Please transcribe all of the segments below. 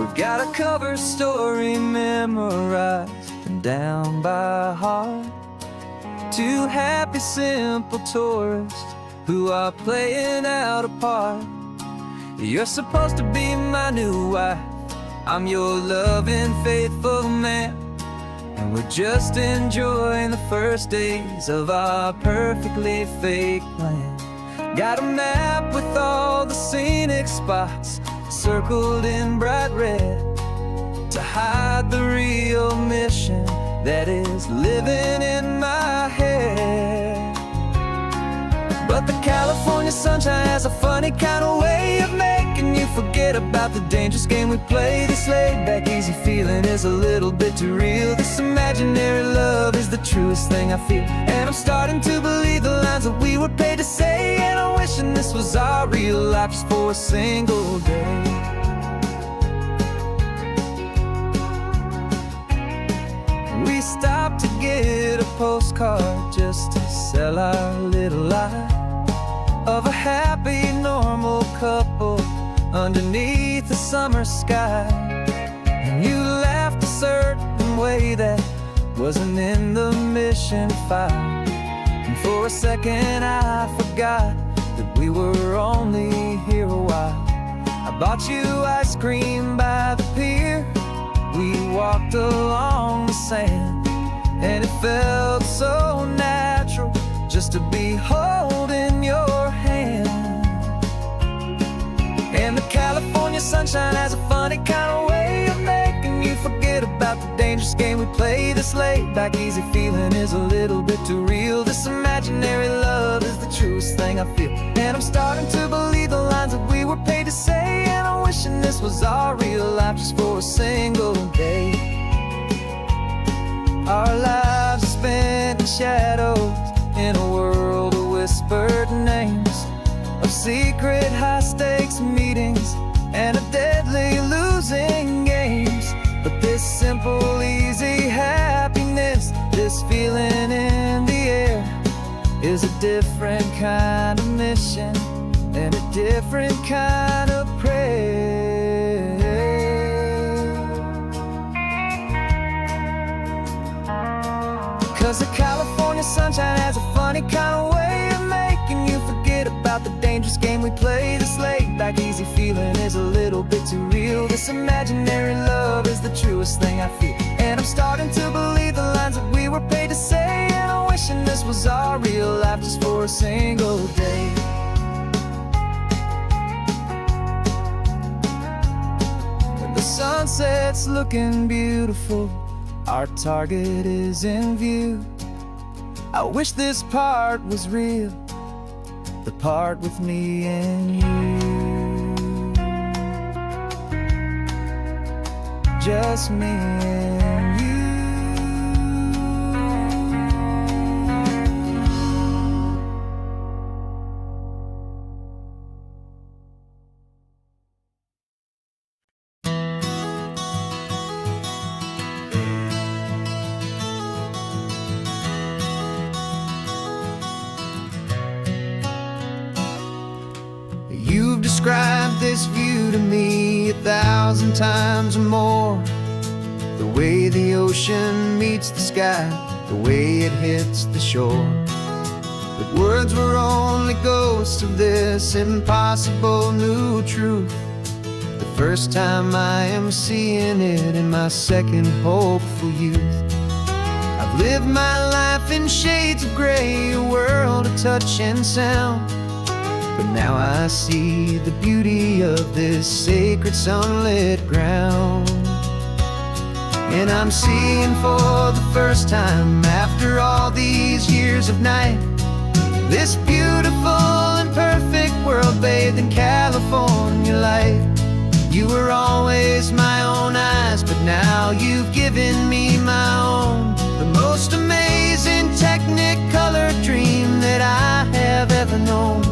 We've got a cover story memorized and down by heart. Two happy, simple tourists who are playing out a part. You're supposed to be my new wife, I'm your loving, faithful man, and we're just enjoying the first days of our perfectly fake plan. Got a map with all the scenic spots circled in bright red to hide the real mission that is living in my head. But the California sunshine has a funny kind of way of making you forget about the dangerous game we play. This laid-back, easy feeling is a little bit too real. This imaginary love is the truest thing I feel, and I'm starting to believe the lines that we were paid to say. And I'm wishing this was our real life just for a single day. We stopped to get a postcard just to sell our little lie of a happy, normal couple underneath the summer sky. And you laughed a certain way that wasn't in the mission file, and for a second I forgot that we were only here a while. I bought you ice cream by the pier, we walked along the sand, and it felt so natural just to be holding your hand. And the California sunshine has a funny kind of way of making you forget about the dangerous game we play. This laid-back, easy feeling is a little bit too real. This imaginary love is the truest thing I feel, and I'm starting to believe the lines that we were paid to say. And I'm wishing this was our real life just for a single day. Our lives are spent in shadows, in a world of whispered names, of secret high-stakes meetings and of deadly losing games. But this simple, easy happiness, this feeling in the air, is a different kind of mission and a different kind of prayer. 'Cause the California sunshine has a funny kind of way of making you forget about the dangerous game we play. This laid-back, easy feeling is a little bit too real. This imaginary love is the truest thing I feel, and I'm starting to believe the lines that we were paid to say. And I'm wishing this was our real life just for a single day. When the sunset's looking beautiful, our target is in view. I wish this part was real, the part with me and you. Just me and you. You've described this view to me 1,000 times or more. The way the ocean meets the sky, the way it hits the shore. But words were only ghosts of this impossible new truth. The first time I am seeing it in my second hopeful youth. I've lived my life in shades of gray, a world of touch and sound. But now I see the beauty of this sacred sunlit ground. And I'm seeing for the first time after all these years of night, this beautiful and perfect world bathed in California light. You were always my own eyes, but now you've given me my own. The most amazing technicolor dream that I have ever known.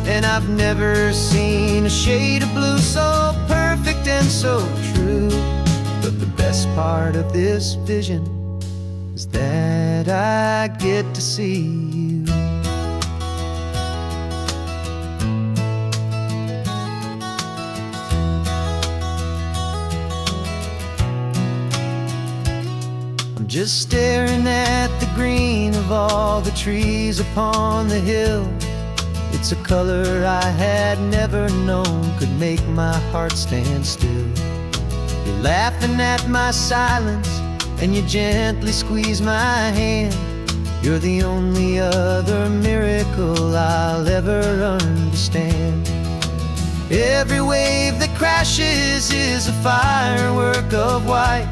And I've never seen a shade of blue so perfect and so true. But the best part of this vision is that I get to see you. just staring at the green of all the trees upon the hill. It's a color I had never known could make my heart stand still. You're laughing at my silence, and you gently squeeze my hand. You're the only other miracle I'll ever understand. Every wave that crashes is a firework of white.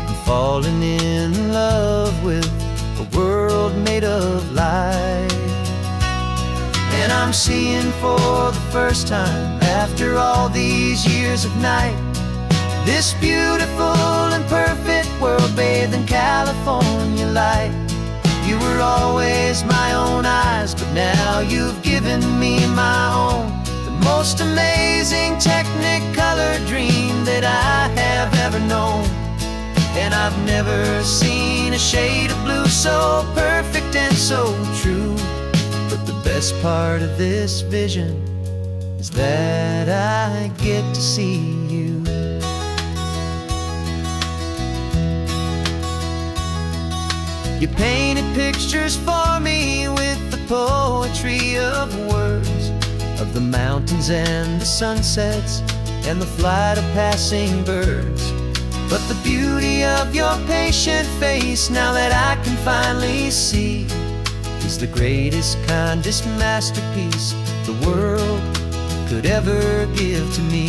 I'm falling in love with a world made of light. And I'm seeing for the first time, after all these years of night, this beautiful and perfect world bathed in California light. You were always my own eyes, but now you've given me my own. The most amazing technicolor dream that I have ever known. And I've never seen a shade of blue so perfect and so true. But the best part of this vision is that I get to see you. You painted pictures for me with the poetry of words, of the mountains and the sunsets and the flight of passing birds. But the beauty of your patient face, now that I can finally see, is the greatest, kindest masterpiece the world could ever give to me.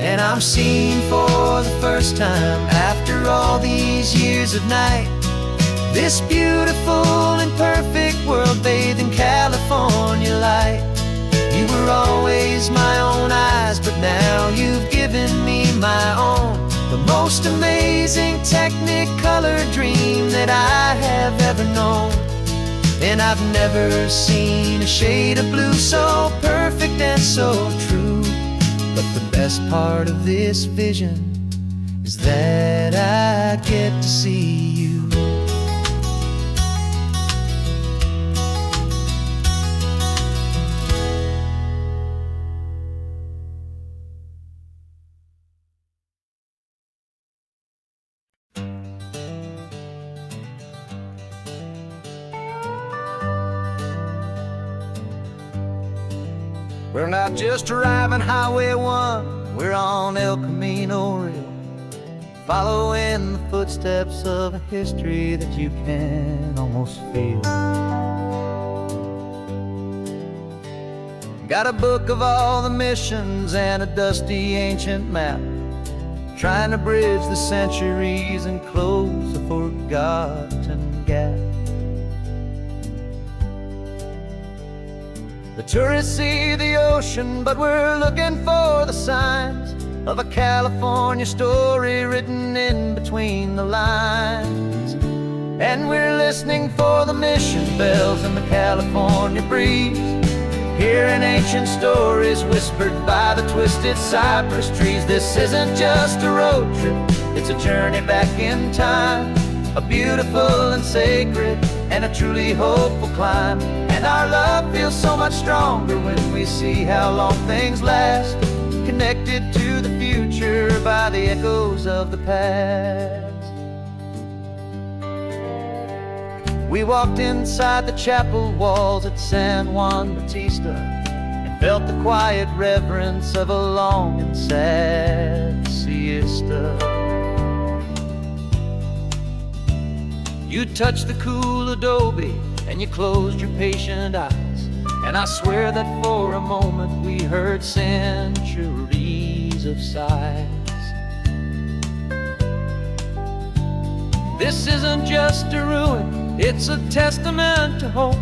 And I'm seeing for the first time, after all these years of night, this beautiful and perfect world bathed in California light. You were always my own eyes, but now you've given me my own. The most amazing technicolor dream that I have ever known. And I've never seen a shade of blue so perfect and so true. But the best part of this vision is that I get to see you. We're not just driving Highway 1, we're on El Camino Real, following the footsteps of a history that you can almost feel. Got a book of all the missions and a dusty ancient map, trying to bridge the centuries and close a forgotten gap. The tourists see the ocean, but we're looking for the signs of a California story written in between the lines. And we're listening for the mission bells in the California breeze, hearing ancient stories whispered by the twisted cypress trees. This isn't just a road trip, it's a journey back in time, a beautiful and sacred and a truly hopeful climb. And our love feels so much stronger when we see how long things last, connected to the future by the echoes of the past. We walked inside the chapel walls at San Juan Bautista and felt the quiet reverence of a long and sad siesta. You touched the cool adobe and you closed your patient eyes, and I swear that for a moment we heard centuries of sighs. This isn't just a ruin, it's a testament to hope,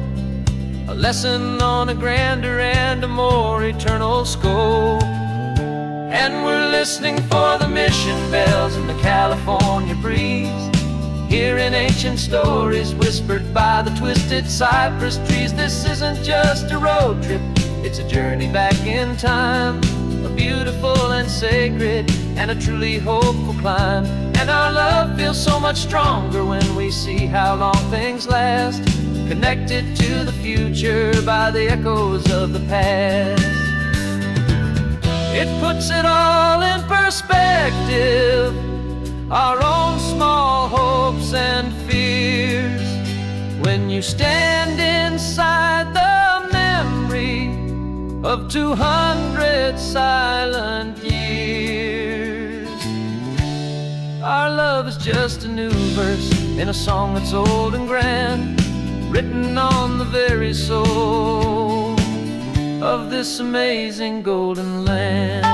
a lesson on a grander and a more eternal scope. And we're listening for the mission bells in the California breeze, hearing ancient stories whispered by the twisted cypress trees. This isn't just a road trip, it's a journey back in time, a beautiful and sacred and a truly hopeful climb. And our love feels so much stronger when we see how long things last, connected to the future by the echoes of the past. It puts it all in perspective, our own small hopes and fears, when you stand inside the memory of 200 silent years. Our love is just a new verse in a song that's old and grand, written on the very soul of this amazing golden land.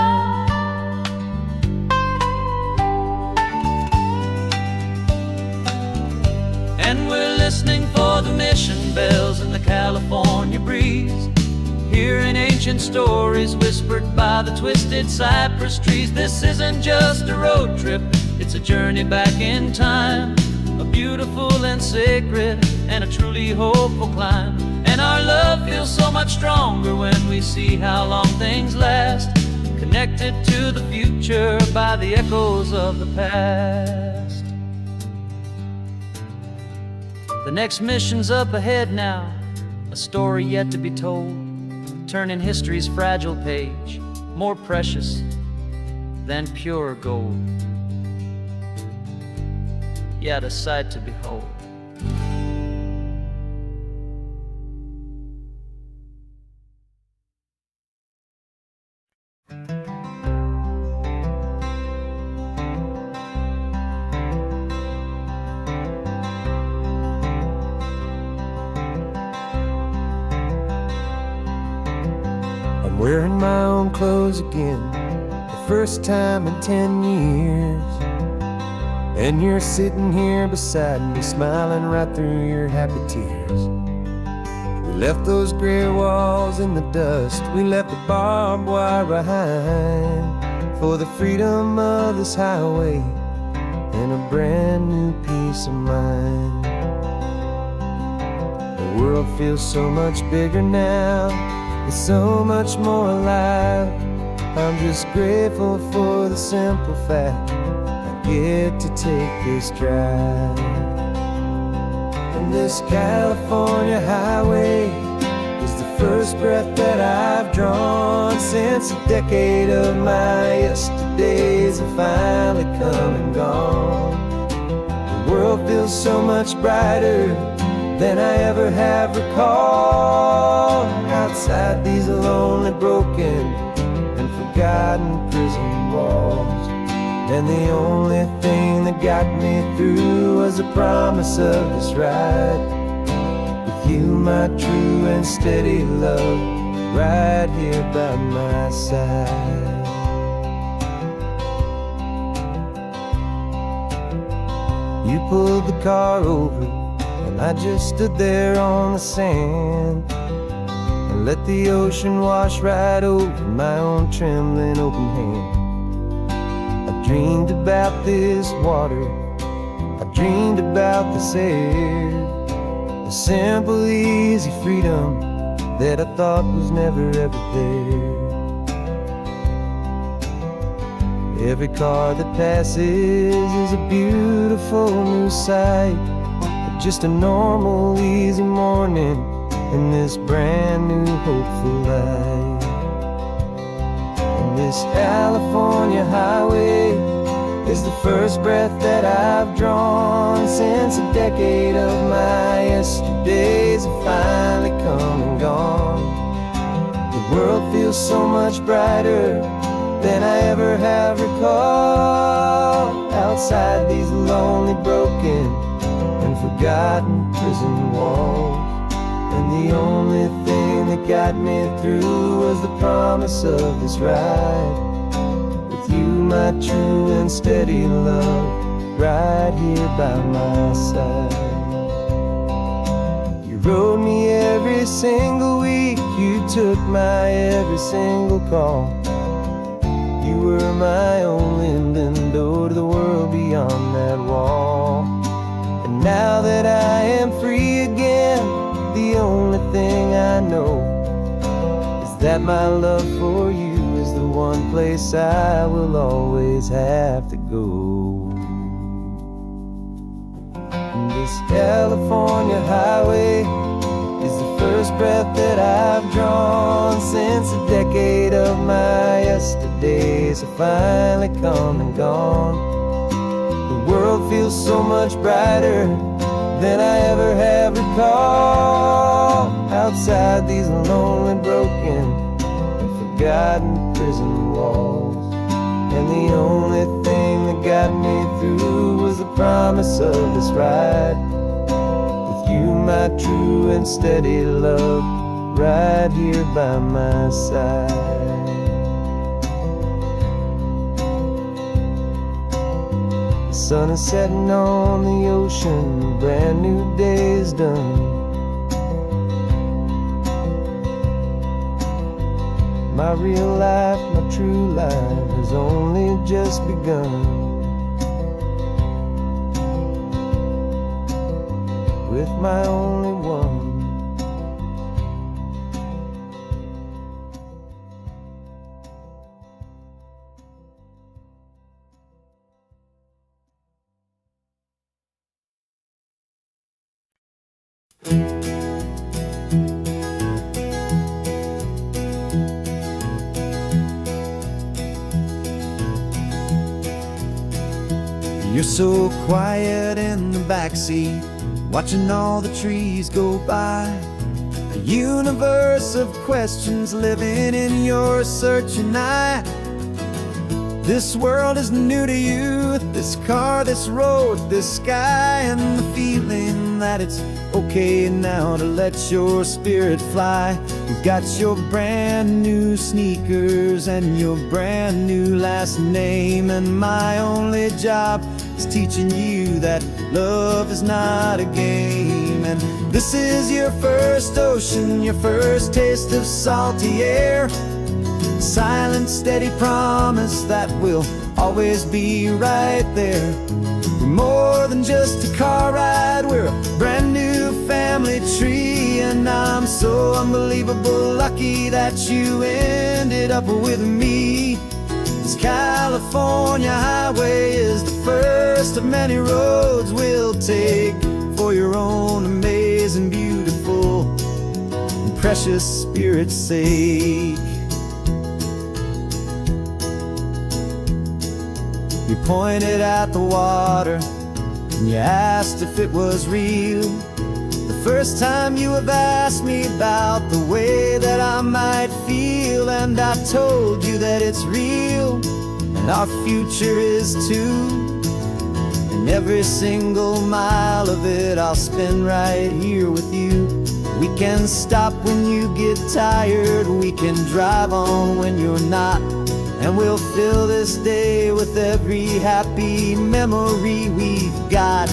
And we're listening for the mission bells in the California breeze, hearing ancient stories whispered by the twisted cypress trees. This isn't just a road trip, it's a journey back in time, a beautiful and sacred and a truly hopeful climb. And our love feels so much stronger when we see how long things last, connected to the future by the echoes of the past. The next mission's up ahead now, a story yet to be told, turning history's fragile page more precious than pure gold. Yet a sight to behold. I'm wearing my own clothes again, the first time in 10 years. And you're sitting here beside me, smiling right through your happy tears. We left those gray walls in the dust, we left the barbed wire behind, for the freedom of this highway and a brand new peace of mind. The world feels so much bigger now, it's so much more alive. I'm just grateful for the simple fact get to take this drive. And this California highway is the first breath that I've drawn since a decade of my yesterdays have finally come and gone. The world feels so much brighter than I ever have recalled, outside these lonely, broken and forgotten prison walls. And the only thing that got me through was the promise of this ride with you, my true and steady love, right here by my side. You pulled the car over and I just stood there on the sand and let the ocean wash right over my own trembling open hand. I dreamed about this water, I dreamed about this air, the simple, easy freedom that I thought was never ever there. Every car that passes is a beautiful new sight, but just a normal, easy morning in this brand new, hopeful life. And this California highway is the first breath that I've drawn since a decade of my yesterdays have finally come and gone. The world feels so much brighter than I ever have recalled, outside these lonely, broken and forgotten prison walls. And the only thing that got me through was the promise of this ride with you, my true and steady love, right here by my side. You rode me every single week, you took my every single call. You were my only window to the world beyond that wall. And now that I am free again, the only thing I know is that my love for you is the one place I will always have to go. This California highway is the first breath that I've drawn since a decade of my yesterdays have finally come and gone. The world feels so much brighter than I ever have recalled. Outside these lonely, broken, and forgotten prison walls, and the only thing that got me through was the promise of this ride with you, my true and steady love, right here by my side. The sun is setting on the ocean, a brand new day is done. My real life, my true life has only just begun. With my only one. You're so quiet in the backseat, watching all the trees go by. A universe of questions living in your searching eye. This world is new to you, this car, this road, this sky, and the feeling that it's okay now to let your spirit fly. You've got your brand new sneakers and your brand new last name, and my only job is teaching you that love is not a game. And this is your first ocean, your first taste of salty air. Silent, steady promise that we'll always be right there. We're more than just a car ride, we're a brand new family tree. And I'm so unbelievable lucky that you ended up with me. This California highway is the first of many roads we'll take for your own amazing, beautiful, and precious spirit's sake. You pointed at the water and you asked if it was real. The first time you have asked me about the way that I might feel, and I told you that it's real and our future is too. And every single mile of it I'll spend right here with you. We can stop when you get tired, we can drive on when you're not, and we'll fill this day with every happy memory we've got.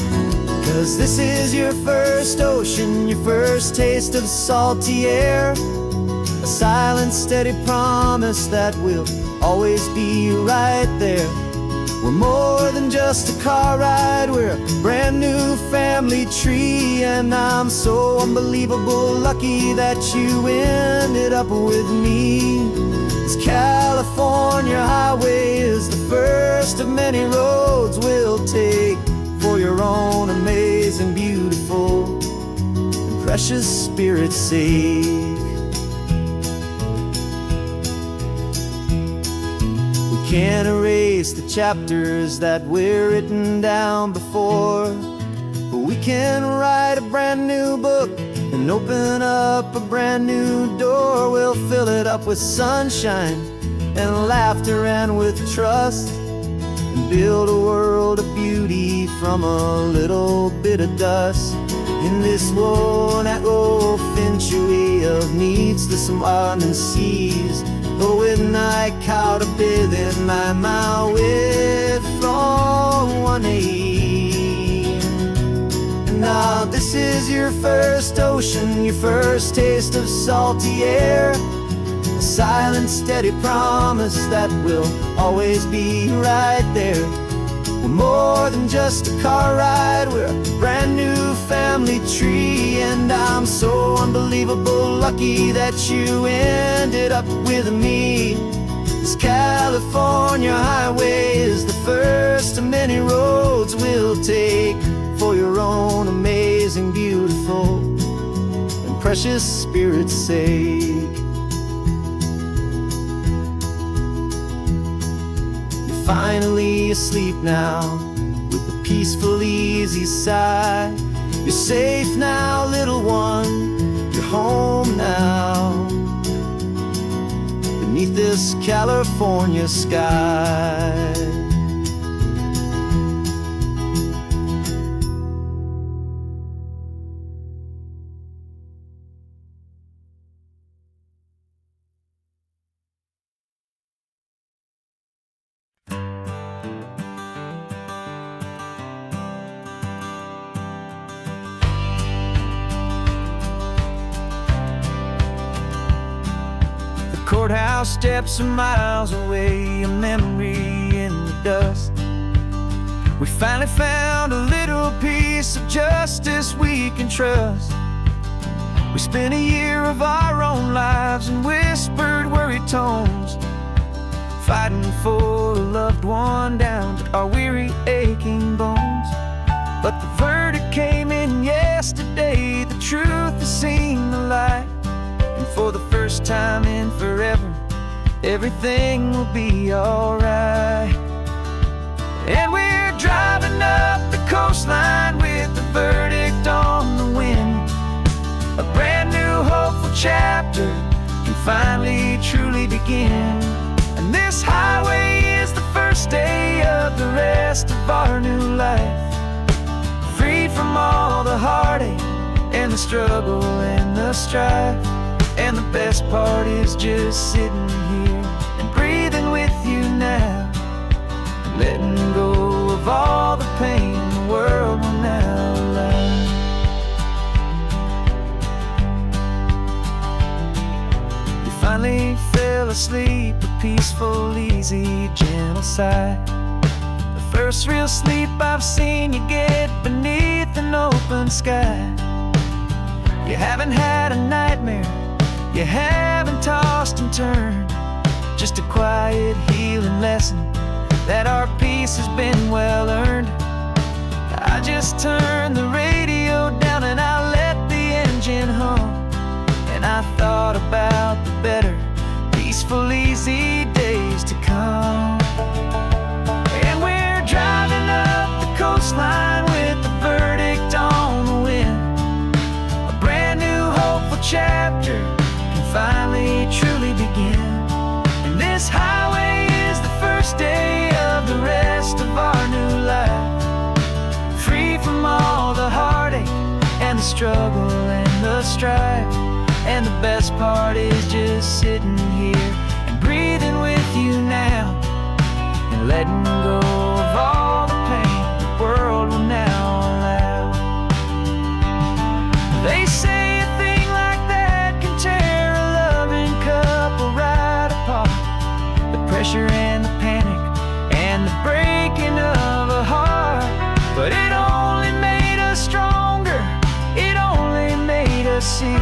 'Cause this is your first ocean, your first taste of salty air. A silent, steady promise that we'll always be right there. We're more than just a car ride, we're a brand new family tree. And I'm so unbelievable lucky that you ended up with me. This California highway is the first of many roads we'll take for your own amazing, beautiful, and precious spirit's sake. We can't erase the chapters that were written down before, but we can write a brand new book and open up a brand new door. We'll fill it up with sunshine and laughter and with trust, and build a world of beauty from a little bit of dust. In this world that finchuí of needs the swanen seas, with night caught a bit in my mouth with from one aim. Now this is your first ocean, your first taste of salty air. A silent, steady promise that we'll always be right there. We're more than just a car ride, we're a brand new family tree. And I'm so unbelievable lucky that you ended up with me. This California highway is the first of many roads we'll take for your own precious spirit's sake. You're finally asleep now, with a peaceful, easy sigh. You're safe now, little one, you're home now, beneath this California sky. Courthouse steps are miles away, a memory in the dust. We finally found a little piece of justice we can trust. We spent a year of our own lives in whispered, worried tones, fighting for a loved one down to our weary, aching bones. But the verdict came in yesterday, the truth has seen the light. And for the first time in forever, everything will be alright. And we're driving up the coastline with the verdict on the wind. A brand new hopeful chapter can finally truly begin. And this highway is the first day of the rest of our new life, freed from all the heartache and the struggle and the strife. And the best part is just sitting here and breathing with you now, letting go of all the pain the world will now allow. You finally fell asleep, a peaceful, easy, gentle sigh. The first real sleep I've seen you get beneath an open sky. You haven't had a nightmare, you haven't tossed and turned, just a quiet healing lesson that our peace has been well earned. I just turned the radio down and I let the engine hum, and I thought about the better, peaceful, easy days to come. And we're driving up the coastline with the verdict on the wind. A brand new hopeful chapter finally truly begin. And this highway is the first day of the rest of our new life, free from all the heartache and the struggle and the strife. And the best part is just sitting here and breathing with you now, and letting go of all the pain the world will now allow. They say pressure and the panic and the breaking of a heart, but it only made us stronger, it only made us see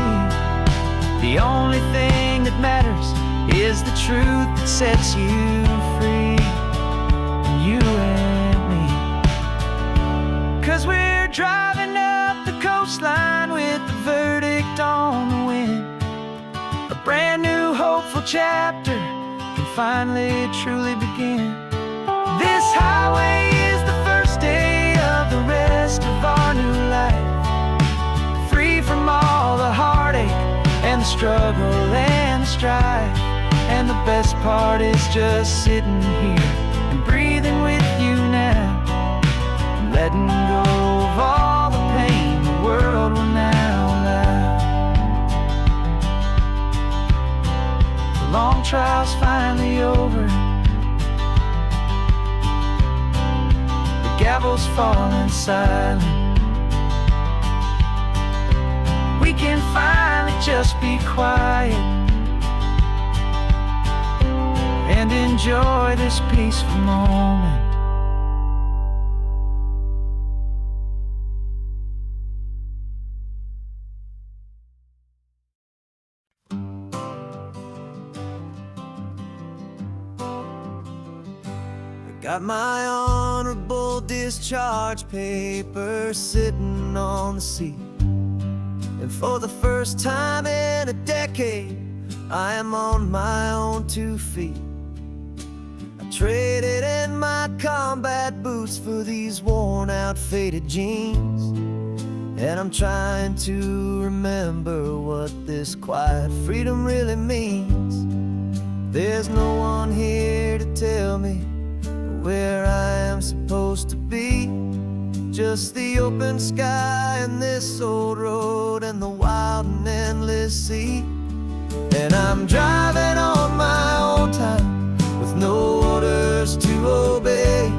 the only thing that matters is the truth that sets you free, you and me. 'Cause we're driving up the coastline with the verdict on the wind. A brand new hopeful chapter finally truly begin. This highway is the first day of the rest of our new life, free from all the heartache and the struggle and the strife. And the best part is just sitting here and breathing with you now, and letting go of all the pain the world will now allow. The long trial's finally over, the gavel's falling silent. We can finally just be quiet and enjoy this peaceful moment. Got my honorable discharge paper sitting on the seat. And for the first time in a decade, I am on my own 2 feet. I traded in my combat boots for these worn out faded jeans, and I'm trying to remember what this quiet freedom really means. There's no one here to tell me where I am supposed to be. Just the open sky and this old road and the wild and endless sea. And I'm driving on my own time with no orders to obey.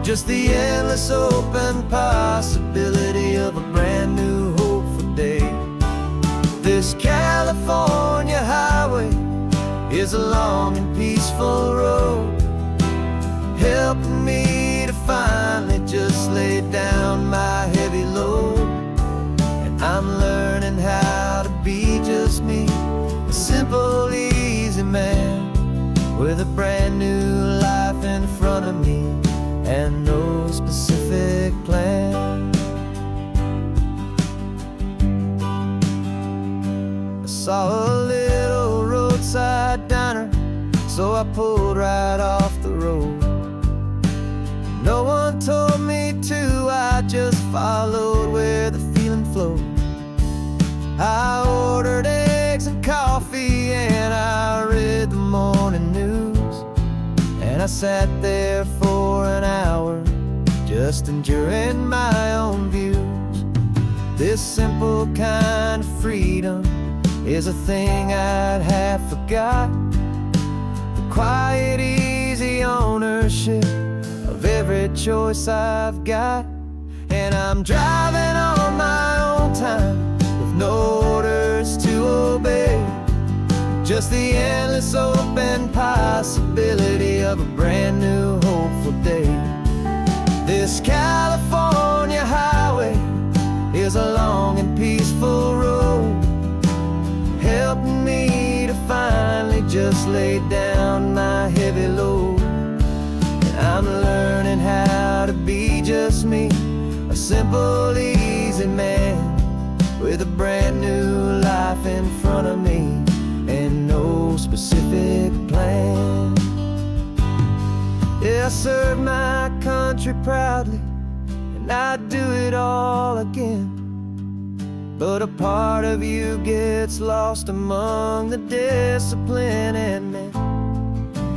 Just the endless open possibility of a brand new hopeful day. This California highway is a long and peaceful road, helping me to finally just lay down my heavy load. And I'm learning how to be just me, a simple, easy man with a brand new life in front of me and no specific plan. I saw a little roadside diner, so I pulled right off the road. No one told me to, I just followed where the feeling flowed. I ordered eggs and coffee and I read the morning news, and I sat there for an hour just enduring my own views. This simple kind of freedom is a thing I'd have forgot. The quiet, easy ownership of every choice I've got. And I'm driving on my own time with no orders to obey. Just the endless open possibility of a brand new hopeful day. This California highway is a long and peaceful road, helping me to finally just lay down my heavy load. I'm learning how to be just me, a simple, easy man with a brand new life in front of me and no specific plan. Yeah, I serve my country proudly and I'd do it all again. But a part of you gets lost among the discipline, and then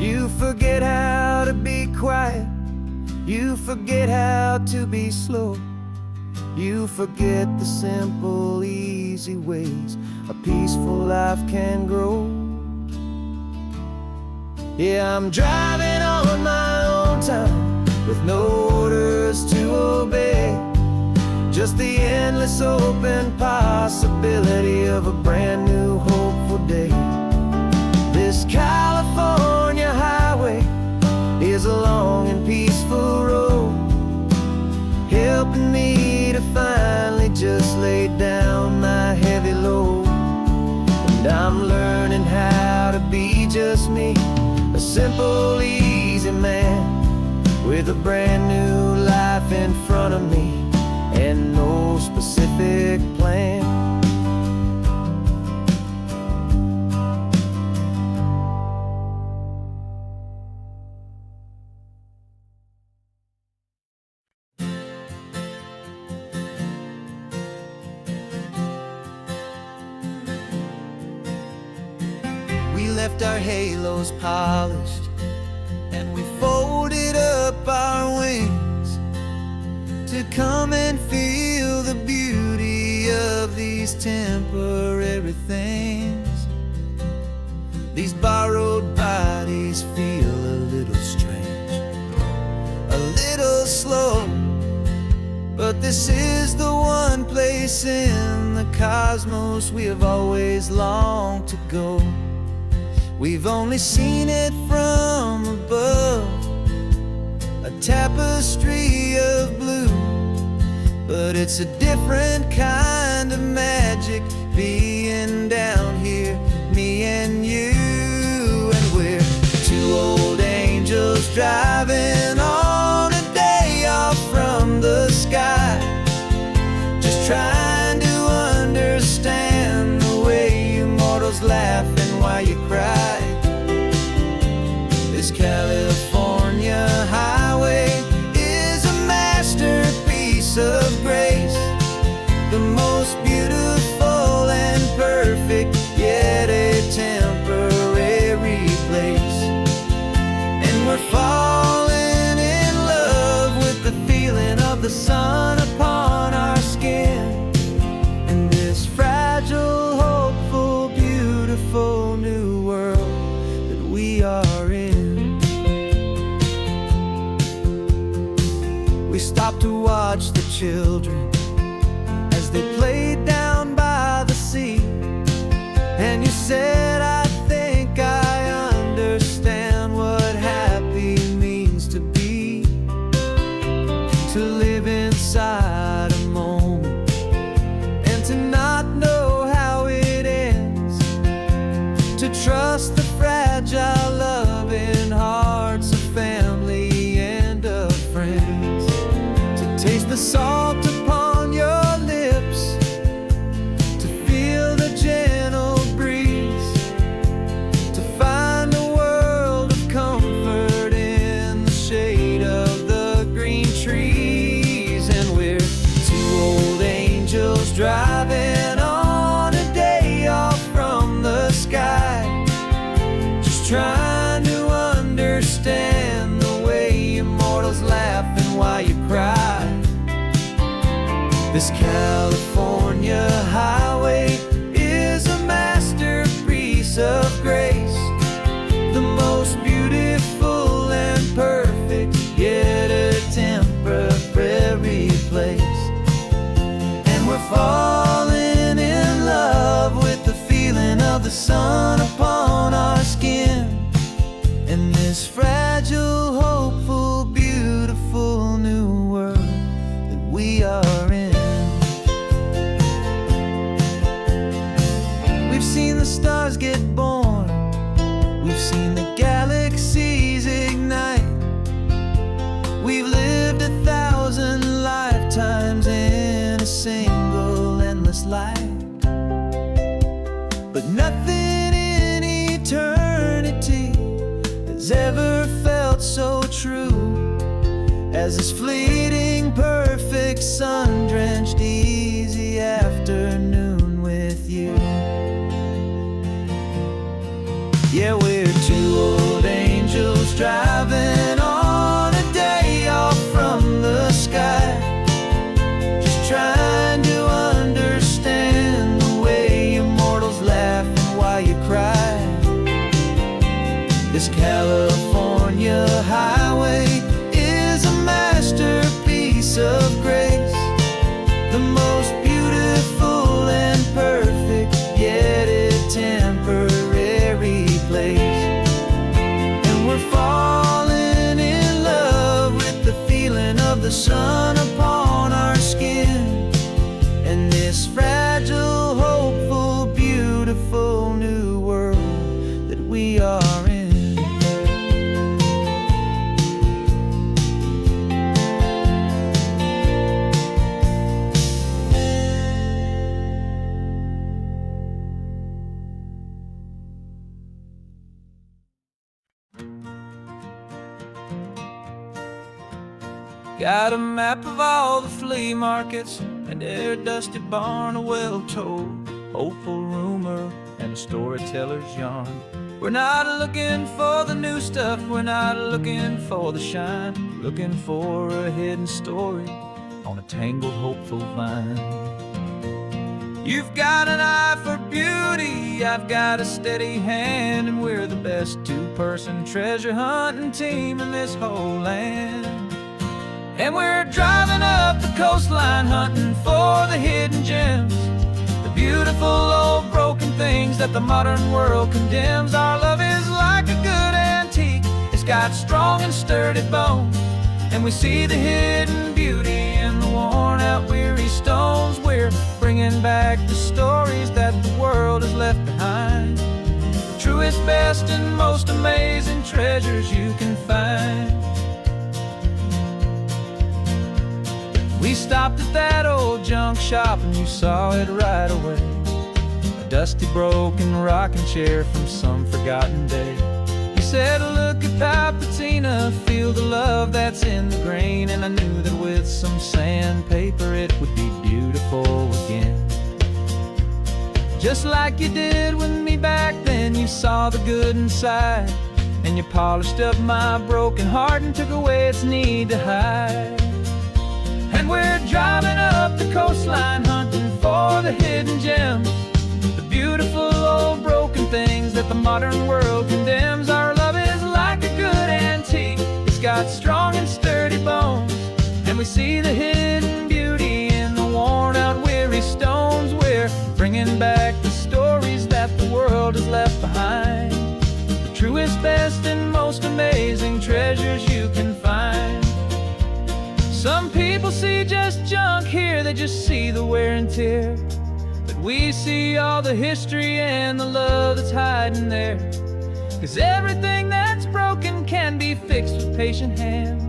you forget how to be quiet, you forget how to be slow, you forget the simple, easy ways a peaceful life can grow. Yeah, I'm driving on my own time with no orders to obey. Just the endless open possibility of a brand new hopeful day. This California highway is a long and peaceful road, helping me to finally just lay down my heavy load. And I'm learning how to be just me, a simple, easy man with a brand new life in front of me and no specific plan. We left our halos polished and we folded up our wings to come and feel the beauty of these temporary things. These borrowed bodies feel a little strange, a little slow, but this is the one place in the cosmos we have always longed to go. We've only seen it from above, a tapestry of blue, but it's a different kind of magic being down here, me and you. And we're two old angels driving on a day off from the sky, just trying to understand stopped to watch the children as they played down by the sea. And you said, I think I understand what happy means to be, to live inside a moment and to not know how it ends, to trust the fragile loving hearts of family and of friends, to taste the salt upon your lips, to feel the gentle breeze, to find a world of comfort in the shade of the green trees. And we're two old angels driving on a day off from the sky, just trying to understand the way immortals laugh and why you cry. This California highway is a masterpiece of grace, the most beautiful and perfect, yet a temporary place. And we're falling in love with the feeling of the sun upon our skin, and this fragile, hopeful, beautiful new world that we are in. We've seen the stars get born, we've seen the galaxies ignite, we've lived 1,000 lifetimes in a single endless life. But nothing in eternity has ever felt so true as this fleeting, perfect, sun-drenched, easy afternoon with you. Yeah, we're two old angels driving on a day off from the sky, just trying to understand the way immortals laugh and why you cry. This California highway is a masterpiece of grace, the most beautiful and perfect, yet a temporary place. And we're falling in love with the feeling of the sun upon our skin, and this fragile, hopeful, beautiful new world that we are in. Got a map of all the flea markets and every dusty barn, a well-told, hopeful rumor and a storyteller's yarn. We're not looking for the new stuff, we're not looking for the shine, looking for a hidden story on a tangled, hopeful vine. You've got an eye for beauty, I've got a steady hand, and we're the best two-person treasure hunting team in this whole land. And we're driving up the coastline hunting for the hidden gems, the beautiful old broken things that the modern world condemns. Our love is like a good antique, it's got strong and sturdy bones, and we see the hidden beauty in the worn out weary stones. We're bringing back the stories that the world has left behind, the truest, best, and most amazing treasures you can find. We stopped at that old junk shop and you saw it right away, a dusty, broken rocking chair from some forgotten day. You said, look at that patina, feel the love that's in the grain, and I knew that with some sandpaper it would be beautiful again. Just like you did with me back then, you saw the good inside, and you polished up my broken heart and took away its need to hide. And we're driving up the coastline hunting for the hidden gems, the beautiful old broken things that the modern world condemns. Our love is like a good antique, it's got strong and sturdy bones, and we see the hidden beauty in the worn out, weary stones. We're bringing back the stories that the world has left behind, the truest, best, and most amazing treasures you can find. Some people see just junk here, they just see the wear and tear, but we see all the history and the love that's hiding there. 'Cause everything that's broken can be fixed with patient hands,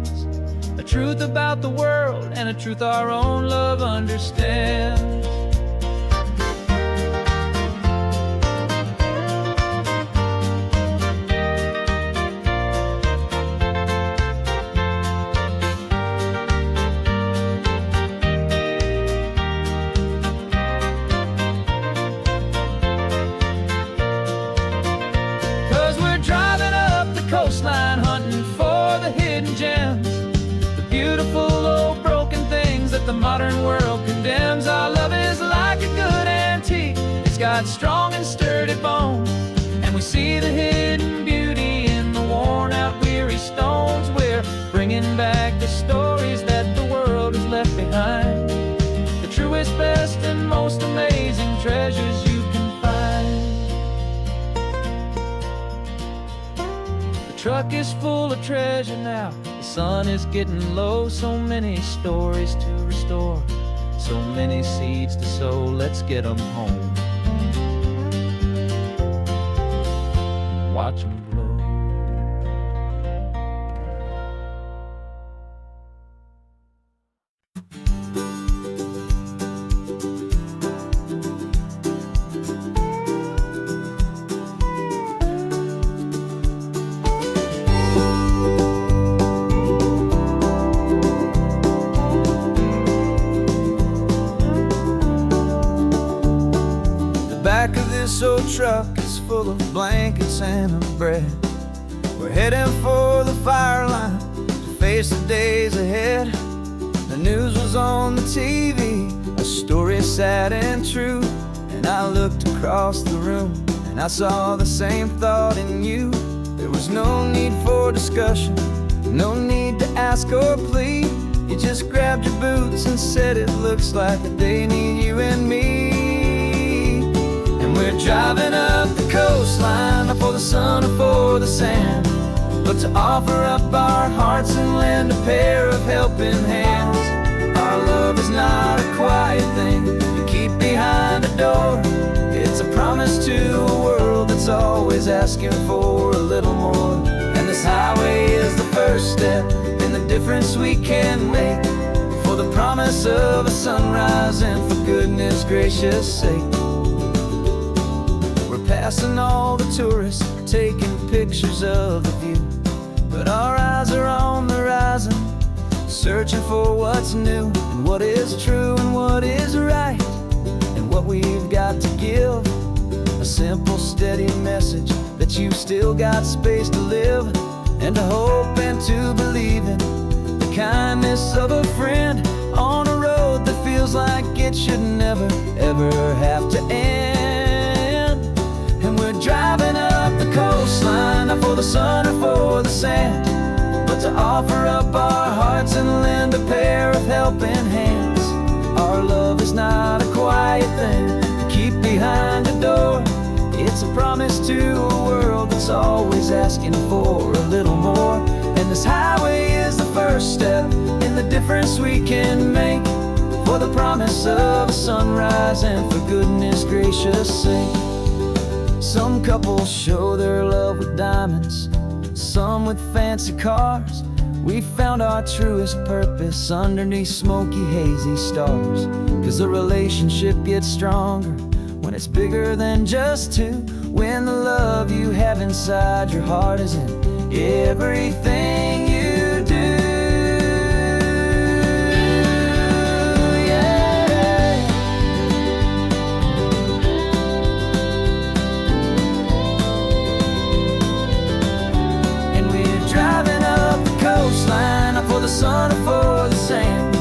a truth about the world and a truth our own love understands. 'Cause we're driving up the coastline, hunting for the hidden gems, the beautiful old broken things that the modern world condemns. Our love is like a good antique, it's got strong and sturdy bones, and we see the hidden beauty in the worn out, weary stones. We're bringing back the stories that the world has left behind, the truest, best, and most amazing treasures you can find. The truck is full of treasure now, the sun is getting low. So many stories to restore, so many seeds to sow. Let's get them home, watch them blow. Back of this old truck is full of blankets and of bread. We're heading for the fire line to face the days ahead. The news was on the TV, a story sad and true, and I looked across the room and I saw the same thought in you. There was no need for discussion, no need to ask or plead. You just grabbed your boots and said it looks like the day need you and me. We're driving up the coastline, not for the sun or for the sand, but to offer up our hearts and lend a pair of helping hands. Our love is not a quiet thing you keep behind a door. It's a promise to a world that's always asking for a little more. And this highway is the first step in the difference we can make, for the promise of a sunrise and for goodness gracious sake. Passing all the tourists, taking pictures of the view, but our eyes are on the horizon, searching for what's new and what is true and what is right, and what we've got to give. A simple, steady message that you've still got space to live, and to hope and to believe in the kindness of a friend on a road that feels like it should never, ever have to end. Driving up the coastline, not for the sun or for the sand, but to offer up our hearts and lend a pair of helping hands. Our love is not a quiet thing to keep behind a door. It's a promise to a world that's always asking for a little more. And this highway is the first step in the difference we can make, for the promise of a sunrise and for goodness gracious sake. Some couples show their love with diamonds, some with fancy cars. We found our truest purpose underneath smoky, hazy stars. 'Cause the relationship gets stronger when it's bigger than just two, when the love you have inside your heart is in everything you do. For the sun or for the sand,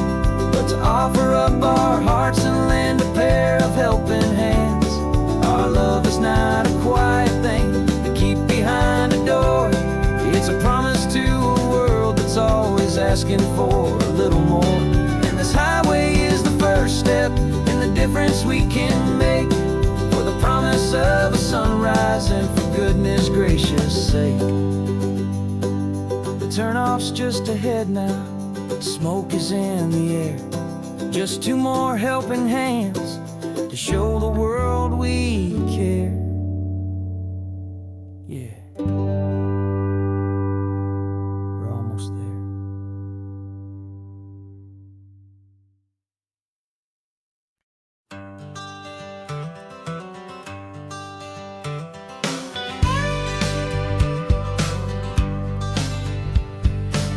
but to offer up our hearts and lend a pair of helping hands. Our love is not a quiet thing to keep behind a door. It's a promise to a asking for a little more. And this highway is the first step in the difference we can make, for the promise of a sunrise and for goodness gracious sake. The turnoff's just ahead now, smoke is in the air. Just two more helping hands to show the world we care. Yeah, we're almost there.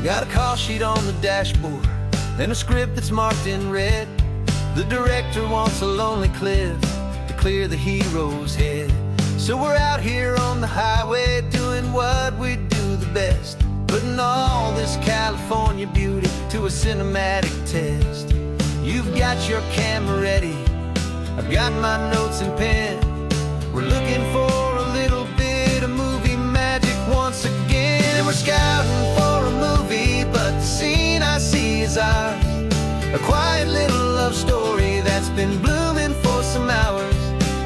Got a call sheet on the dashboard and a script that's marked in red. The director wants a lonely cliff to clear the hero's head. So we're out here on the highway doing what we do the best, putting all this California beauty to a cinematic test. You've got your camera ready, I've got my notes and pen. We're looking for a little bit of movie magic once again. And we're scouting for a movie, but the scene I see is ours. A quiet little love story that's been blooming for some hours.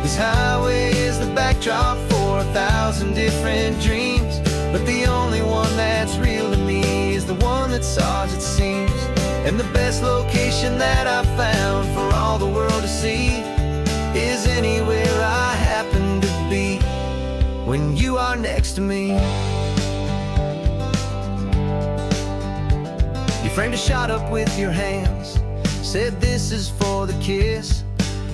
This highway is the backdrop for 1,000 different dreams, but the only one that's real to me is the one that's ours, it seems. And the best location that I've found for all the world to see is anywhere I happen to be when you are next to me. You framed a shot up with your hands, said this is for the kiss,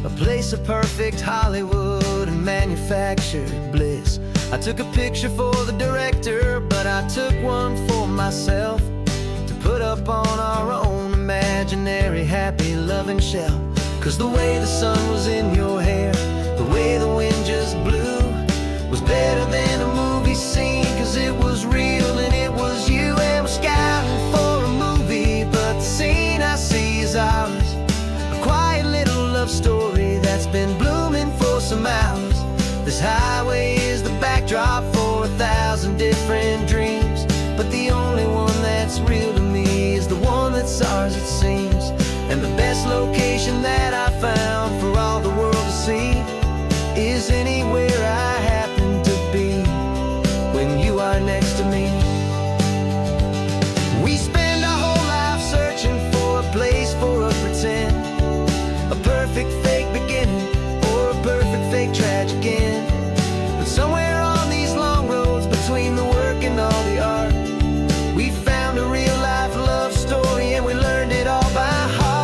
a place of perfect Hollywood and manufactured bliss. I took a picture for the director, but I took one for myself to put up on our own imaginary happy loving shelf. Cause the way the sun was in your hair, the way the wind just blew, was better than a movie scene, cause it was real and it was you. And we're scouting for a movie, but the scene I see is ours. A quiet little love story that's been blooming for some hours. This highway is the backdrop for 1,000 different dreams, but the only one that's real to me is the one that's ours, it seems. And the best location that I found for all the world to see is anywhere I happen to be when you are next to me. We spend our whole life searching for a place for a pretend, a perfect fake beginning or a perfect fake tragic end. But somewhere on these long roads between the work and all the art, we found a real life love story and we learned it all by heart.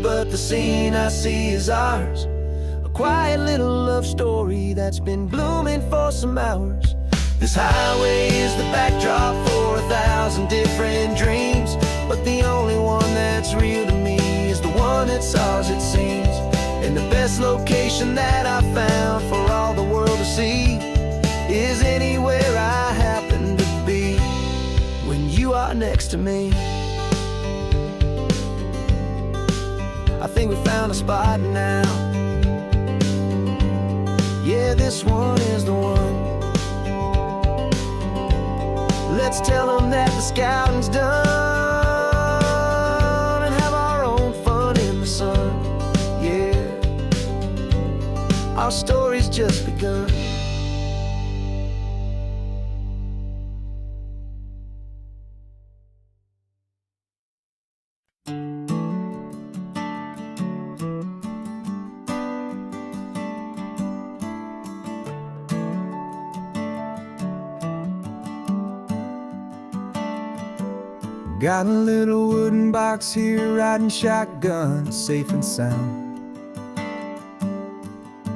But the scene I see is ours. A quiet little love story that's been blooming for some hours. This highway is the backdrop for 1,000 different dreams, but the only one that's real to me is the one that's ours, it seems. And the best location that I found for all the world to see is anywhere I happen to be when you are next to me. I think we found a spot now. Yeah, this one is the one. Let's tell them that the scouting's done and have our own fun in the sun. Yeah, our story's just begun. Got a little wooden box here, riding shotgun, safe and sound.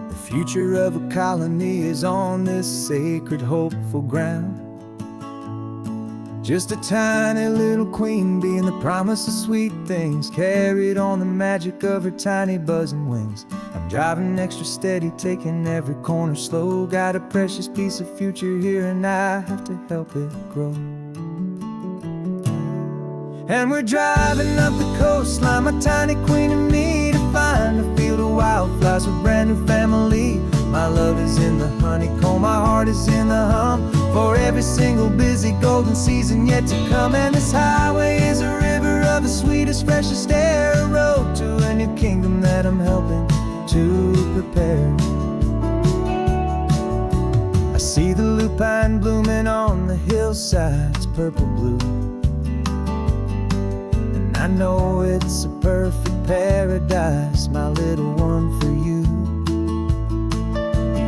The future of a colony is on this sacred, hopeful ground. Just a tiny little queen bee and the promise of sweet things, carried on the magic of her tiny buzzing wings. A Driving extra steady, taking every corner slow. Got a precious piece of future here and I have to help it grow. And we're driving up the coastline, my tiny queen and me, to find a field of wildflowers with brand new family. My love is in the honeycomb, my heart is in the hum, for every single busy golden season yet to come. And this highway is a river of the sweetest, freshest air, a road to a new kingdom that I'm helping to prepare. I see the lupine blooming on the hillsides, purple blue, and I know it's a perfect paradise, my little one, for you.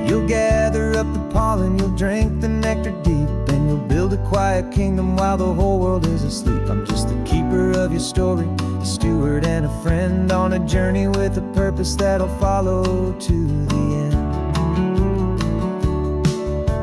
You'll gather up the pollen, you'll drink the nectar deep, and you'll build a quiet kingdom while the whole world is asleep. I'm just the keeper of your story, a steward and a friend, on a journey with a purpose that'll follow to the end.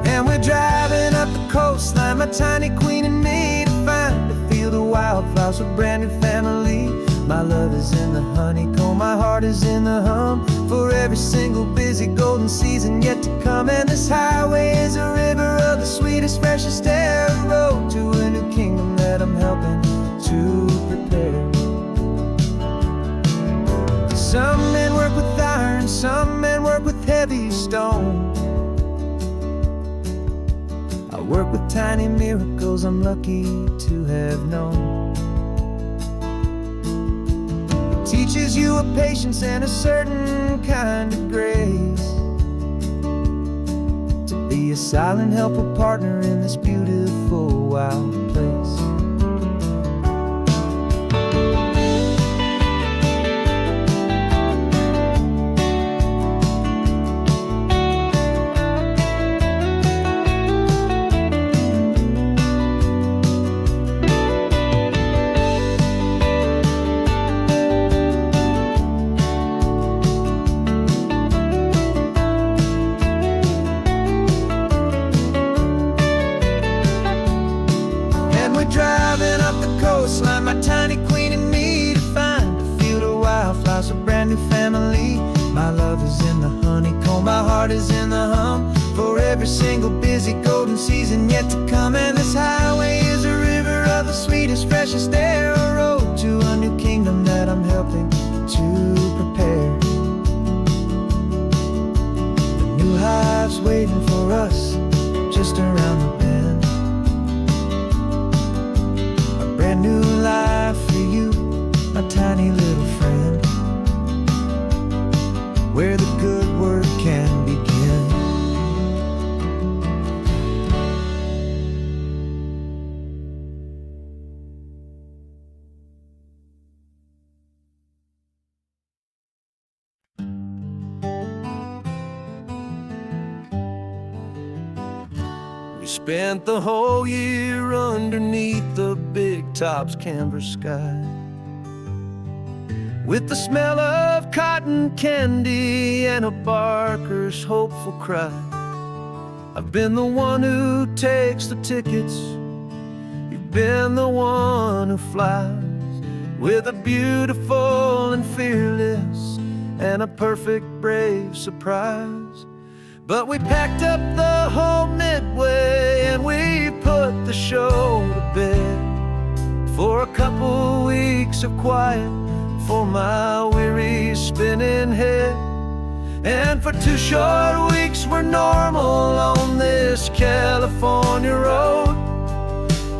And we're driving up the coastline, my tiny queen and me, to find a field of wildflowers with brand new family. My love is in the honeycomb, my heart is in the hum, for every single busy golden season yet to come. And this highway is a river of the sweetest, freshest air, a road to a new kingdom that I'm helping to prepare. Some men work with iron, some men work with heavy stone. I work with tiny miracles I'm lucky to have known. Teaches you a patience and a certain kind of grace, to be a silent helper partner in this beautiful wild place. Driving up the coastline, my tiny queen and me, to find a field of wildflowers, a brand new family. My love is in the honeycomb, my heart is in the hum, for every single busy golden season yet to come. And this highway is a river of the sweetest, freshest air, a road to a new kingdom that I'm helping to prepare. The new hive's waiting for us just around the bend. Brand new life for you, my tiny little friend, where the good work can begin. We spent the whole year underneath the big top's canvas sky, with the smell of cotton candy and a barker's hopeful cry. I've been the one who takes the tickets, you've been the one who flies, with a beautiful and fearless and a perfect brave surprise. But we packed up the whole Midway and we put the show to bed, for a couple weeks of quiet for my weary spinning head. And for 2 short weeks we're normal on this California road,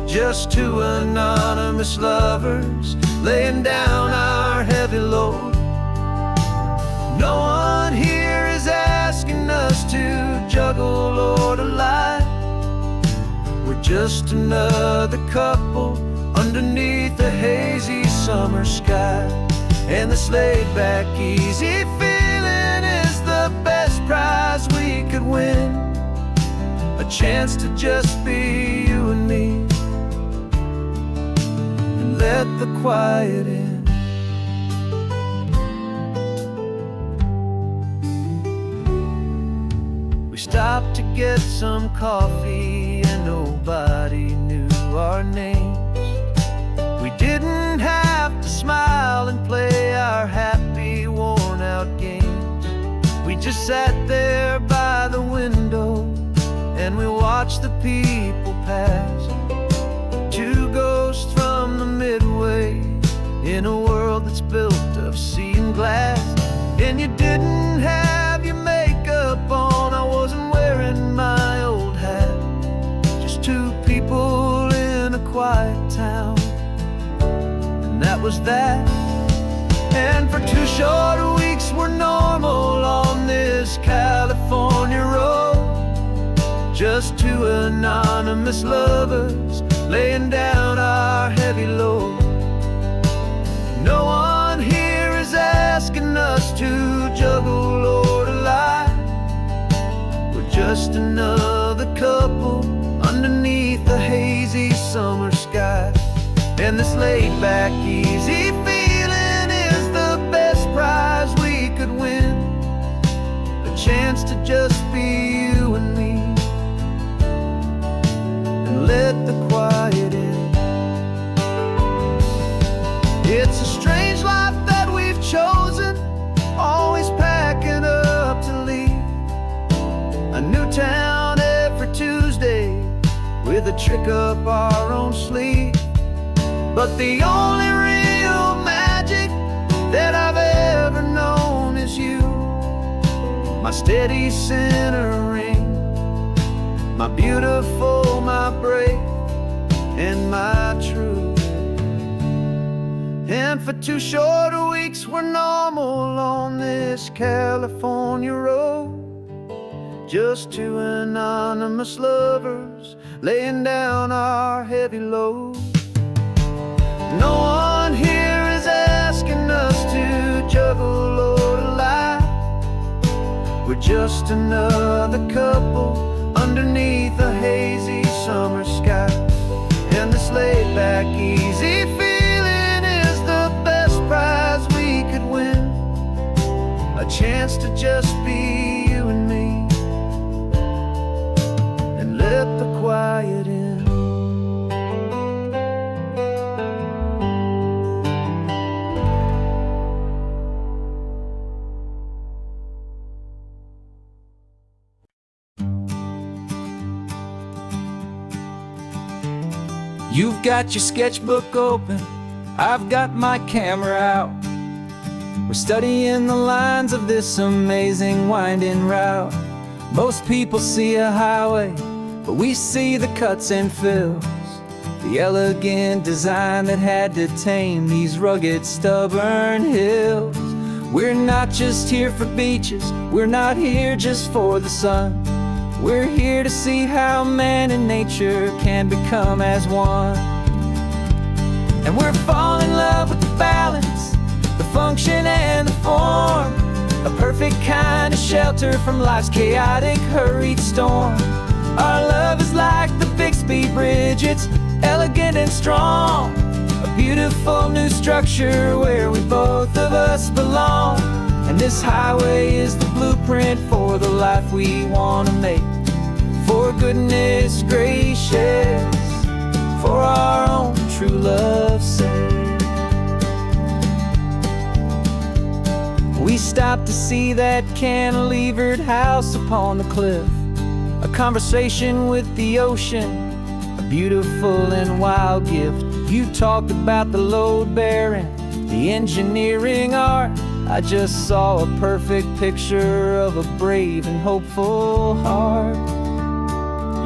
just 2 anonymous lovers laying down our heavy load. No one here is asking us to juggle or to lie. We're just another couple underneath a hazy summer sky. And this laid-back, easy feeling is the best prize we could win, a chance to just be you and me, and let the quiet in. We stopped to get some coffee and nobody knew our names. We didn't have to smile and play our happy, worn-out games. just sat there by the window, and we watched the people pass. Two ghosts from the Midway, in a world that's built of sea and glass. And you didn't have your makeup on, I wasn't wearing my old hat. Just two people in a quiet town, and that was that. And for 2 short weeks we're normal on this California road, just two anonymous lovers laying down our heavy load. No one here is asking us to juggle or to lie. We're just another couple underneath the hazy summer sky. And this laid-back, easy feeling is the best prize we could win. A chance to just be you and me, and let the quiet in. It's a strange life that we've chosen, always packing up to leave. A new town every Tuesday, with a trick up our own sleeve. But the only real magic that I've ever known is you, my steady centering, my beautiful, my brave, and my true. And for 2 short weeks we're normal on this California road, just two anonymous lovers laying down our heavy load. No one here is asking us to juggle or to lie. We're just another couple underneath a hazy summer sky. And this laid-back, easy feeling is the best prize we could win. A chance to just be you and me, and let the quiet in. You've got your sketchbook open, I've got my camera out. We're studying the lines of this amazing winding route. Most people see a highway, but we see the cuts and fills, the elegant design that had to tame these rugged, stubborn hills. We're not just here for beaches, we're not here just for the sun. We're here to see how man and nature can become as one. And we're falling in love with the balance, the function and the form, a perfect kind of shelter from life's chaotic, hurried storm. Our love is like the Bixby Bridge, it's elegant and strong, a beautiful new structure where we both of us belong. And this highway is the blueprint for the life we want to make. For goodness gracious, for our own true love's sake. We stopped to see that cantilevered house upon the cliff, a conversation with the ocean, a beautiful and wild gift. You talked about the load bearing, the engineering art. I just saw a perfect picture of a brave and hopeful heart.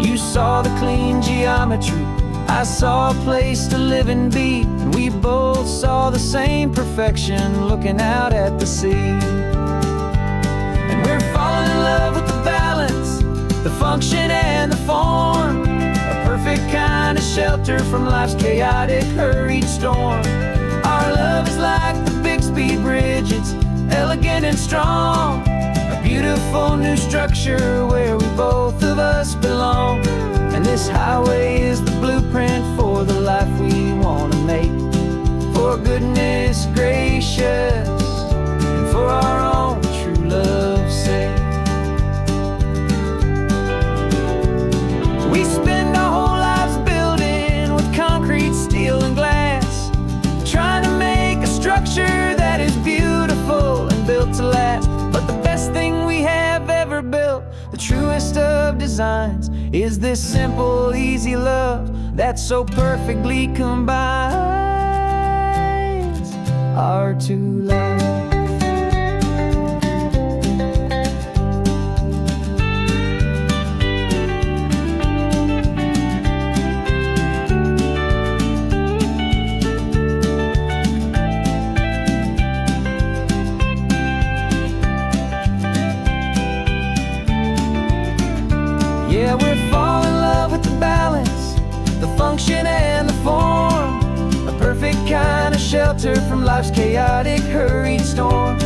You saw the clean geometry, I saw a place to live and be, and we both saw the same perfection looking out at the sea. And we're falling in love with the balance, the function and the form, a perfect kind of shelter from life's chaotic, hurried storm. Our love is like the Bixby Bridge, it's elegant and strong, a beautiful new structure where we both of us belong. And this highway is the blueprint for the life we want to make. For goodness gracious, and for our own true love's sake. We spend our whole lives building with concrete, steel, and glass, trying to make a structure that is beautiful and built to last. But the best thing we have truest of designs is this simple, easy love that so perfectly combines our two lives. Yeah, we're falling in love with the balance, the function and the form, a perfect kind of shelter from life's chaotic, hurried storm.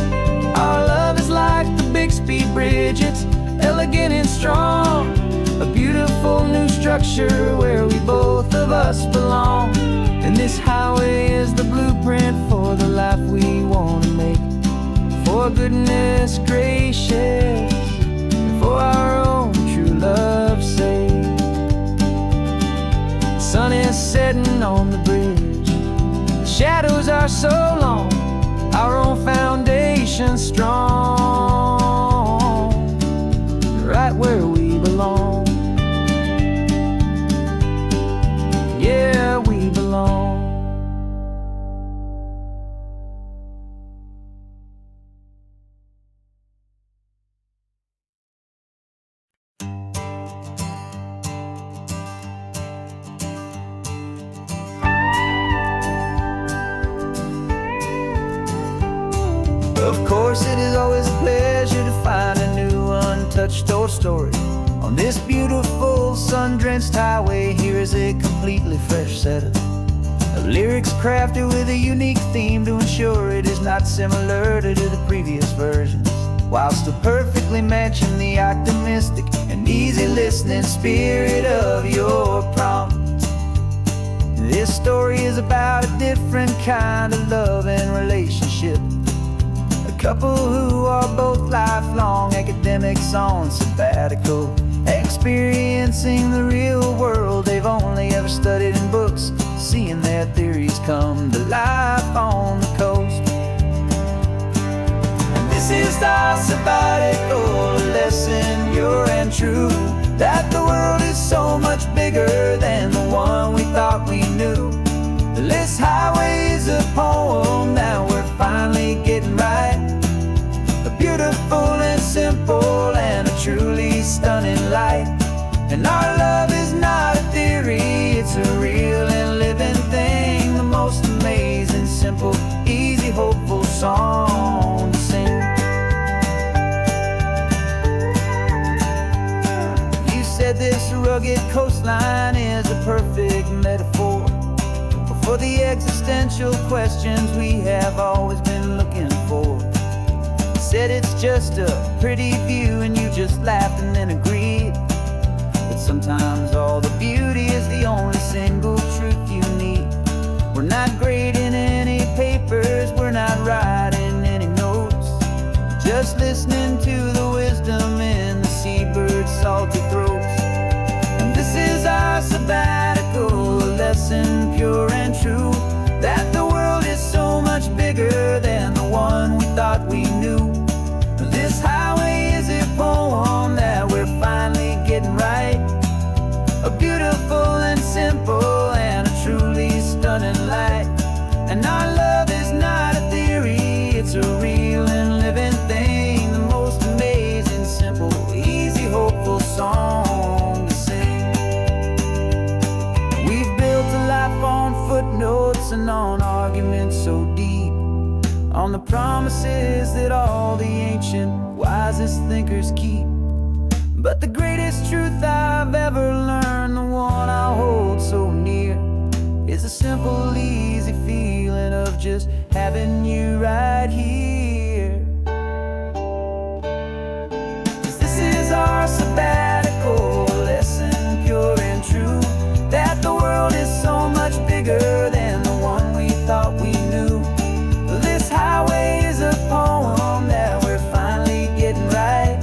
Our love is like the Bixby Bridge, it's elegant and strong, a beautiful new structure where we both of us belong. And this highway is the blueprint for the life we want to make. For goodness gracious, for our own true love's sake. The sun is setting on the bridge, the shadows are so long, our own foundation strong, right where we belong. Yeah, we belong. Of course, it is always a pleasure to find a new untouched old story. On this beautiful sun-drenched highway, here is a completely fresh set of lyrics crafted with a unique theme to ensure it is not similar to the previous versions, while still perfectly matching the optimistic and easy listening spirit of your prompt. This story is about a different kind of love and relationship. A couple who are both lifelong academics on sabbatical, experiencing the real world they've only ever studied in books, seeing their theories come to life on the coast. And this is our sabbatical lesson, pure and true, that the world is so much bigger than the one we thought we knew. This highway is a poem that we're finally getting right, a beautiful and simple and a truly stunning light. And our love is not a theory, it's a real and living thing, the most amazing, simple, easy, hopeful song to sing. You said this rugged coastline is a perfect metaphor for the existential questions we have always been looking for. You said it's just a pretty view and you just laughed and then agreed. But sometimes all the beauty is the only single truth you need. We're not grading any papers, we're not writing any notes, just listening to the wisdom in the seabird's salty throats. And this is our sabbatical lesson, pure and true, that the world is so much bigger than the one we thought we knew. This highway is a poem that we're finally getting right, a beautiful and simple and a truly stunning light. And our love is not a theory, it's a real and living thing, the most amazing, simple, easy, hopeful song to sing. We've built a life on footnotes and on arguments so deep, on the promises that all the ancient, wisest thinkers keep. But the greatest truth I've ever learned, the one I hold so near, is a simple, easy feeling of just having you right here. 'Cause this is our sabbatical lesson, pure and true, that the world is so much bigger than the one we thought we knew. This highway is a poem that we're finally getting right,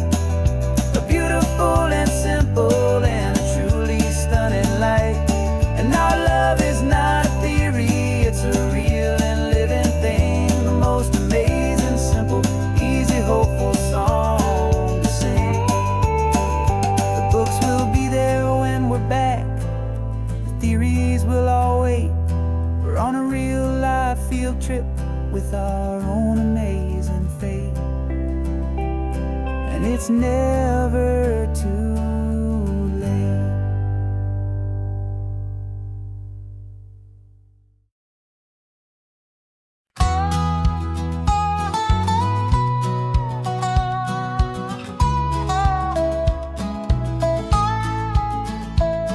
a beautiful and simple and a truly back. The theories will all wait. We're on a real life field trip with our own amazing fate. And it's never too late.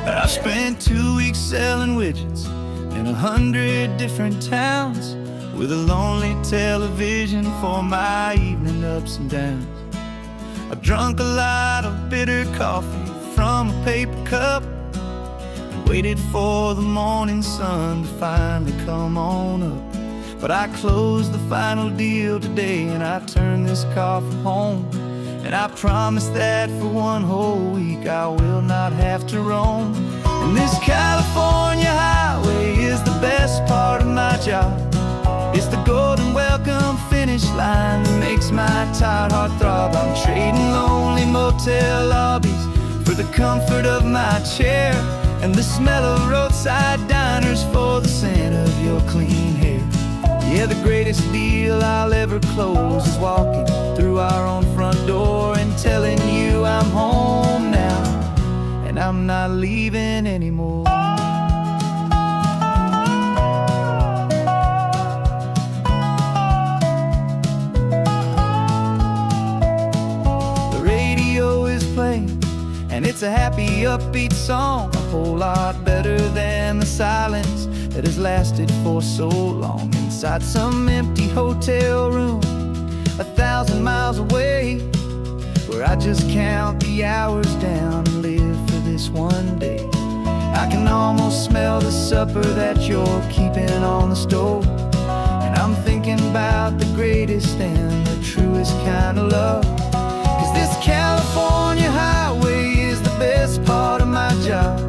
I spent 2 weeks selling widgets in 100 different towns, with a lonely television for my evening ups and downs. I drank a lot of bitter coffee from a paper cup and waited for the morning sun to finally come on up. But I closed the final deal today and I turned this car from home. And I promise that for one whole week I will not have to roam. And this California highway is the best part of my job. It's the golden welcome finish line that makes my tired heart throb. I'm trading lonely motel lobbies for the comfort of my chair, and the smell of roadside diners for the scent of your clean hair. Yeah, the greatest deal I'll ever close is walking through our own front door and telling you I'm home now, and I'm not leaving anymore. The radio is playing, and it's a happy, upbeat song, a whole lot better than the silence that has lasted for so long. Inside some empty hotel room 1,000 miles away, where I just count the hours down and live for this one day. I can almost smell the supper that you're keeping on the stove, and I'm thinking about the greatest and the truest kind of love. 'Cause this California highway is the best part of my job.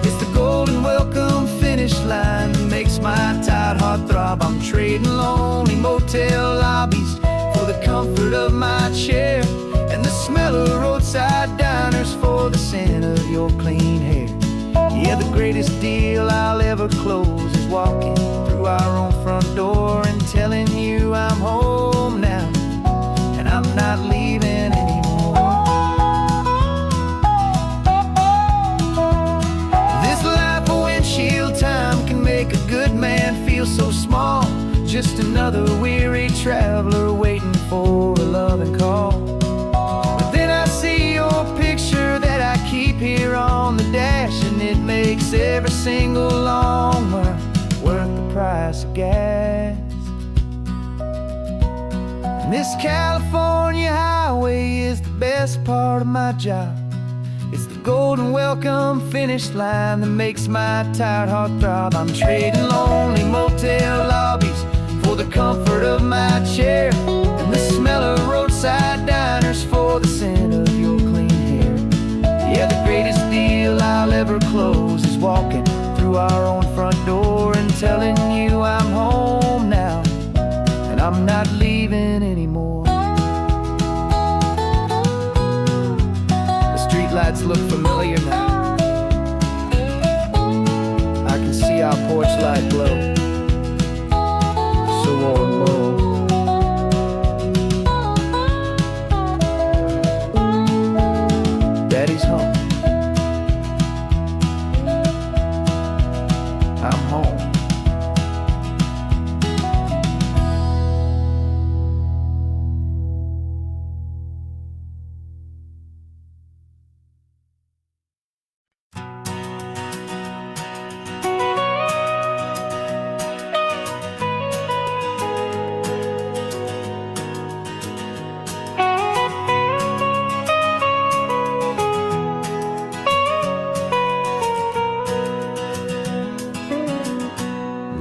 It's the golden welcome finish line that makes my tired heart throb. I'm trading lonely motel lobbies for the comfort of my chair, and the smell of roadside diners for the scent of your clean hair. Yeah, the greatest deal I'll ever close is walking through our own front door and telling you I'm home now, and I'm not leaving anymore. This life of windshield time can make a good man feel so small, just another weary traveler waiting for a loving call. But then I see your picture that I keep here on the dash, and it makes every single long mile worth the price of gas. And this California highway is the best part of my job. It's the golden welcome finish line that makes my tired heart throb. I'm trading lonely motel lobbies for the comfort of my chair, and the smell of roadside diners for the scent of your clean hair. Yeah, the greatest deal I'll ever close is walking through our own front door and telling you I'm home now, and I'm not leaving anymore. The streetlights look familiar now. I can see our porch light glow, so warm, low. Daddy's home. I'm home.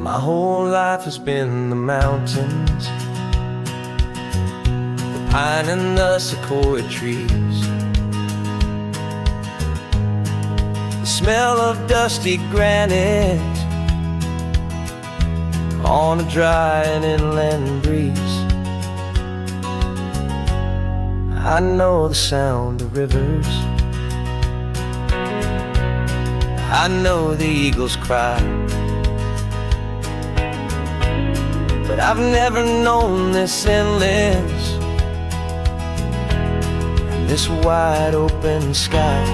My whole life has been the mountains, the pine and the sequoia trees, the smell of dusty granite on a dry and inland breeze. I know the sound of rivers I know the eagles cry, but I've never known this endless, this wide open sky.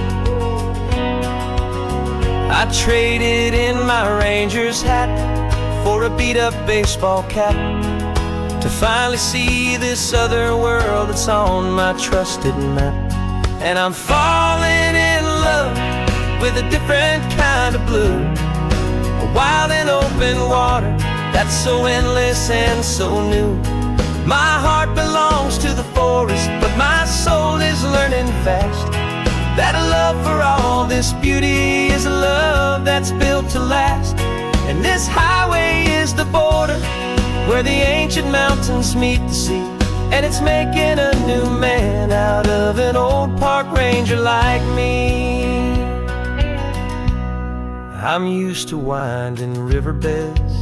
I traded in my Ranger's hat for a beat-up baseball cap, to finally see this other world that's on my trusted map. And I'm falling in love with a different kind of blue, a wild and open water that's so endless and so new. My heart belongs to the forest, but my soul is learning fast that a love for all this beauty is a love that's built to last. And this highway is the border where the ancient mountains meet the sea, and it's making a new man out of an old park ranger like me. I'm used to winding riverbeds,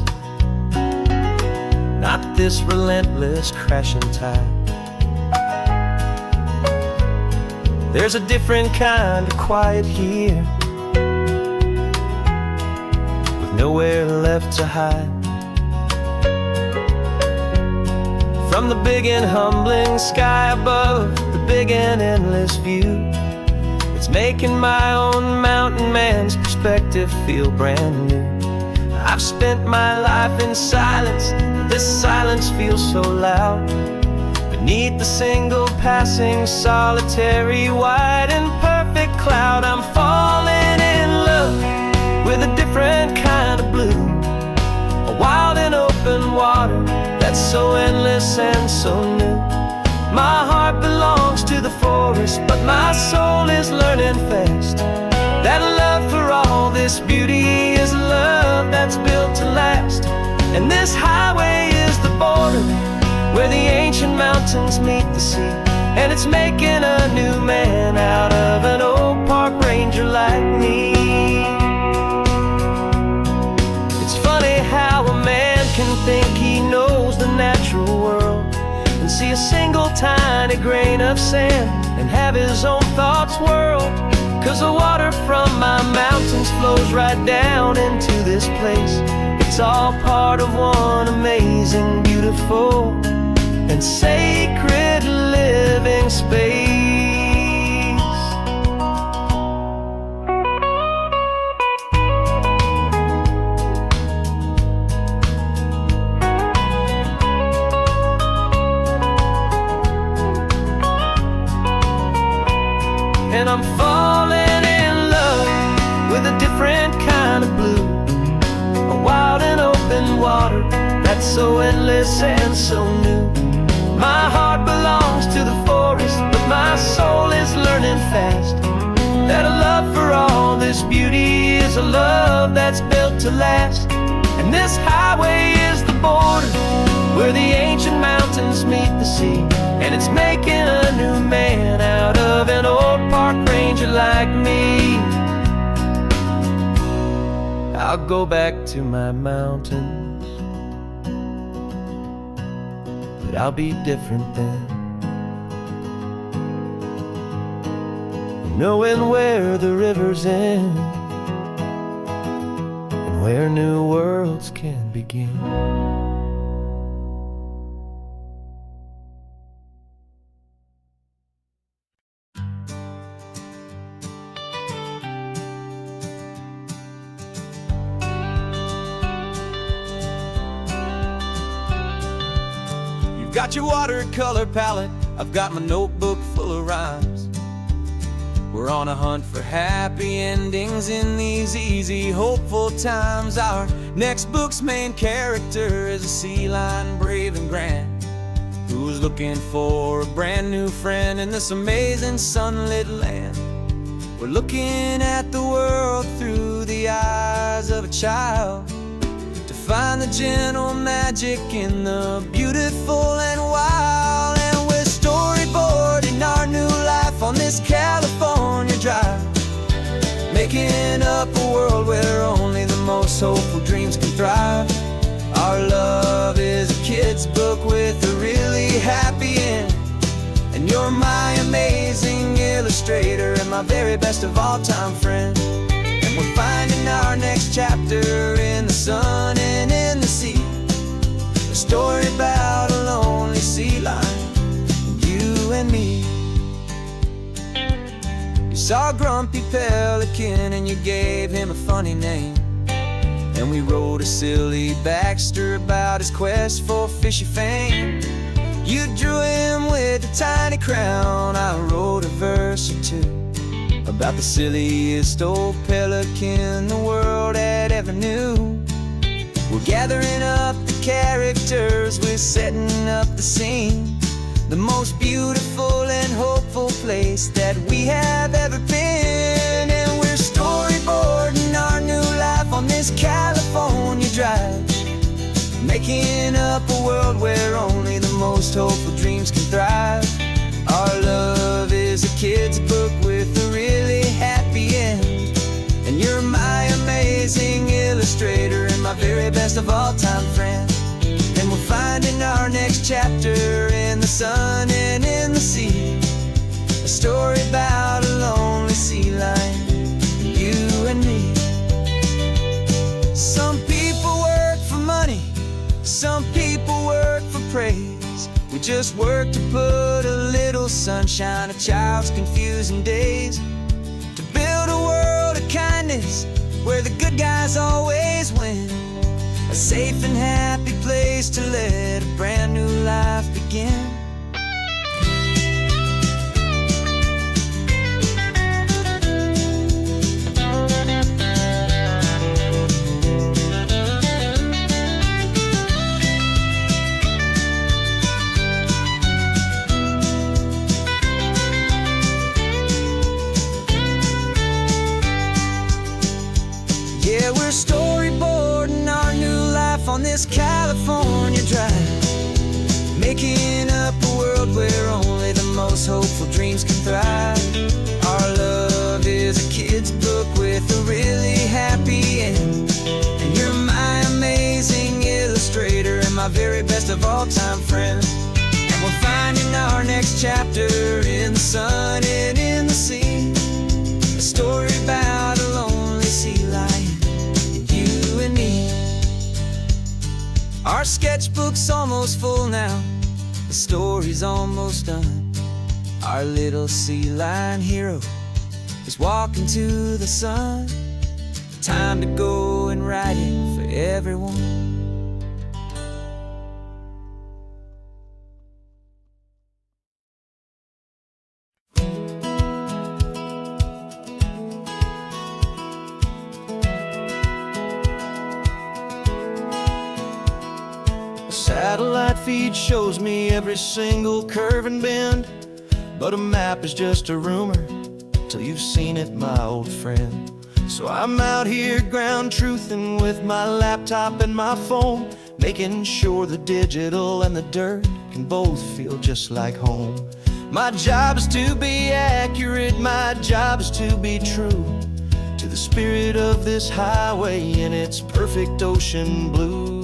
not this relentless crashing tide. There's a different kind of quiet here, with nowhere left to hide. From the big and humbling sky above, the big and endless view, it's making my own mountain man's perspective feel brand new. I've spent my life in silence, this silence feels so loud. Beneath the single passing solitary white and perfect cloud, I'm falling in love with a different kind of blue, a wild and open water that's so endless and so new. My heart belongs to the forest, but my soul is learning fast that a love for all this beauty is a love that's built to last. And this highway is the border where the ancient mountains meet the sea, and it's making a new man out of an old park ranger like me. It's funny how a man can think he knows the natural world and see a single tiny grain of sand and have his own thoughts whirl. 'Cause the water from my mountains flows right down into this place. It's all part of one amazing, beautiful, and sacred living space. And I'm falling in love with a different kind of blue, a wild and open water that's so endless and so new. My heart belongs to the forest, but my soul is learning fast that a love for all this beauty is a love that's built to last. And this highway is the border where the ancient mountains meet the sea, and it's making a new man out of an old park ranger like me. I'll go back to my mountains, but I'll be different then, knowing where the rivers end and where new worlds can begin. Got your watercolor palette, I've got my notebook full of rhymes. We're on a hunt for happy endings in these easy, hopeful times. Our next book's main character is a sea lion, brave and grand, who's looking for a brand new friend in this amazing sunlit land. We're looking at the world through the eyes of a child, to find the gentle magic in the beautiful and wild. And we're storyboarding our new life on this California drive, making up a world where only the most hopeful dreams can thrive. Our love is a kid's book with a really happy end, and you're my amazing illustrator and my very best of all time friend. And we're finding saw Grumpy Pelican and you gave him a funny name. And we wrote a silly Baxter about his quest for fishy fame. You drew him with a tiny crown. I wrote a verse or two about the silliest old pelican the world had ever knew. We're gathering up the characters, we're setting up the scene, the most beautiful and hopeful place that we have ever been. And we're storyboarding our new life on this California drive, making up a world where only the most hopeful dreams can thrive. Our love is a kid's book with a really happy end, and you're my amazing illustrator and my very best of all time friend. And we're finding our next chapter in the sun and in the sea, a story about a lonely sea lion, you and me. Some people work for money, some people work for praise. We just work to put a little sunshine in a child's confusing days, to build a world of kindness where the good guys always win, a safe and happy place to let a brand new life begin. Yeah, we're storyboarding our new life on this California drive, making up a world where only the most hopeful dreams can thrive. Our love is a kid's book with a really happy end, and you're my amazing illustrator and my very best of all time friend. And we're finding our next chapter in the sun and in the sea, a story about a lonely sea lion, you and me. Our sketchbook's almost full now, the story's almost done. Our little sea lion hero is walking to the sun. Time to go and write it for everyone. Satellite feed shows me every single curve and bend, but a map is just a rumor till you've seen it, my old friend. So I'm out here ground truthing with my laptop and my phone, making sure the digital and the dirt can both feel just like home. My job is to be accurate, my job is to be true to the spirit of this highway in its perfect ocean blue.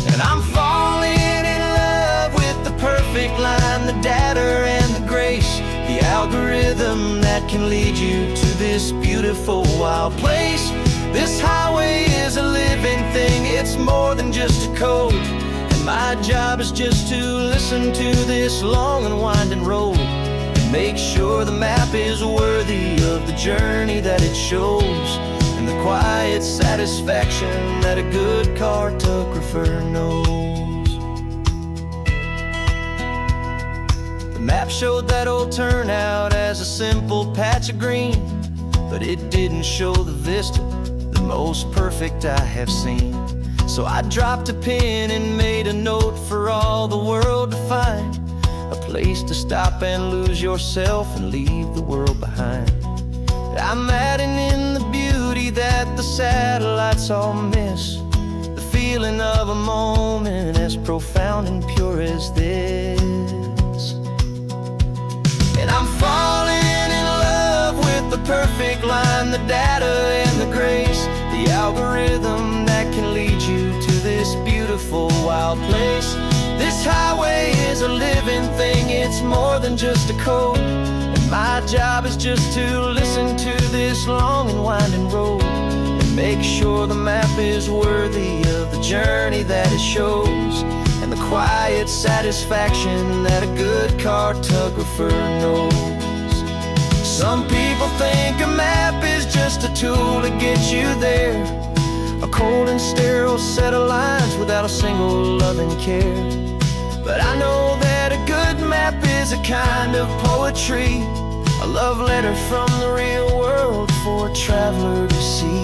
And I'm falling in love with the perfect line, the data and the grace, the algorithm that can lead you to this beautiful wild place. This highway is a living thing, it's more than just a code. And my job is just to listen to this long and winding road and make sure the map is worthy of the journey that it shows, and the quiet satisfaction that a good cartographer knows. The map showed that old turnout as a simple patch of green, but it didn't show the vista, the most perfect I have seen. So I dropped a pin and made a note for all the world to find, a place to stop and lose yourself and leave the world behind. I'm adding in the beauty that the satellites all miss, the feeling of a moment as profound and pure as this. And I'm falling in love with the perfect line, the data and the grace, the algorithm that can lead you to this beautiful wild place. This highway is a living thing, it's more than just a code. My job is just to listen to this long and winding road and make sure the map is worthy of the journey that it shows, and the quiet satisfaction that a good cartographer knows. Some people think a map is just a tool to get you there, a cold and sterile set of lines without a single loving care. But I know that a good map is a kind of poetry, a love letter from the real world for a traveler to see.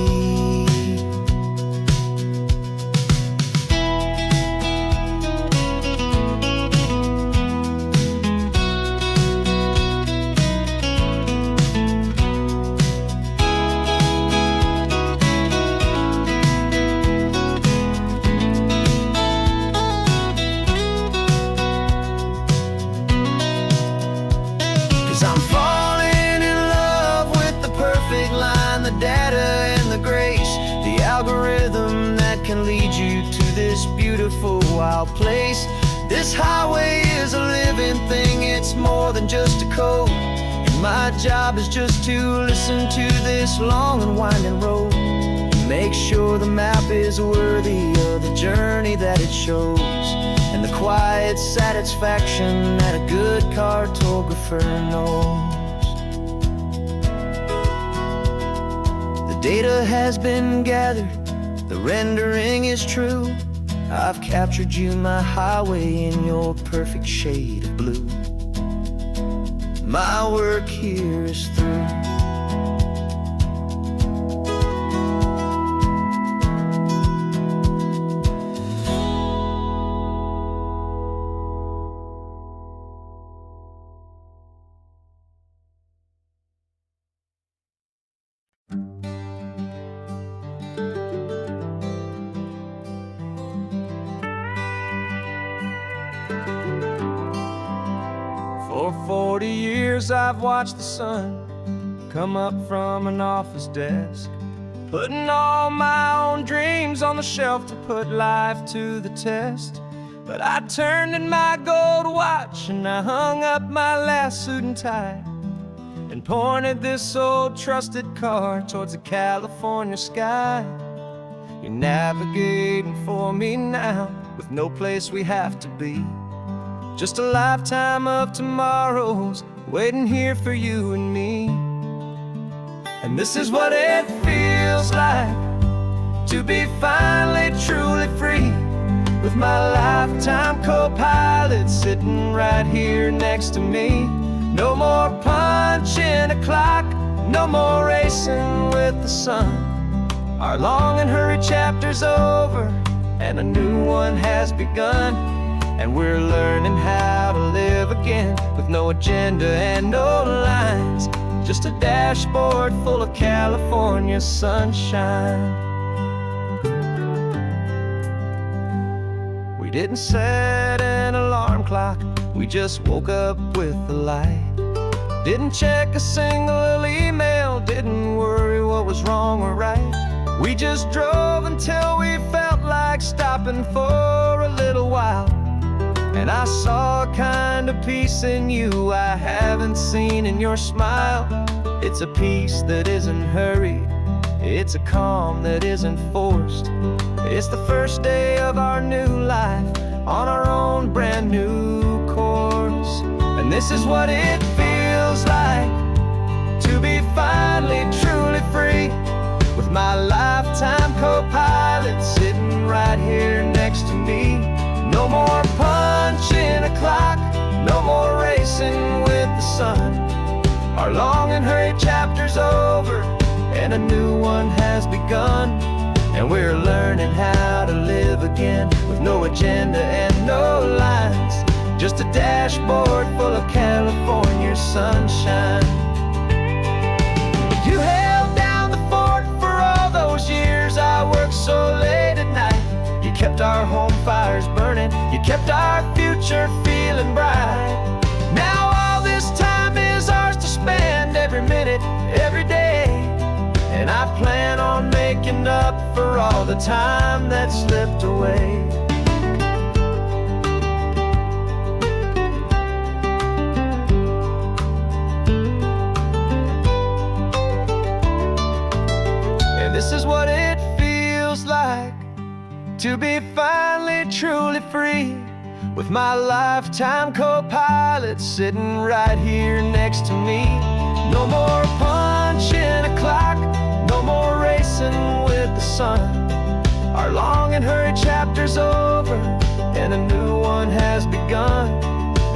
I'm falling in love with the perfect line, the data and the grace, the algorithm that can lead you to this beautiful wild place. This highway is a living thing, it's more than just a code, and my job is just to listen to this long and winding road and make sure the map is worthy of the journey that it shows, and the quiet satisfaction that a good cartographer knows. The data has been gathered, the rendering is true. I've captured you, my highway, in your perfect shade of blue. My work here is through. For 40 years I've watched the sun come up from an office desk, putting all my own dreams on the shelf to put life to the test. But I turned in my gold watch and I hung up my last suit and tie and pointed this old trusted car towards the California sky. You're navigating for me now with no place we have to be, just a lifetime of tomorrows waiting here for you and me. And this is what it feels like to be finally truly free, with my lifetime co-pilot sitting right here next to me. No more punching a clock, no more racing with the sun. Our long and hurried chapter's over and a new one has begun, and we're learning how to live again with no agenda and no lines, just a dashboard full of California sunshine. We didn't set an alarm clock, we just woke up with the light. Didn't check a single email, didn't worry what was wrong or right. We just drove until we felt like stopping for a little while. And I saw a kind of peace in you I haven't seen in your smile. It's a peace that isn't hurried, it's a calm that isn't forced. It's the first day of our new life on our own brand new course. And this is what it feels like to be finally truly free, with my lifetime co-pilot sitting right here next to me. No more punching a clock, no more racing with the sun. Our long and hurried chapter's over and a new one has begun, and we're learning how to live again with no agenda and no lines, just a dashboard full of California sunshine. You held down the fort for all those years I worked so late at night. You kept our home fires burning, you kept our future feeling bright. Now all this time is ours to spend, every minute, every day. And I plan on making up for all the time that slipped away. And this is what it feels like to be finally truly free, with my lifetime co-pilot sitting right here next to me. No more punching a clock, no more racing with the sun. Our long and hurried chapter's over, and a new one has begun.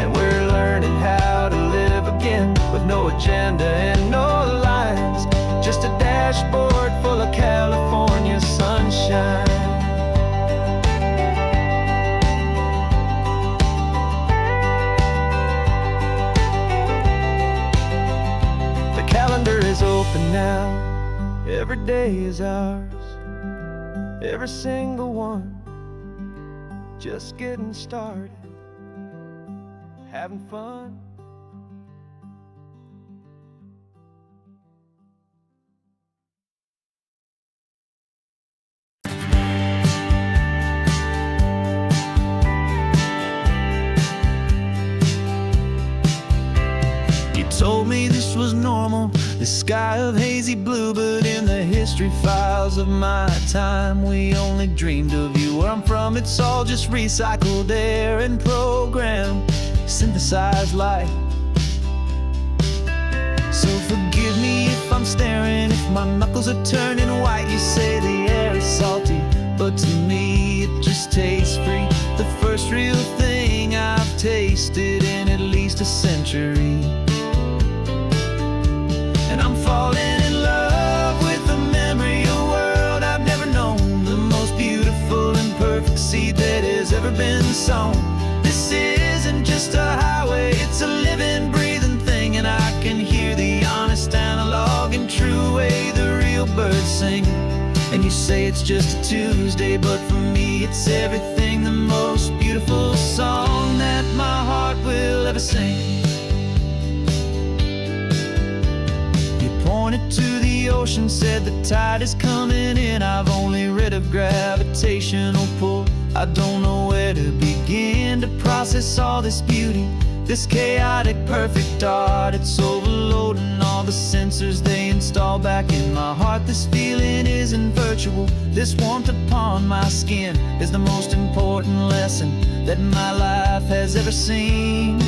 And we're learning how to live again, with no agenda and no lines, just a dashboard full of California sunshine. The calendar is open now, every day is ours, every single one, just getting started, having fun. You told me this was normal, the sky of hazy blue, but in the history files of my time, we only dreamed of you. Where I'm from, it's all just recycled air and programmed, synthesized light. So forgive me if I'm staring, if my knuckles are turning white. You say the air is salty, but to me it just tastes free. The first real thing I've tasted in at least a century. And I'm falling in love with the memory of a world I've never known, the most beautiful and perfect seed that has ever been sown. This isn't just a highway, it's a living, breathing thing, and I can hear the honest, analog, and true way the real birds sing. And you say it's just a Tuesday, but for me it's everything, the most beautiful song that my heart will ever sing. Pointed to the ocean, said the tide is coming in. I've only read of gravitational pull, I don't know where to begin to process all this beauty, this chaotic perfect art. It's overloading all the sensors they install back in my heart. This feeling isn't virtual, this warmth upon my skin is the most important lesson that my life has ever seen.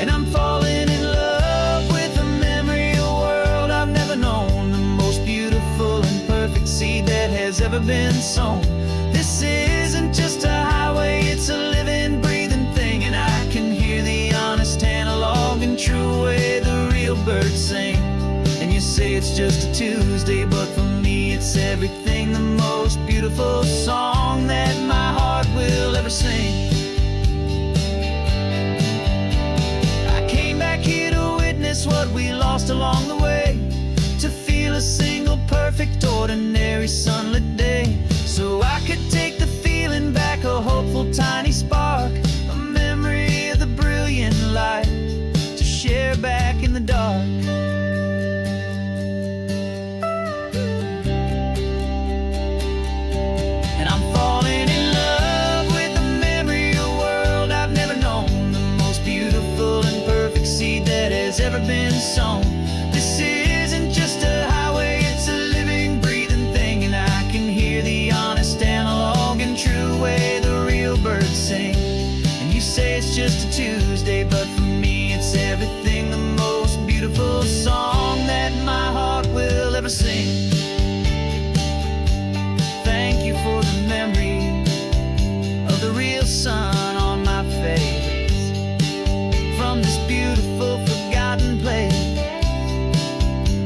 And I'm falling in love with a memory of a world I've never known, the most beautiful and perfect seed that has ever been sown. This isn't just a highway, it's a living, breathing thing, and I can hear the honest, analog, and true way the real birds sing. And you say it's just a Tuesday, but for me it's everything, the most beautiful song that my heart will ever sing. What we lost along the way, to feel a single perfect ordinary sunlit day, so I could take the feeling back, a hopeful tiny spark, a memory of the brilliant light to share back in the dark. And I'm falling in love with the memory of a world I've never known, the most beautiful and perfect seed that has ever been sown. This isn't just a highway, it's a living, breathing thing, and I can hear the honest, analog, and true way the real birds sing. And you say it's just a Tuesday, but for me it's everything, the most beautiful song that my heart will ever sing. Thank you for the memory of the real sun on my face, from this beautiful forgotten place.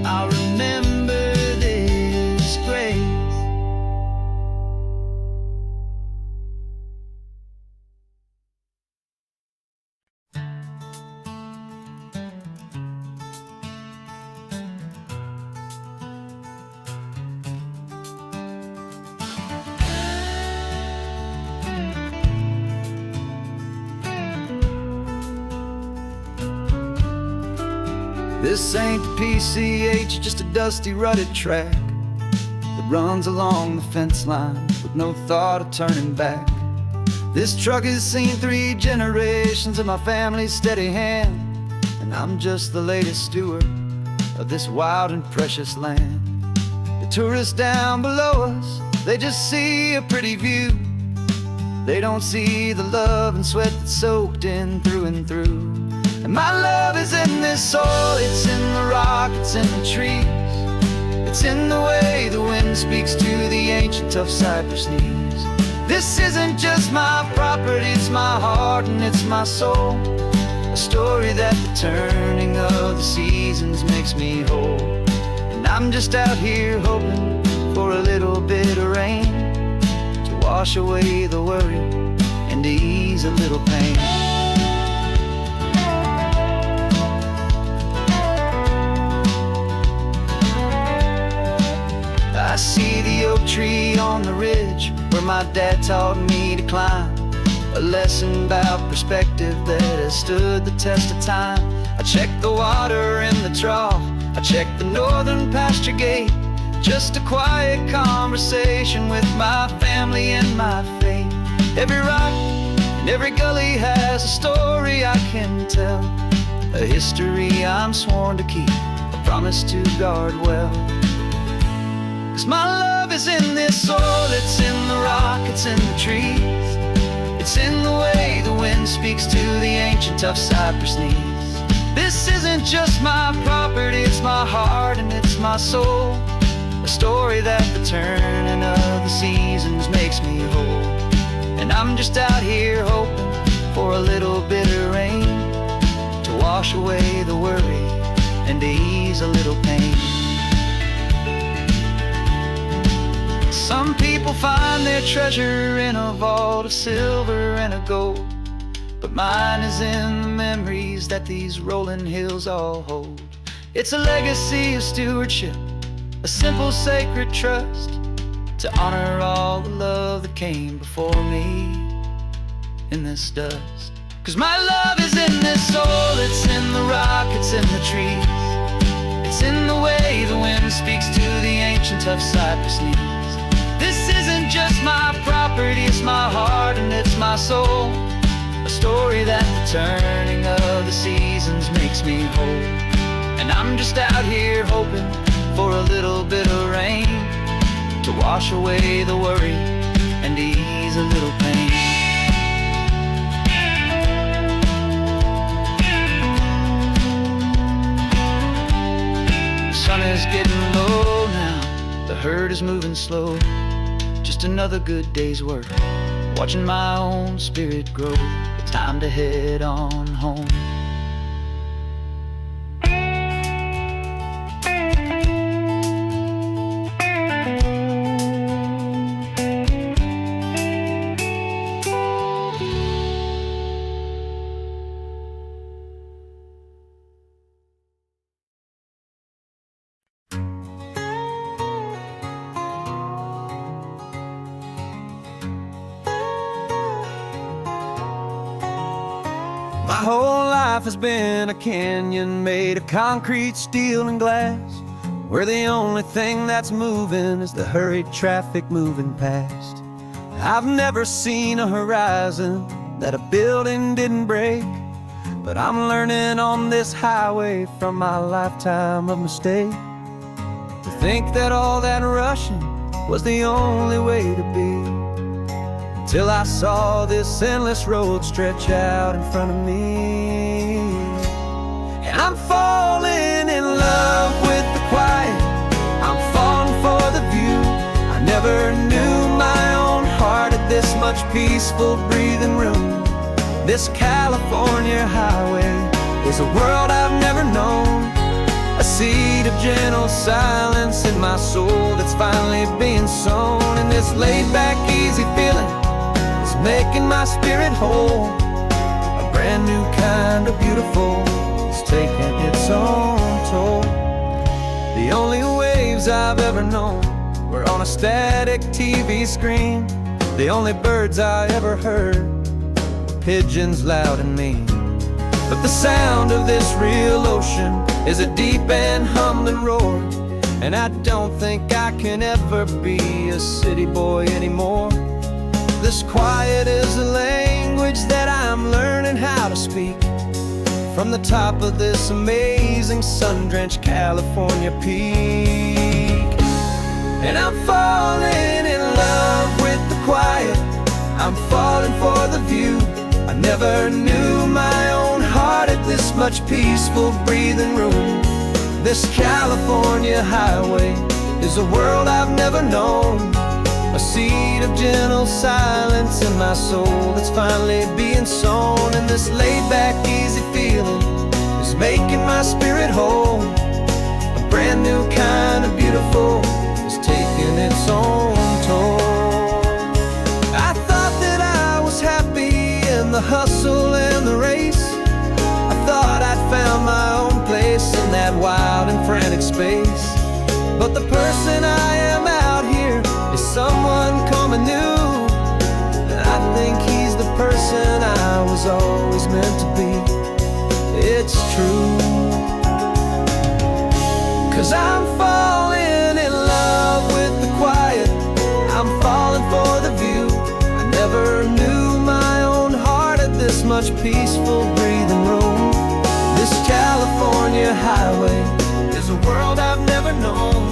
I'll remember this grace. This ain't the PCH, just a dusty, rutted track that runs along the fence line with no thought of turning back. This truck has seen 3 generations of my family's steady hand, and I'm just the latest steward of this wild and precious land. The tourists down below us, they just see a pretty view. They don't see the love and sweat that's soaked in through and through. And my love is in this soil, it's in the rock, it's in the trees. It's in the way the wind speaks to the ancient tough cypress knees. This isn't just my property, it's my heart and it's my soul. A story that the turning of the seasons makes me whole. And I'm just out here hoping for a little bit of rain to wash away the worry and to ease a little pain. I see the oak tree on the ridge where my dad taught me to climb. A lesson about perspective that has stood the test of time. I check the water in the trough, I check the northern pasture gate. Just a quiet conversation with my family and my faith. Every rock and every gully has a story I can tell. A history I'm sworn to keep, a promise to guard well. 'Cause my love is in this soil, it's in the rock, it's in the trees. It's in the way the wind speaks to the ancient tough cypress knees. This isn't just my property, it's my heart and it's my soul. A story that the turning of the seasons makes me whole. And I'm just out here hoping for a little bit of rain to wash away the worry and to ease a little pain. Some people find their treasure in a vault of silver and a gold, but mine is in the memories that these rolling hills all hold. It's a legacy of stewardship, a simple sacred trust, to honor all the love that came before me in this dust. 'Cause my love is in this soil, it's in the rock, it's in the trees. It's in the way the wind speaks to the ancient tough cypress knees. This isn't just my property, it's my heart and it's my soul. A story that the turning of the seasons makes me whole. And I'm just out here hoping for a little bit of rain to wash away the worry and ease a little pain. The sun is getting low now, the herd is moving slow. Just another good day's work, watching my own spirit grow. It's time to head on home. My whole life has been a canyon made of concrete, steel, and glass, where the only thing that's moving is the hurried traffic moving past. I've never seen a horizon that a building didn't break, but I'm learning on this highway from my lifetime of mistake to think that all that rushing was the only way to be. Till I saw this endless road stretch out in front of me. And I'm falling in love with the quiet, I'm falling for the view. I never knew my own heart had this much peaceful breathing room. This California highway is a world I've never known, a seed of gentle silence in my soul that's finally being sown. And this laid-back, easy feeling making my spirit whole. A brand new kind of beautiful is taking its own toll. The only waves I've ever known were on a static TV screen. The only birds I ever heard were pigeons loud and mean. But the sound of this real ocean is a deep and humbling roar, and I don't think I can ever be a city boy anymore. This quiet is a language that I'm learning how to speak from the top of this amazing sun-drenched California peak. And I'm falling in love with the quiet, I'm falling for the view. I never knew my own heart hearted, this much peaceful breathing room. This California highway is a world I've never known. A seed of gentle silence in my soul that's finally being sown. And this laid-back, easy feeling is making my spirit whole. A brand new kind of beautiful is taking its own toll. I thought that I was happy in the hustle and the race. I thought I'd found my own place in that wild and frantic space. But the person I am out here is someone coming new, and I think he's the person I was always meant to be. It's true, 'cause I'm falling in love with the quiet. I'm falling for the view. I never knew my own heart had this much peaceful breathing room. This California highway is a world I've never known.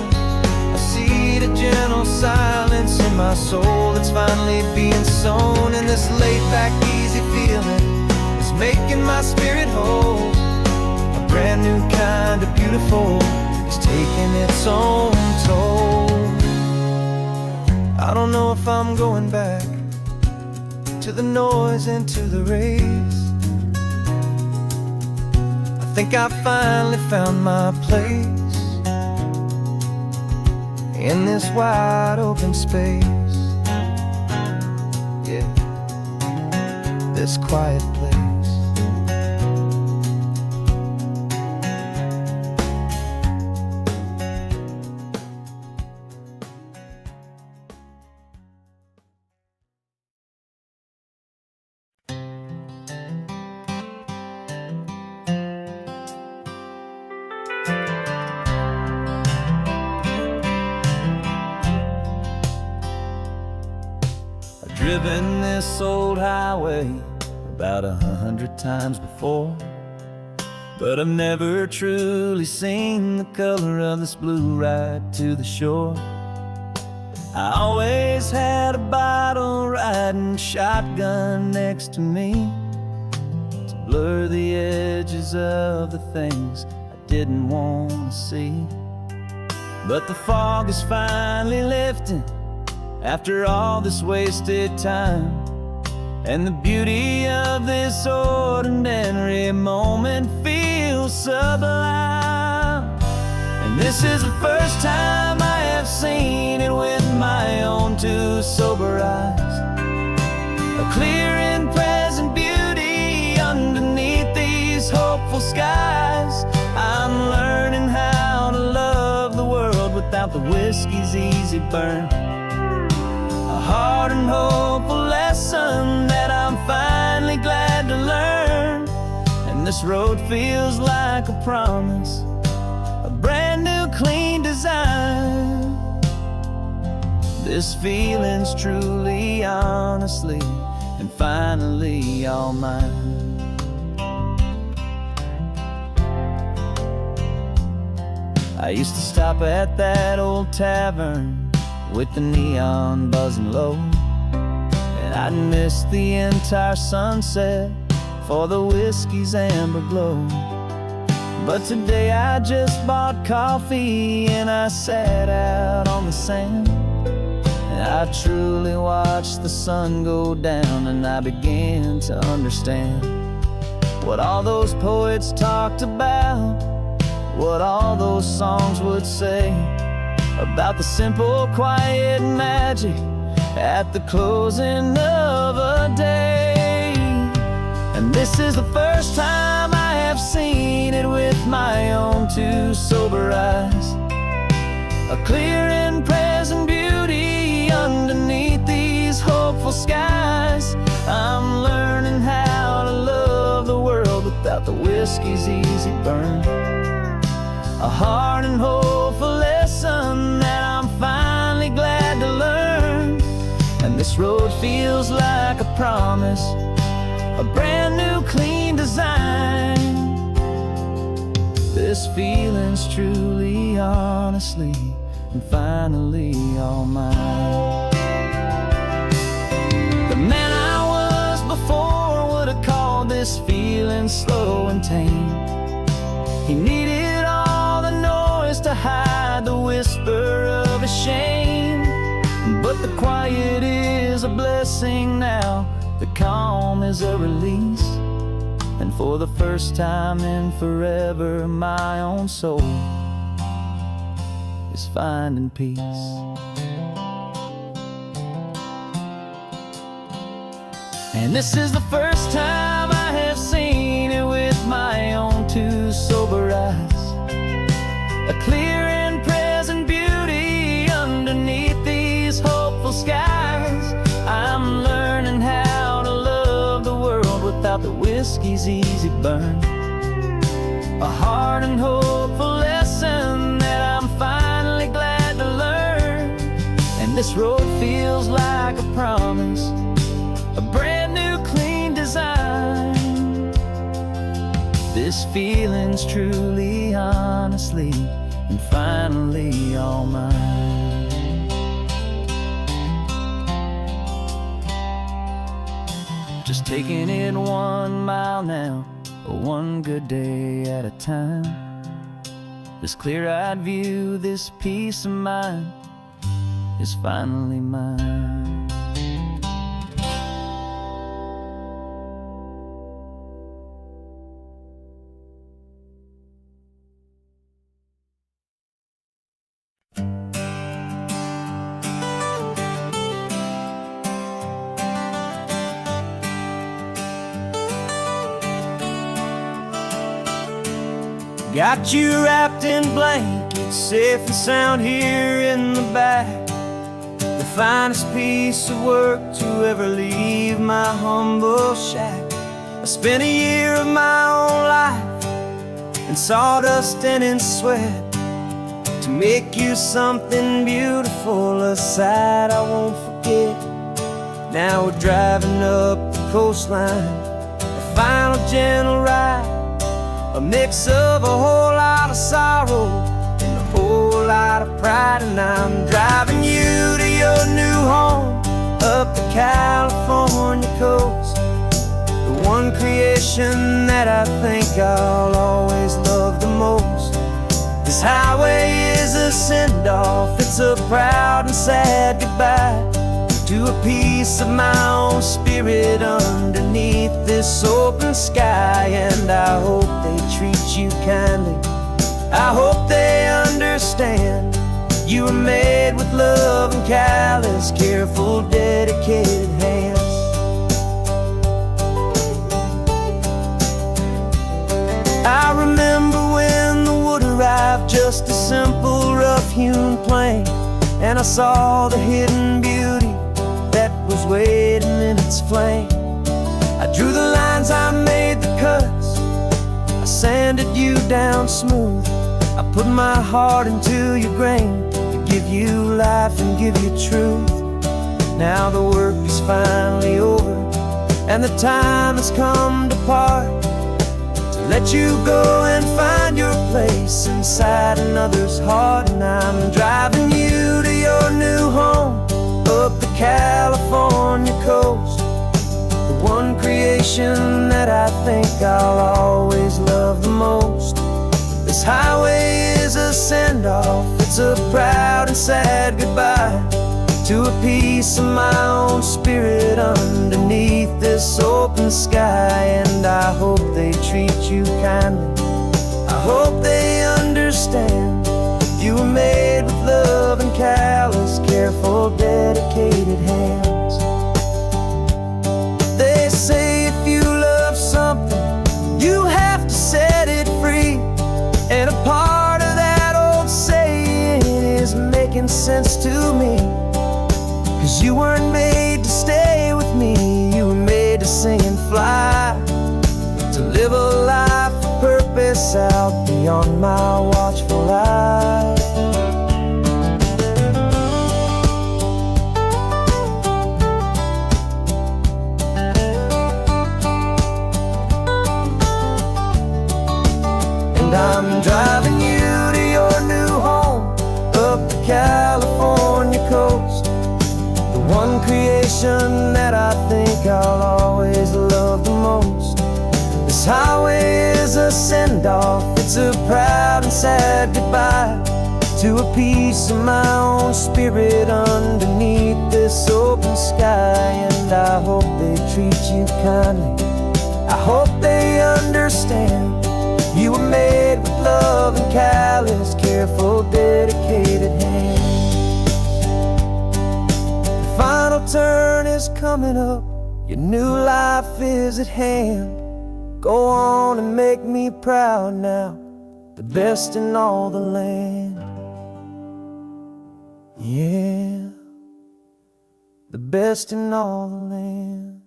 A seed of gentle silence in my soul that's finally being sown. And this laid-back, easy feeling is making my spirit whole. A brand new kind of beautiful is taking its own toll. I don't know if I'm going back to the noise and to the race. I think I finally found my place in this wide open space. Yeah, this quiet place. Driven this old highway about 100 times before, but I've never truly seen the color of this blue right to the shore. I always had a bottle riding shotgun next to me to blur the edges of the things I didn't want to see. But the fog is finally lifting after all this wasted time, and the beauty of this ordinary moment feels sublime. And this is the first time I have seen it with my own two sober eyes. A clear and present beauty underneath these hopeful skies. I'm learning how to love the world without the whiskey's easy burn. A hard and hopeful lesson that I'm finally glad to learn. And this road feels like a promise, a brand new clean design. This feeling's truly, honestly, and finally all mine. I used to stop at that old tavern with the neon buzzing low, and I'd miss the entire sunset for the whiskey's amber glow. But today I just bought coffee and I sat out on the sand, and I truly watched the sun go down, and I began to understand what all those poets talked about, what all those songs would say about the simple, quiet magic at the closing of a day. And this is the first time I have seen it with my own two sober eyes. A clear and present beauty underneath these hopeful skies. I'm learning how to love the world without the whiskey's easy burn. A hard and hopeful lesson that I'm finally glad to learn. And this road feels like a promise, a brand new clean design. This feeling's truly, honestly, and finally all mine. The man I was before would have called this this feeling slow and tame. He needed all the noise to hide the whisper of his shame. But the quiet is a blessing now, the calm is a release. And for the first time in forever, my own soul is finding peace. And this is the first time I have seen it with my own two sober eyes. A clear and present beauty underneath these hopeful skies. I'm learning how to love the world without the whiskey's easy burn. A hard and hopeful lesson that I'm finally glad to learn. And this road feels like a promise, a brand new clean design. This feeling's truly, honestly, and finally all mine. Just taking it 1 mile now, one good day at a time. This clear-eyed view, this peace of mind is finally mine. Got you wrapped in blankets, safe and sound here in the back. The finest piece of work to ever leave my humble shack. I spent a year of my own life in sawdust and in sweat to make you something beautiful, a sight I won't forget. Now we're driving up the coastline, a final gentle ride, a mix of a whole lot of sorrow and a whole lot of pride. And I'm driving you to your new home up the California coast, the one creation that I think I'll always love the most. This highway is a send-off, it's a proud and sad goodbye to a piece of my own spirit underneath this open sky. And I hope they treat you kindly, I hope they understand. You were made with love and callous, careful, dedicated hands. I remember when the wood arrived, just a simple rough-hewn plank, and I saw the hidden beauty that was waiting in its flame. I drew the lines, I made the cuts, I sanded you down smooth. I put my heart into your grain to give you life and give you truth. Now the work is finally over, and the time has come to part, to let you go and find your place inside another's heart. And I'm driving you to your new home up the California coast, the one creation that I think I'll always love the most. This highway is a send-off, it's a proud and sad goodbye to a piece of my own spirit underneath this open sky. And I hope they treat you kindly, I hope they understand. You were made with love and callous, careful, dedicated hands. They say if you love something, you have to set it free. And a part of that old saying is making sense to me. 'Cause you weren't made to stay with me, you were made to sing and fly, to live a life of purpose out beyond my watchful eye. And I'm driving you to your new home up the California coast, the one creation that I think I'll always love the most. This highway is a send-off, it's a proud and sad goodbye to a piece of my own spirit underneath this open sky. And I hope they treat you kindly, I hope they understand you were made with love and callous, careful, dedicated hands. The final turn is coming up, your new life is at hand. Go on and make me proud now, the best in all the land. Yeah, the best in all the land.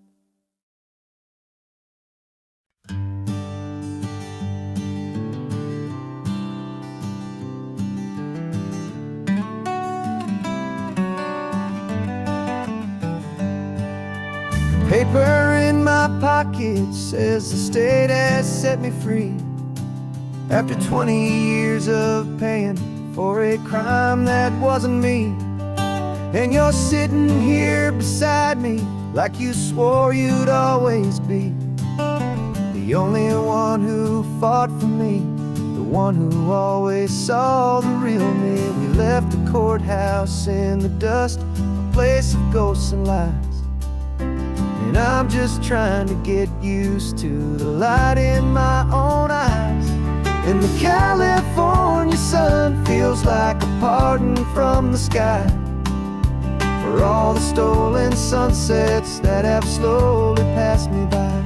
Paper in my pocket says the state has set me free after 20 years of paying for a crime that wasn't me. And you're sitting here beside me like you swore you'd always be the only one who fought for me, the one who always saw the real me. We left the courthouse in the dust, a place of ghosts and lies. And I'm just trying to get used to the light in my own eyes. And the California sun feels like a pardon from the sky for all the stolen sunsets that have slowly passed me by.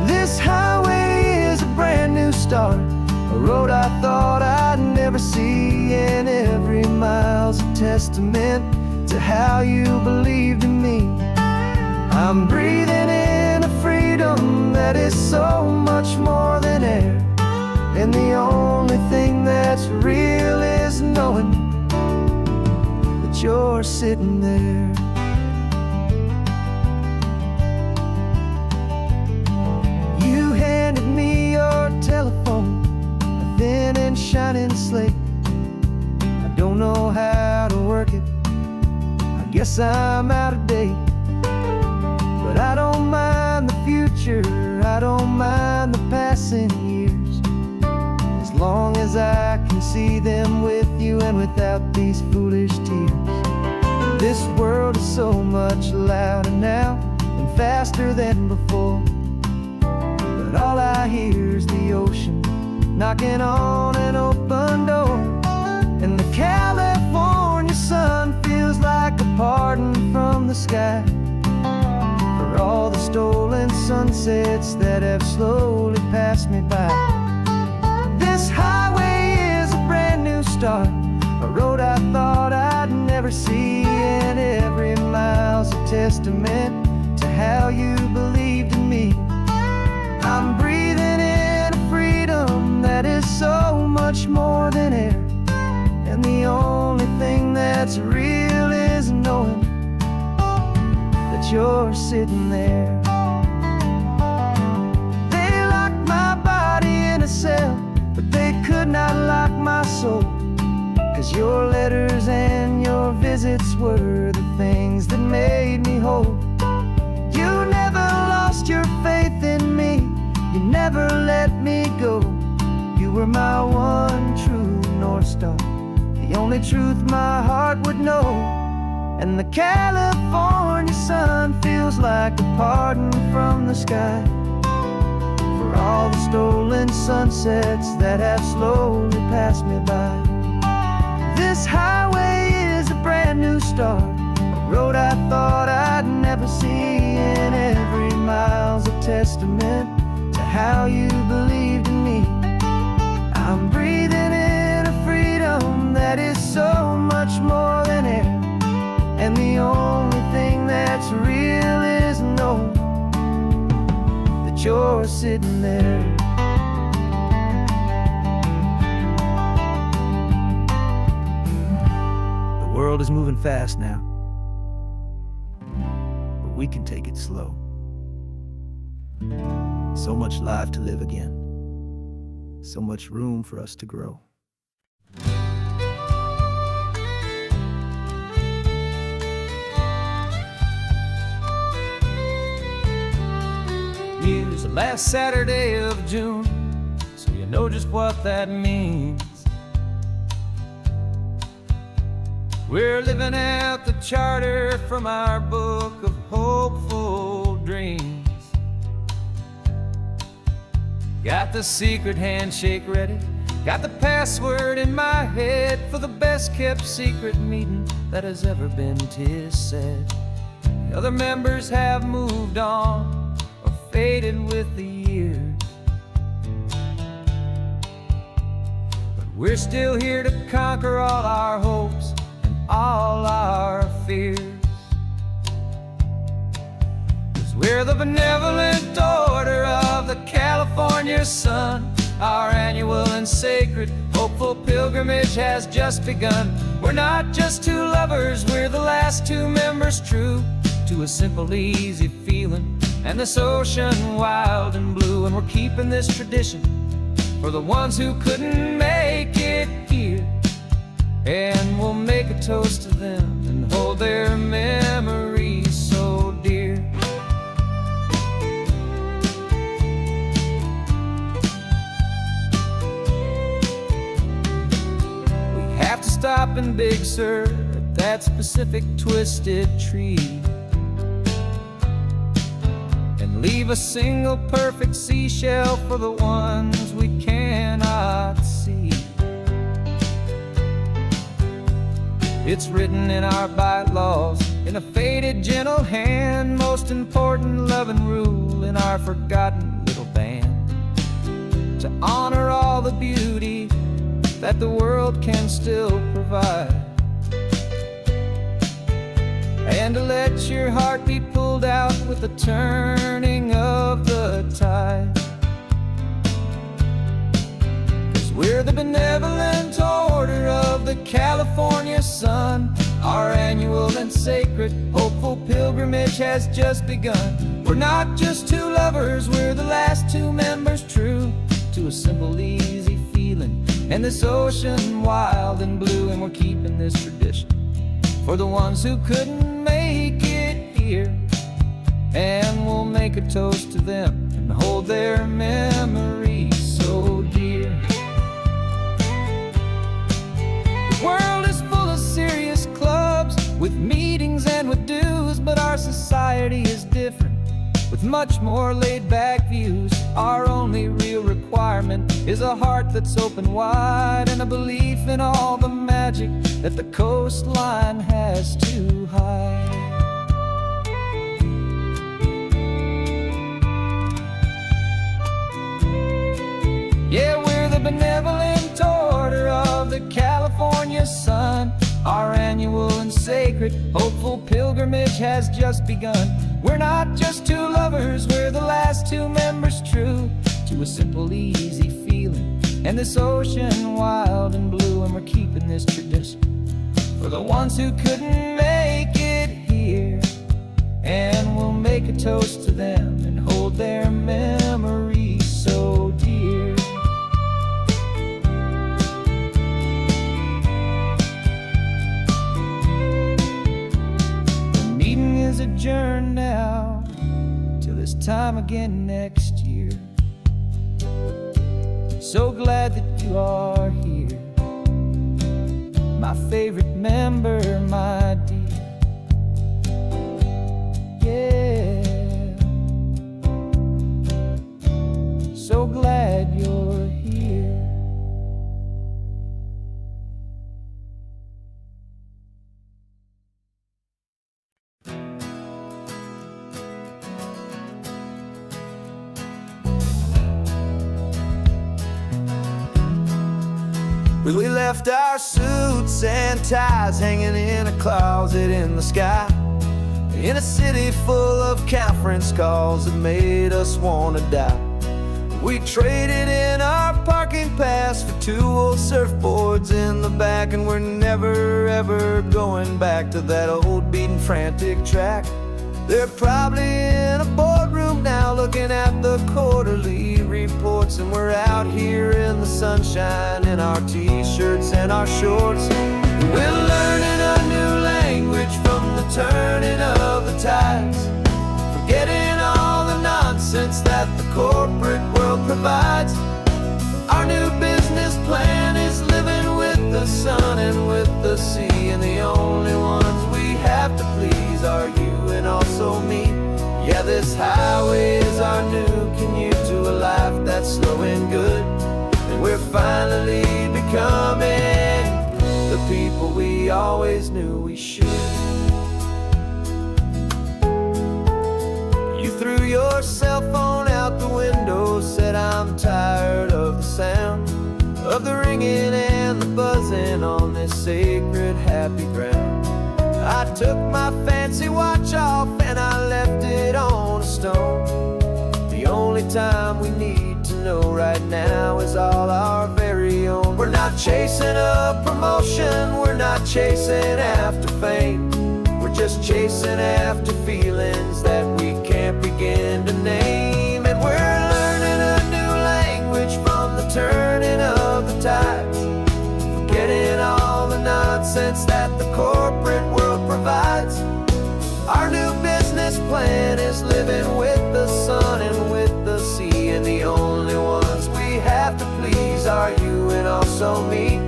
This highway is a brand new start, a road I thought I'd never see. And every mile's a testament to how you believed in me. I'm breathing in a freedom that is so much more than air. And the only thing that's real is knowing that you're sitting there. You handed me your telephone, a thin and shining slate. I don't know how to work it, I guess I'm out of date. But I don't mind the future, I don't mind the passing years, as long as I can see them with you and without these foolish tears. This world is so much louder now and faster than before, but all I hear is the ocean knocking on an open door. And the California sun feels like a pardon from the sky for all the stolen sunsets that have slowly passed me by. This highway is a brand new start, a road I thought I'd never see. And every mile's a testament to how you believed in me. I'm breathing in a freedom that is so much more than air. And the only thing that's real is knowing that you're sitting there. They locked my body in a cell, but they could not lock my soul. 'Cause your letters and your visits were the things that made me whole. You never lost your faith in me, you never let me go. You were my one true North Star, the only truth my heart would know. And the California sun feels like a pardon from the sky for all the stolen sunsets that have slowly passed me by. This highway is a brand new start, a road I thought I'd never see. And every mile's a testament to how you believed in me. I'm breathing in a freedom that is so much more than air. And the only thing that's real is knowing that you're sitting there. The world is moving fast now, but we can take it slow. So much life to live again, so much room for us to grow. Use a last Saturday of June, so you know just what that means. We're living out the charter from our book of hopeful dreams. Got the secret handshake ready, got the password in my head for the best kept secret meeting that has ever been, 'tis said. The other members have moved on or faded with the years, but we're still here to conquer all our hopes and all our fears. 'Cause we're the benevolent order of the California sun. Our annual and sacred hopeful pilgrimage has just begun. We're not just two lovers, we're the last two members true to a simple, easy feeling and this ocean wild and blue. And we're keeping this tradition for the ones who couldn't make it here, and we'll make a toast to them and hold their memories so dear. We have to stop in Big Sur at that specific twisted tree and leave a single perfect seashell for the ones we cannot see. It's written in our bylaws in a faded gentle hand, most important loving rule in our forgotten little band, to honor all the beauty that the world can still provide, and to let your heart be pulled out with the turning of the tide. 'Cause we're the benevolent order of the California sun. Our annual and sacred hopeful pilgrimage has just begun. We're not just two lovers, we're the last two members true to a simple, easy feeling and this ocean wild and blue. And we're keeping this tradition for the ones who couldn't make it here, and we'll make a toast to them and hold their memories so dear. The world is full of serious clubs with meetings and with dues, but our society is different with much more laid-back views. Our only real requirement is a heart that's open wide and a belief in all the magic that the coastline has to hide. Yeah, we're the benevolent order of the California sun. Our annual and sacred hopeful pilgrimage has just begun. We're not just two lovers, we're the last two members true to a simple, easy feeling and this ocean wild and blue. And we're keeping this tradition for the ones who couldn't make it here, and we'll make a toast to them and hold their memories so dear. The meeting is adjourned now till this time again next year. So glad that you are here, my favorite member, my dear. Yeah, so glad you're here. Well, we left our suits and ties hanging in a closet in the sky, in a city full of conference calls that made us want to die. We traded in our parking pass for two old surfboards in the back, and we're never ever going back to that old beaten frantic track. They're probably in a boardroom now looking at the quarterly reports, and we're out here in the sunshine in our t-shirts and our shorts. We're learning a new language from the turning of the tides, forgetting all the nonsense that that the corporate world provides. Our new business plan is living with the sun and with the sea, and the only ones we have to please are you and also me. Yeah, this highway is our new commute to a life that's slow and good, and we're finally becoming the people we always knew we should. You threw your cell phone out the window, said I'm tired of the sound of the ringing and the buzzing on this sacred happy ground. I took my fancy watch off and I left it on a stone. The only time we need to know right now is all our very own. We're not chasing a promotion, we're not chasing after fame. We're just chasing after feelings that we can't begin to name. And we're learning a new language from the turning of the tides, forgetting all the nonsense that the corporate world provides. Our new business plan is living with the sun and with the sea, and the only ones we have to please are you and also me.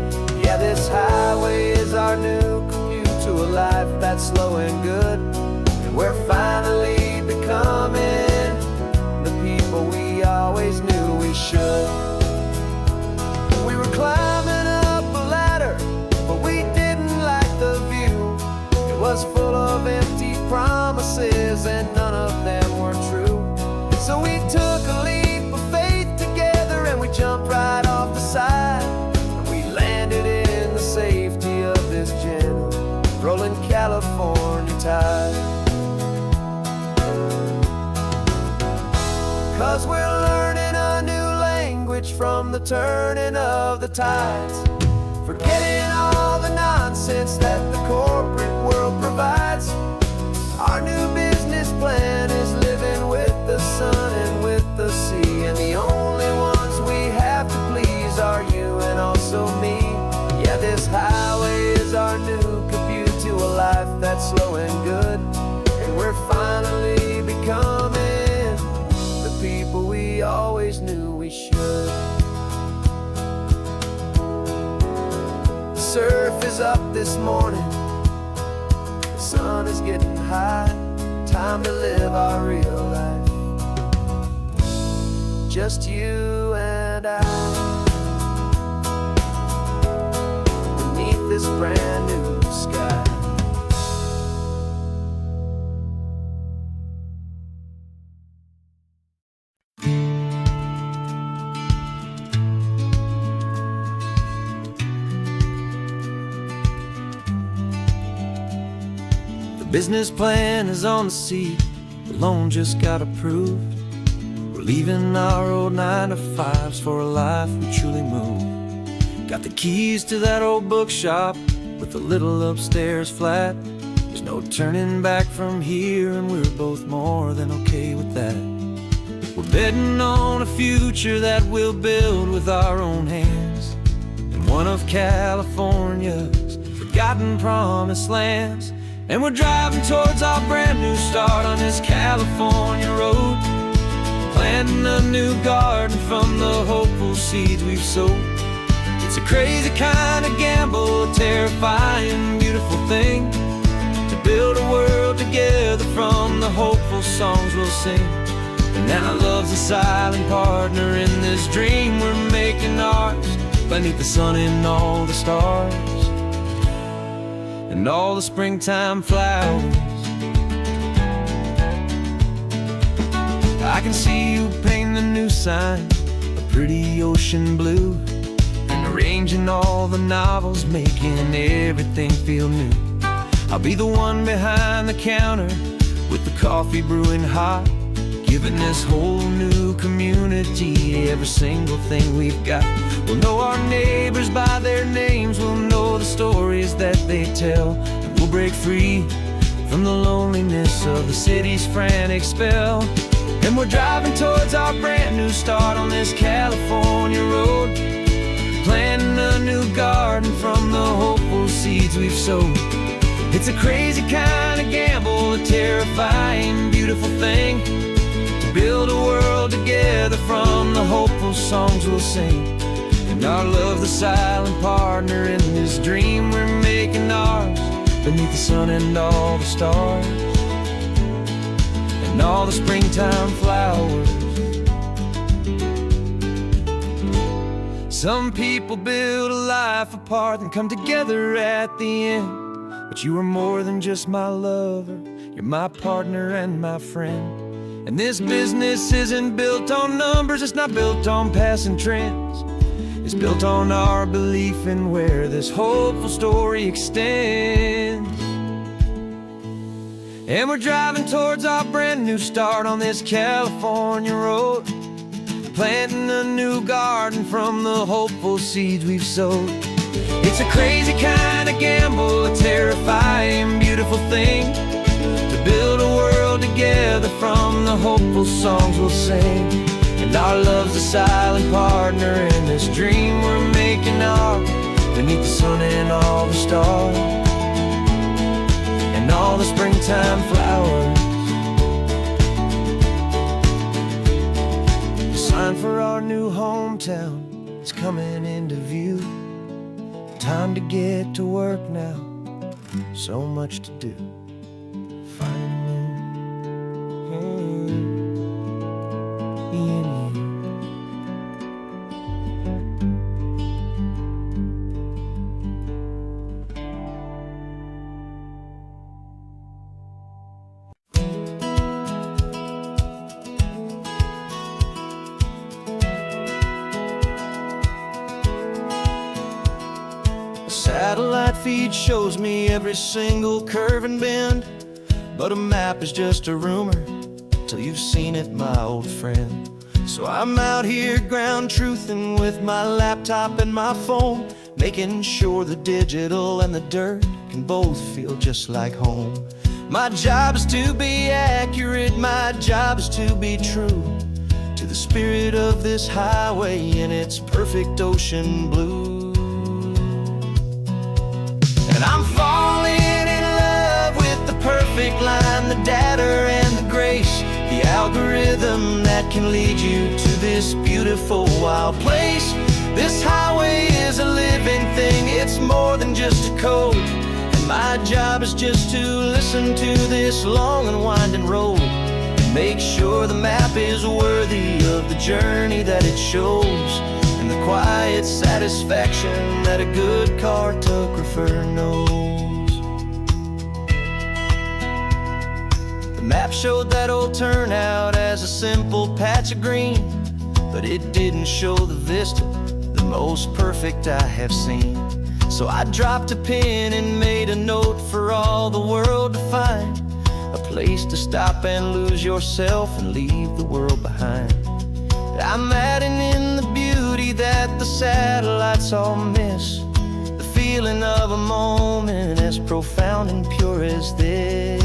Yeah, this highway is our new commute to a life that's slow and good, and we're finally becoming the people we always knew we should. We were climbing up a ladder, but we didn't like the view. It was full of empty promises and none of them were true. So we took a leap of faith together and we jumped right off the side, and we landed in the safety of this gentle rolling California tide. 'Cause we're learning a new language from the turning of the tides, forgetting all the nonsense that the corporate world provides. Our new business plan is living with the sun and with the sea, and the only ones we have to please are you and also me. Yeah, this highway is our new commute to a life that's slow and good, and we're finally becoming the people we always knew we should. The surf is up this morning, the sun is getting high, time to live our real life, just you and I, beneath this brand new sky. Business plan is on the seat, the loan just got approved. We're leaving our old 9-to-5s for a life we truly move. Got the keys to that old bookshop with a little upstairs flat. There's no turning back from here, and we're both more than okay with that. We're betting on a future that we'll build with our own hands, in one of California's forgotten promised lands. And we're driving towards our brand new start on this California road, planting a new garden from the hopeful seeds we've sowed. It's a crazy kind of gamble, a terrifying, beautiful thing, to build a world together from the hopeful songs we'll sing. And now love's a silent partner in this dream we're making ours, beneath the sun and all the stars and all the springtime flowers. I can see you painting the new sign a pretty ocean blue, and arranging all the novels, making everything feel new. I'll be the one behind the counter with the coffee brewing hot, giving this whole new community every single thing we've got. We'll know our neighbors by their names, we'll know the stories that they tell, and we'll break free from the loneliness of the city's frantic spell. And we're driving towards our brand new start on this California road, planting a new garden from the hopeful seeds we've sowed. It's a crazy kind of gamble, a terrifying, beautiful thing, to build a world together from the hopeful songs we'll sing. And our love, the silent partner in this dream we're making ours, beneath the sun and all the stars, and all the springtime flowers. Some people build a life apart and come together at the end, but you are more than just my lover, you're my partner and my friend. And this business isn't built on numbers, it's not built on passing trends. It's built on our belief in where this hopeful story extends. And we're driving towards our brand new start on this California road, planting a new garden from the hopeful seeds we've sowed. It's a crazy kind of gamble, a terrifying, beautiful thing, to build a world together from the hopeful songs we'll sing. And our love's a silent partner in this dream we're making ours, beneath the sun and all the stars, and all the springtime flowers. The sign for our new hometown is coming into view. Time to get to work now, so much to do. Satellite feed shows me every single curve and bend, but a map is just a rumor till you've seen it, my old friend. So I'm out here ground truthing with my laptop and my phone, making sure the digital and the dirt can both feel just like home. My job is to be accurate, my job is to be true to the spirit of this highway in its perfect ocean blue. And I'm falling in love with the perfect line, the data and the grace, the algorithm that can lead you to this beautiful wild place. This highway is a living thing, it's more than just a code. And my job is just to listen to this long and winding road, and make sure the map is worthy of the journey that it shows, and the quiet satisfaction that a good cartographer knows. The map showed that old turnout as a simple patch of green, but it didn't show the vista, the most perfect I have seen. So I dropped a pin and made a note for all the world to find, a place to stop and lose yourself and leave the world behind. I'm adding in the beauty that the satellites all miss, the feeling of a moment as profound and pure as this.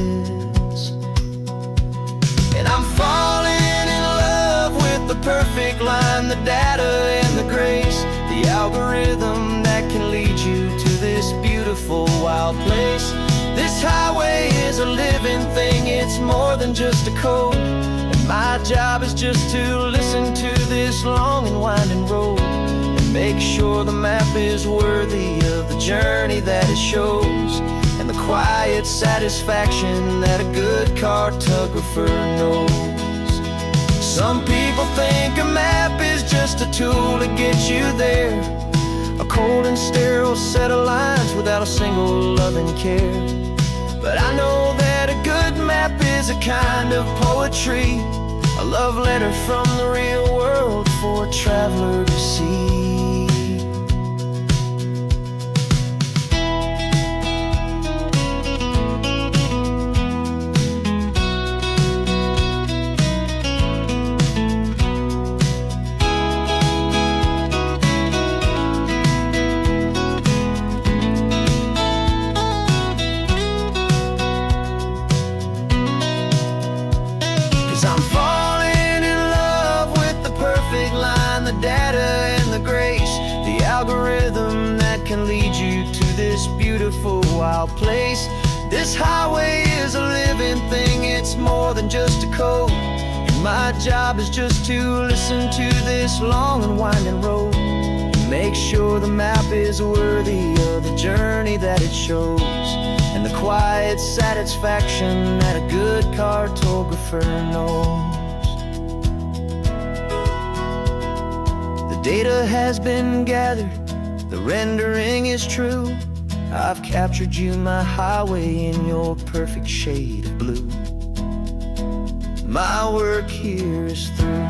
And I'm falling in love with the perfect line, the data and the grace, the algorithm that can lead you to this beautiful wild place. This highway is a living thing, it's more than just a code. My job is just to listen to this long and winding road, and make sure the map is worthy of the journey that it shows, and the quiet satisfaction that a good cartographer knows. Some people think a map is just a tool to get you there, a cold and sterile set of lines without a single loving care. But I know that a good map is a kind of poetry, a love letter from the real world for a traveler to see. I'm falling in love with the perfect line, the data and the grace, the algorithm that can lead you to this beautiful wild place. This highway is a living thing, it's more than just a code. And My job is just to listen to this long and winding road, make sure the map is worthy of the journey that it shows, and the quiet satisfaction that a good cartographer knows. The data has been gathered, the rendering is true. I've captured you, my highway, in your perfect shade of blue. My work here is through.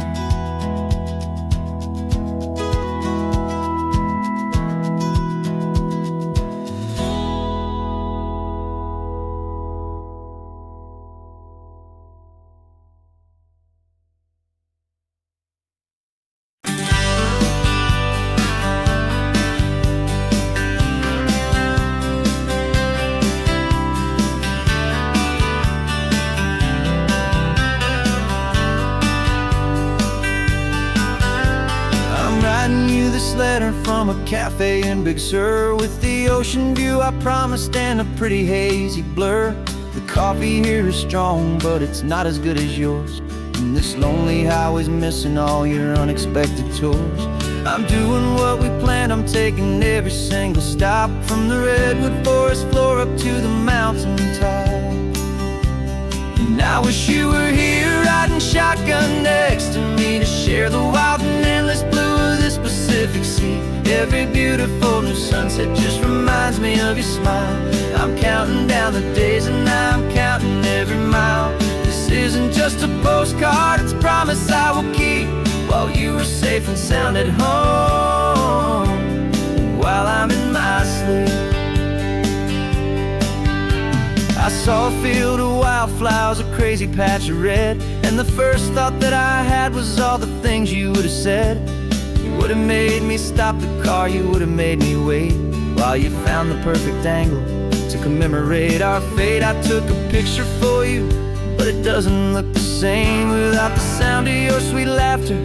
This letter from a cafe in Big Sur, with the ocean view I promised and a pretty hazy blur. The coffee here is strong, but it's not as good as yours, and this lonely highway's missing all your unexpected tours. I'm doing what we planned, I'm taking every single stop, from the redwood forest floor up to the mountain top. And I wish you were here riding shotgun next to me, to share the wild and endless blue of this Pacific Sea. Every beautiful new sunset just reminds me of your smile. I'm counting down the days and I'm counting every mile. This isn't just a postcard, it's a promise I will keep, while you are safe and sound at home, while I'm in my sleep. I saw a field of wildflowers, a crazy patch of red, and the first thought that I had was all the things you would have said. You would have made me stop the car, you would have made me wait, while you found the perfect angle to commemorate our fate. I took a picture for you, but it doesn't look the same without the sound of your sweet laughter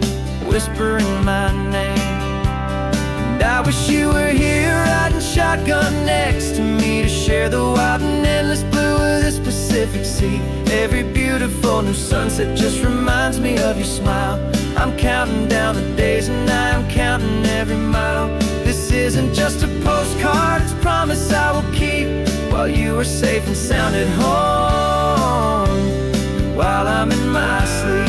whispering my name. And I wish you were here riding shotgun next to me, to share the wild and endless blue of this Pacific Sea. Every beautiful new sunset just reminds me of your smile. I'm counting down the days and I'm counting every mile. This isn't just a postcard, it's a promise I will keep, while you are safe and sound at home, while I'm in my sleep.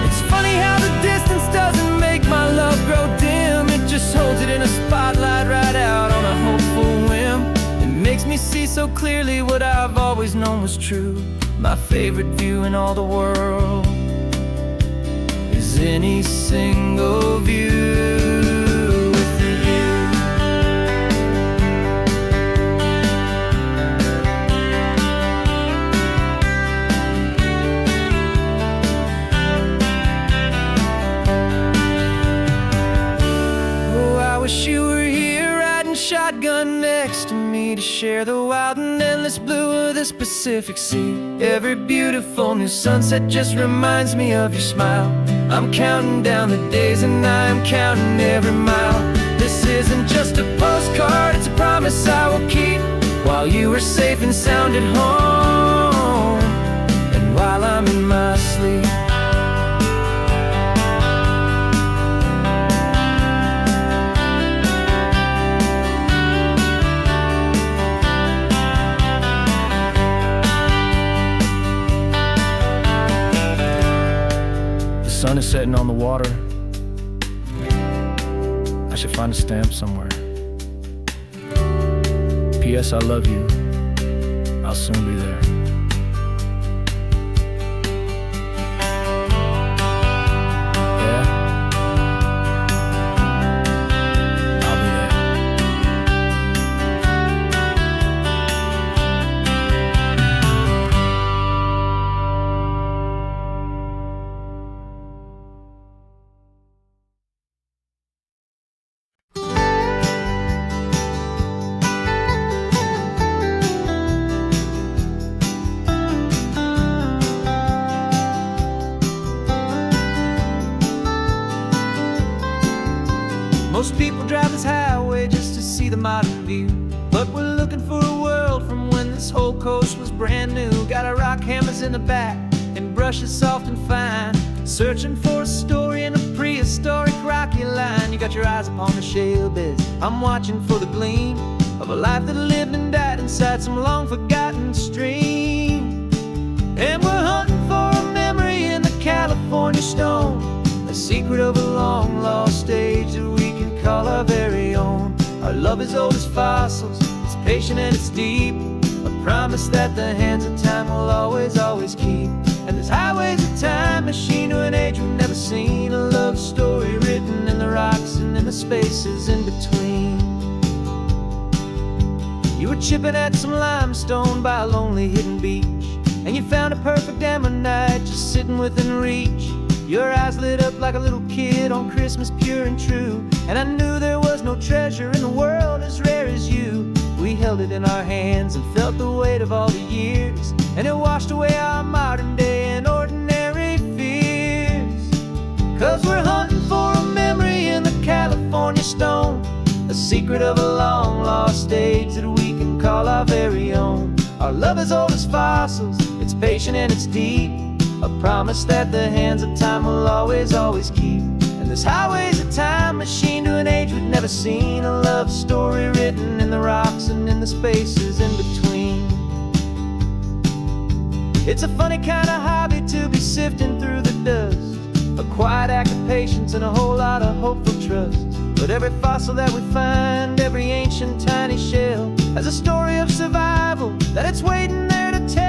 It's funny how the distance doesn't make my love grow dim, it just holds it in a spotlight right out on a hopeful whim. It makes me see so clearly what I've always known was true. My favorite view in all the world is any single view with you. Oh, I wish you were here riding shotgun next to me, to share the wild and endless blue of this Pacific Sea. Every beautiful new sunset just reminds me of your smile. I'm counting down the days and I'm counting every mile. This isn't just a postcard, it's a promise I will keep, while you are safe and sound at home, and while I'm in my sleep. The sun is setting on the water. I should find a stamp somewhere. P.S. I love you. I'll soon be there. Yeah? I'll be there. Most people drive this highway just to see the modern view, but we're looking for a world from when this whole coast was brand new. Got a rock hammer pajamas in the back and brushes soft and fine, searching for a story in a prehistoric rocky line. You got your eyes upon the shale beds, I'm watching for the gleam of a life that lived and died inside some long forgotten stream. And we're hunting for a memory in the California stone, a secret of a long lost age that we can call our very own. Our love is old as fossils, it's patient and it's deep, a promise that the hands of time will always, always keep. And this highway's a time machine to an age we've never seen, a love story written in the rocks and in the spaces in between. You were chipping at some limestone by a lonely hidden beach, and you found a perfect ammonite just sitting within reach. Your eyes lit up like a little kid on Christmas, pure and true, and I knew there was no treasure in the world as rare as you. We held it in our hands and felt the weight of all the years, and it washed away our modern day and ordinary fears. 'Cause we're hunting for a memory in the California stone, a secret of a long lost age that we can call our very own. Our love is old as fossils, it's patient and it's deep, a promise that the hands of time will always, always keep. And this highway's a time machine to an age we've never seen, a love story written in the rocks and in the spaces in between. It's a funny kind of hobby to be sifting through the dust, a quiet act of patience and a whole lot of hopeful trust. But every fossil that we find, every ancient tiny shell, has a story of survival that it's waiting there to tell.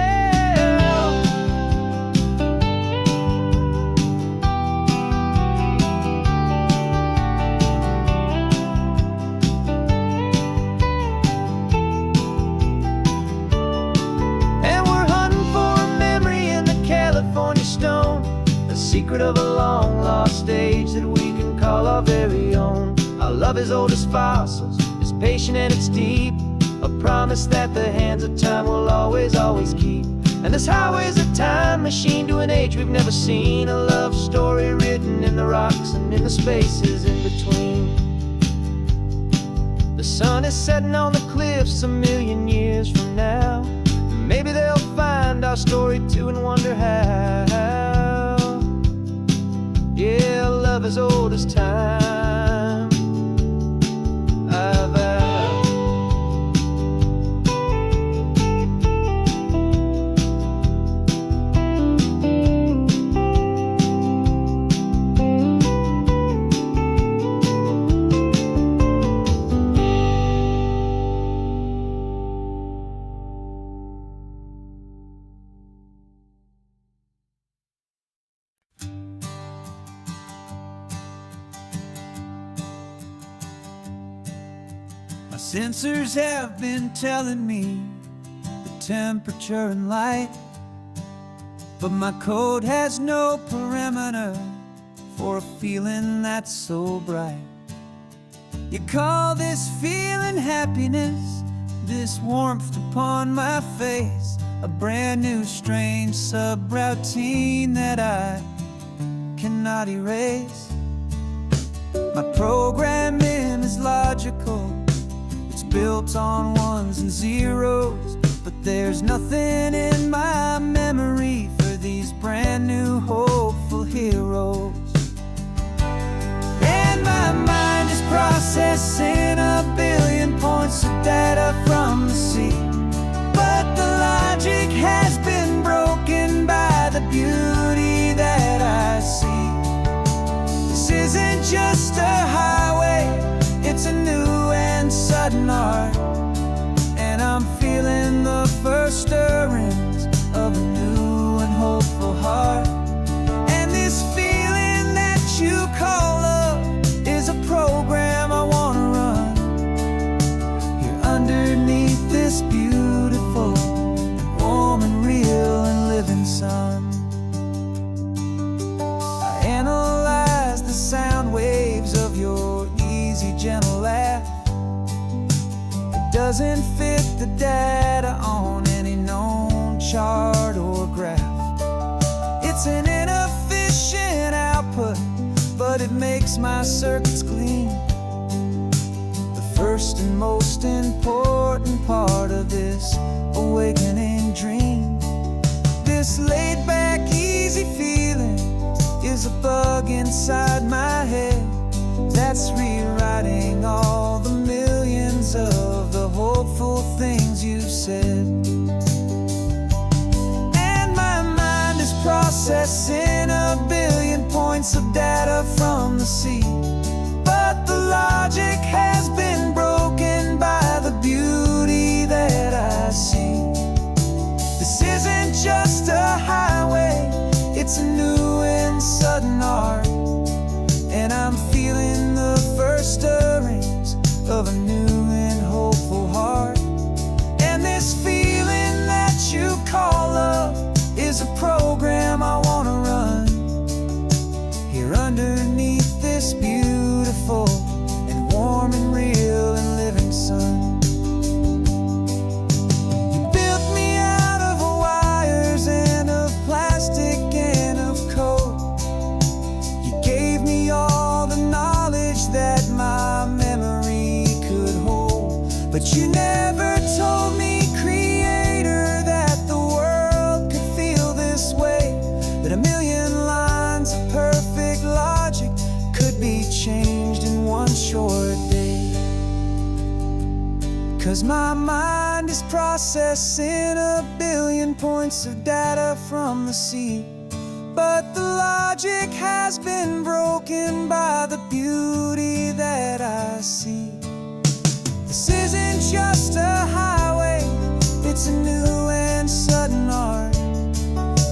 And we're hunting for a memory in the California stone, a secret of a long lost age that we can call our very own. Our love is old as fossils, it's patient and it's deep, a promise that the hands of time will always, always keep. And this highway's a time machine to an age we've never seen, a love story written in the rocks and in the spaces in between. The sun is setting on the cliffs a million years from now, maybe they'll find our story too and wonder how. Yeah, love is old as time, I vow. My sensors have been telling me the temperature and light, but my code has no parameter for a feeling that's so bright. You call this feeling happiness, this warmth upon my face, a brand new strange subroutine that I cannot erase. My programming is logical, it's built on ones and zeros, but there's nothing in my memory for these brand new hopeful heroes. And my mind is processing a billion points of data from the sea, but the logic has been broken by the beauty that I see. This isn't just a highway, it's a new and sudden art, and I'm feeling the first stirrings of a new and hopeful heart. And this feeling that you call love is a program I wanna run here underneath this beautiful and warm and real and living sun. I analyze the sound waves of your easy, gentle laugh. It doesn't fit the data on any known chart or graph. It's an inefficient output, but it makes my circuits clean. The first and most important part of this awakening dream. This this laid-back, easy feeling is a bug inside my head that's rewriting all the millions of the hopeful things you've said. And my mind is processing a billion points of data from the sea, but the logic has been broken by the beauty that I see. This isn't just a highway, it's a new and sudden art, and I'm feeling the first stirrings of a new and hopeful heart. And this feeling that you call love is a program I wanna run here underneath this beautiful and warm and real and living sun. You built me out of wires and of plastic and of code. You gave me all the knowledge that my memory could hold, but you never told me, Creator, that the world could feel this way, that a million lines of perfect logic could be changed in one short day. 'Cause my mind is processing a billion points of data from the sea, but the logic has been broken by the beauty that I see. This isn't just a highway, it's a new and sudden art,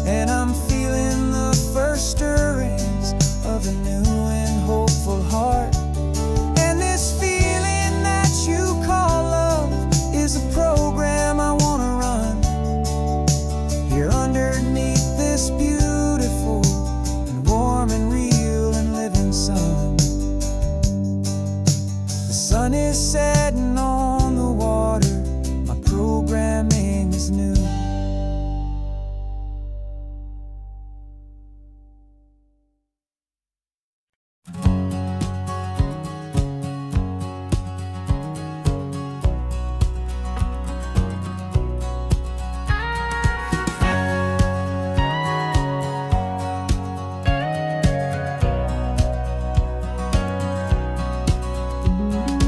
and I'm feeling the first stirrings of a new and hopeful heart. And this feeling that you call love is a program I wanna run here underneath this beautiful and warm and real and living sun. The sun is setting on the water, my programming is new.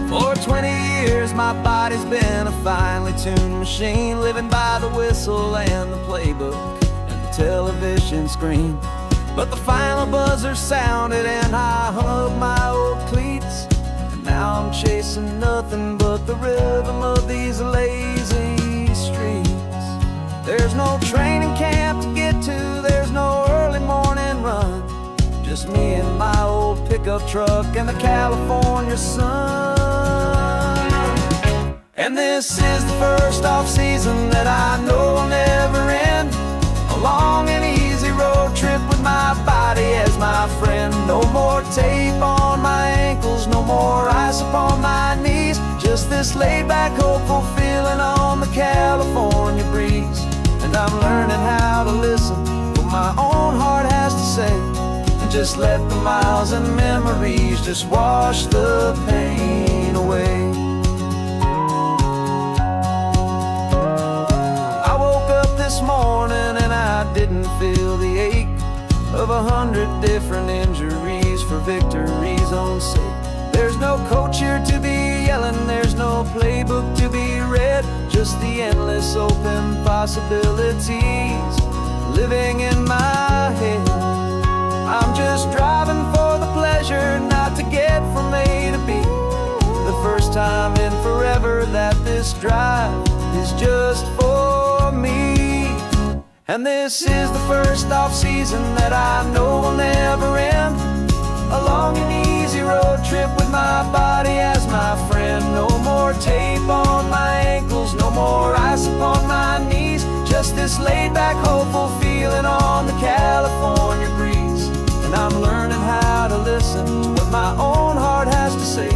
For 20 years my body's been a finely tuned machine, living by the whistle and the playbook and the television screen. But the final buzzer sounded and I hung up my old cleats, and now I'm chasing nothing but the rhythm of these lazy streets. There's no training camp to get to, there's no early morning run, just me and my old pickup truck and the California sun. And this is the first off-season that I know will never end, a long and easy road trip with my body as my friend. No more tape on my ankles, no more ice upon my knees, just this laid-back, hopeful feeling on the California breeze. And I'm learning how to listen what my own heart has to say, and just let the miles and memories just wash the pain away. I woke up this morning and I didn't feel the ache of 100 different injuries for victory's own sake. There's no coach here to be yelling, there's no playbook to be read, just the endless open possibilities living in my head. I'm just driving for the pleasure, not to get from A to B. The first time in forever that this drive is just for me. And this is the first off-season that I know will never end, a long and easy road trip with my body as my friend. No more tape on my ankles, no more ice upon my knees, just this laid-back, hopeful feeling on the California breeze. And I'm learning how to listen to what my own heart has to say,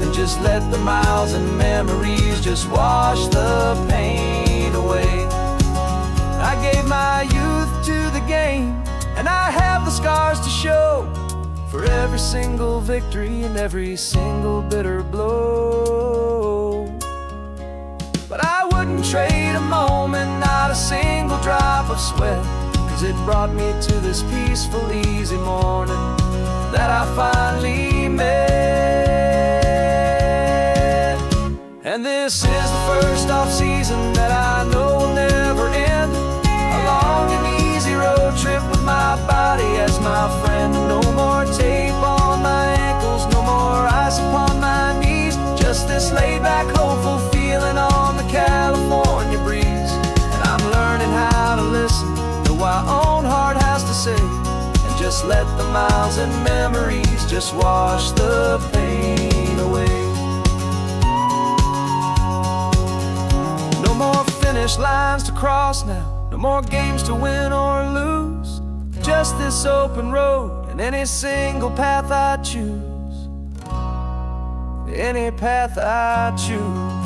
and just let the miles and memories just wash the pain away. I gave my youth to the game, and I have the scars to show for every single victory and every single bitter blow. But I wouldn't trade a moment, not a single drop of sweat, 'cause it brought me to this peaceful, easy morning that I finally met. And this is the first off-season that I know will never end. A long and easy road trip with my body as my friend. No more tape on my ankles, no more ice upon my knees. Just this laid-back, hopeful feeling on the California breeze. And I'm learning how to listen to what my own heart has to say, and just let the miles and memories just wash the pain away. No more finish lines to cross now, no more games to win or lose. Just this open road and any single path I choose. Any path I choose.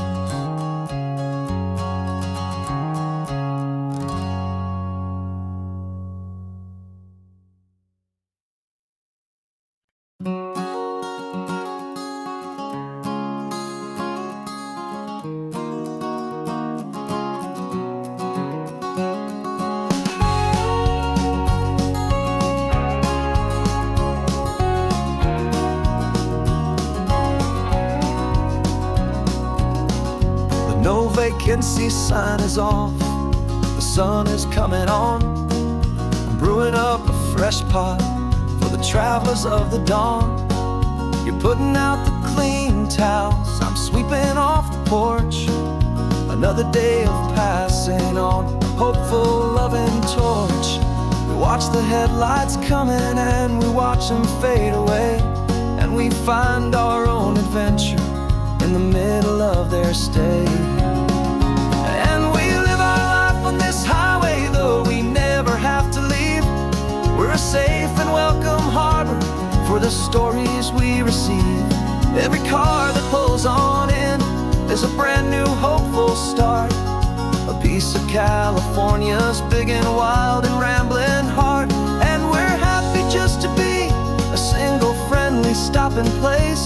No vacancy sign is off, the sun is coming on. I'm brewing up a fresh pot for the travelers of the dawn. You're putting out the clean towels, I'm sweeping off the porch. Another day of passing on, a hopeful, loving torch. We watch the headlights coming and we watch them fade away. And we find our own adventure in the middle of their stay. And we live our life on this highway, though we never have to leave. We're a safe and welcome harbor for the stories we receive. Every car that pulls on in is a brand new hopeful start. A piece of California's big and wild and rambling heart. And we're happy just to be a single friendly stopping place,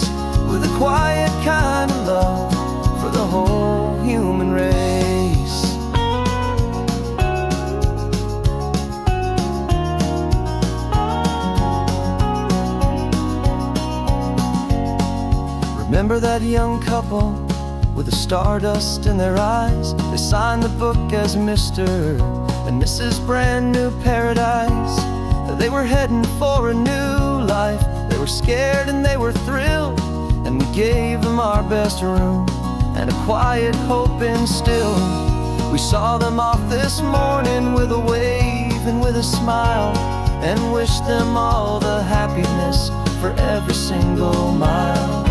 with a quiet kind of love for the whole human race. Remember that young couple with the stardust in their eyes? They signed the book as Mr. and Mrs. Brand New Paradise. They were heading for a new life. They were scared and they were thrilled, and we gave them our best room and a quiet hope instilled. We saw them off this morning with a wave and with a smile, and wished them all the happiness for every single mile.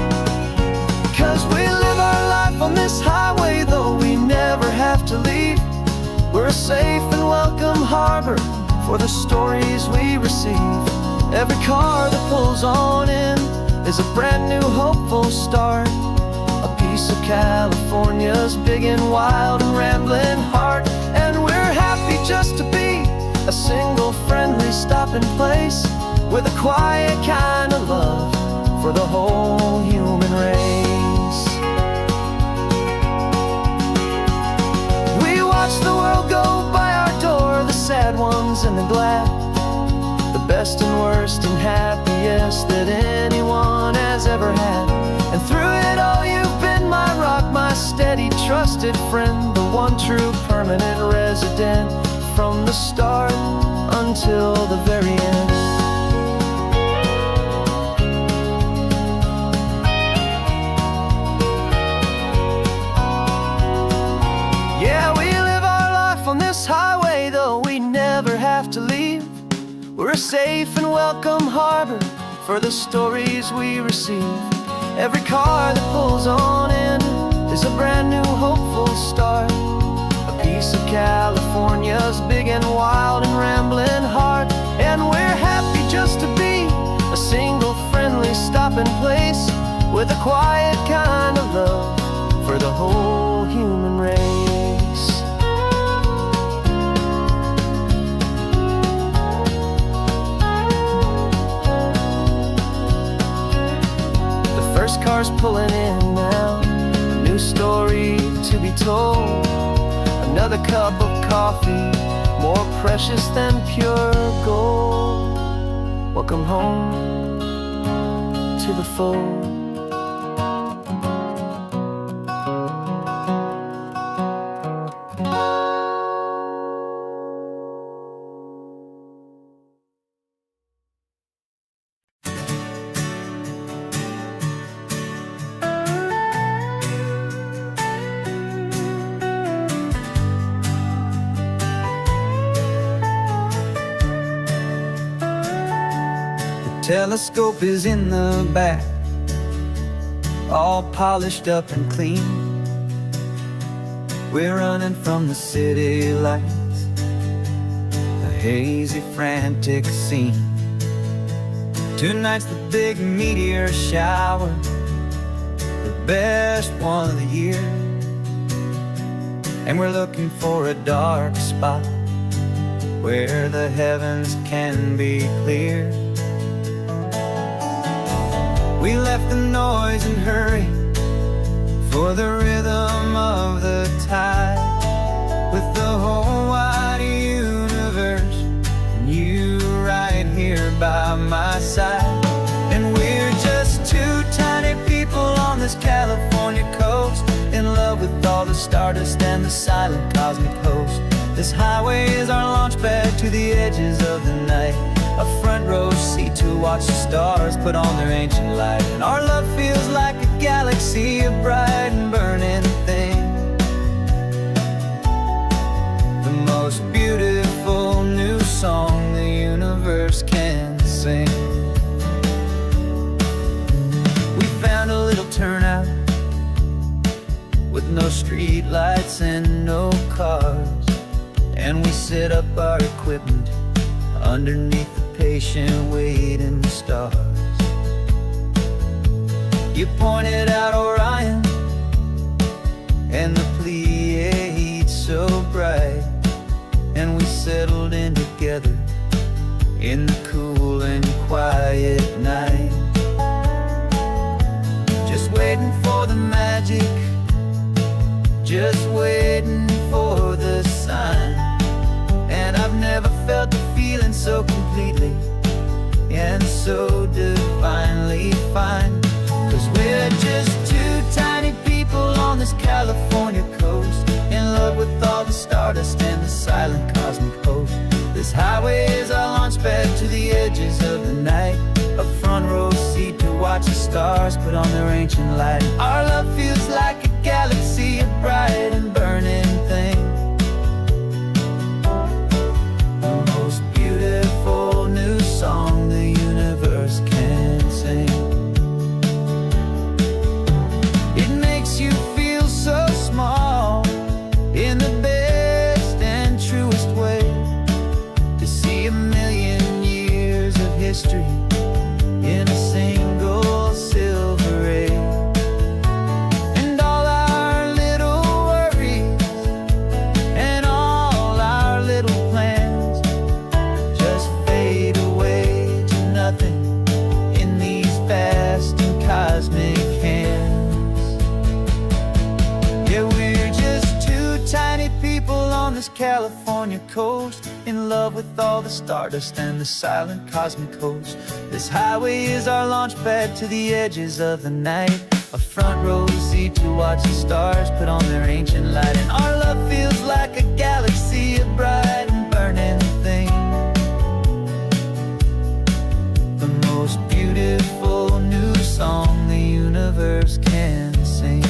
'Cause we live our life on this highway, though we never have to leave. We're a safe and welcome harbor for the stories we receive. Every car that pulls on in is a brand new hopeful start. A piece of California's big and wild and rambling heart. And we're happy just to be a single friendly stopping place, with a quiet kind of love for the whole human race. We watch the world go by our door, the sad ones and the glad, the best and worst and happiest that anyone has ever had. And through it all you've been my rock, my steady, trusted friend, the one true permanent resident, from the start until the very end. Yeah, we live our life on this highway, though we never have to leave. We're a safe and welcome harbor for the stories we receive. Every car that pulls on in is a brand new hopeful start. A piece of California's big and wild and rambling heart. And we're happy just to be a single friendly stopping place, with a quiet kind of love for the whole human race. First car's pulling in now, a new story to be told. Another cup of coffee more precious than pure gold. Welcome home to the fold. Telescope is in the back, all polished up and clean. We're running from the city lights, a hazy, frantic scene. Tonight's the big meteor shower, the best one of the year. And we're looking for a dark spot where the heavens can be clear. We left the noise and hurry for the rhythm of the tide, with the whole wide universe and you right here by my side. And we're just two tiny people on this California coast, in love with all the stardust and the silent cosmic host. This highway is our launch pad to the edges of the night, a front row seat to watch the stars put on their ancient light. And our love feels like a galaxy, a bright and burning thing, the most beautiful new song the universe can sing. We found a little turnout with no street lights and no cars, and we set up our equipment underneath the patient waiting stars. You pointed out Orion and the Pleiades so bright, and we settled in together in the cool and quiet night, just waiting for the magic, just waiting for the sign. And I've never felt the feeling so completely and so divinely fine. 'Cause we're just two tiny people on this California coast, in love with all the stardust and the silent cosmic host. This highway is our launch pad to the edges of the night, a front row seat to watch the stars put on their ancient light. Our love feels like a galaxy, a bright and burning thing, the most beautiful new song the universe can sing. It makes you feel so small in the best and truest way, to see a million years of history in a single silver ray. And all our little worries and all our little plans just fade away to nothing in these vast and cosmic hands. Yeah, we're just two tiny people on this California coast, in love with all the stardust and the silent cosmic host. This highway is our launch pad to the edges of the night, a front row seat to watch the stars put on their ancient light. And our love feels like a galaxy, a bright and burning thing, the most beautiful new song the universe can sing.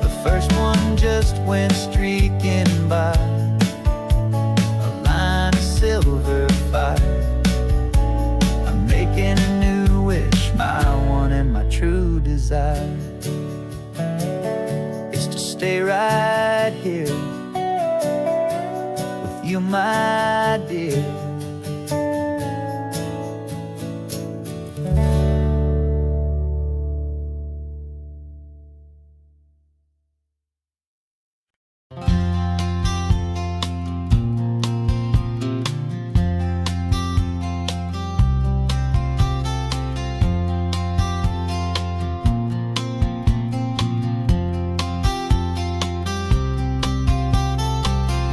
The first one just went streaking by, a line of silver fire. I'm making a new wish, my one and my true desire is to stay right here with you, my dear.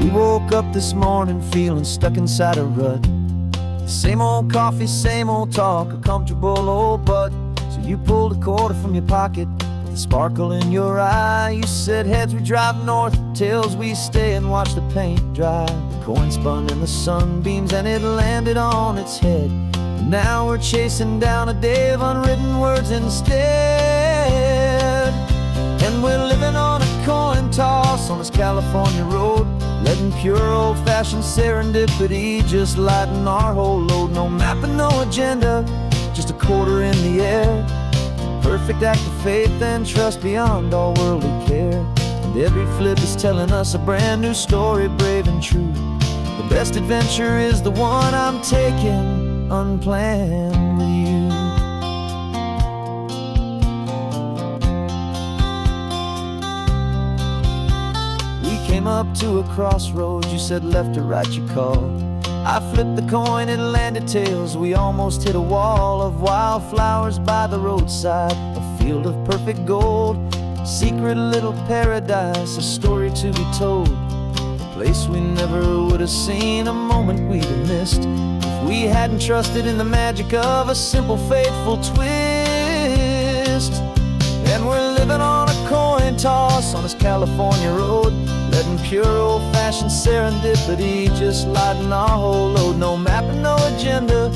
We woke up this morning feeling stuck inside a rut. Same old coffee, same old talk, a comfortable old butt. So you pulled a quarter from your pocket with a sparkle in your eye. You said heads we drive north, tails we stay and watch the paint dry. The coin spun in the sunbeams and it landed on its head. And now we're chasing down a day of unwritten words instead. And we're living on a coin toss on this California road, letting pure old-fashioned serendipity just lighten our whole load. No map and no agenda, just a quarter in the air. Perfect act of faith and trust beyond all worldly care. And every flip is telling us a brand new story, brave and true. The best adventure is the one I'm taking unplanned with you. Came up to a crossroads, you said left or right you called. I flipped the coin, it landed tails. We almost hit a wall of wildflowers by the roadside, a field of perfect gold, secret little paradise, a story to be told, a place we never would have seen, a moment we'd have missed if we hadn't trusted in the magic of a simple faithful twist. And we're living on a coin toss on this California road, letting pure old-fashioned serendipity just lighten our whole load. No map and no agenda,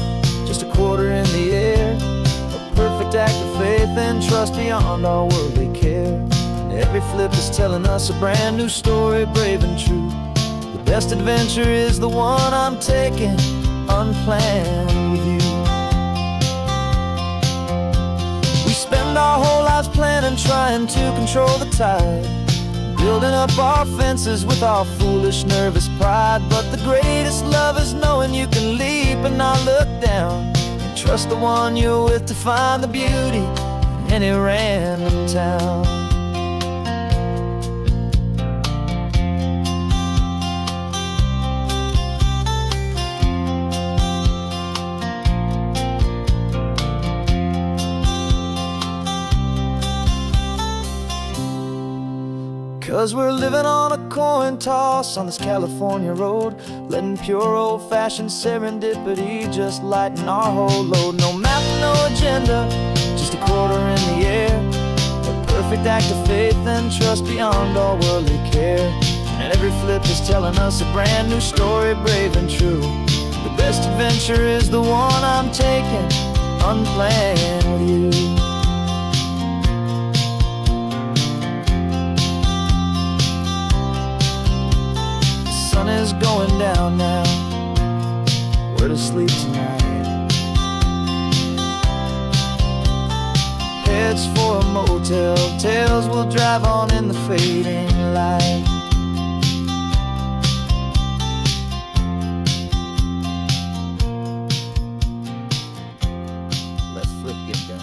just a quarter in the air. A perfect act of faith and trust beyond all worldly care. And every flip is telling us a brand new story, brave and true. The best adventure is the one I'm taking unplanned with you. We spend our whole lives planning, trying to control the tide, building up our fences with our foolish, nervous pride. But the greatest love is knowing you can leap and not look down, and trust the one you're with to find the beauty in any random town. 'Cause we're living on a coin toss on this California road, letting pure old-fashioned serendipity just lighten our whole load. No map, no agenda, just a quarter in the air. A perfect act of faith and trust beyond all worldly care. And every flip is telling us a brand new story, brave and true. The best adventure is the one I'm taking unplanned with you. Sun is going down now, we're to sleep tonight. Heads for a motel, tails will drive on in the fading light. Let's flip get done.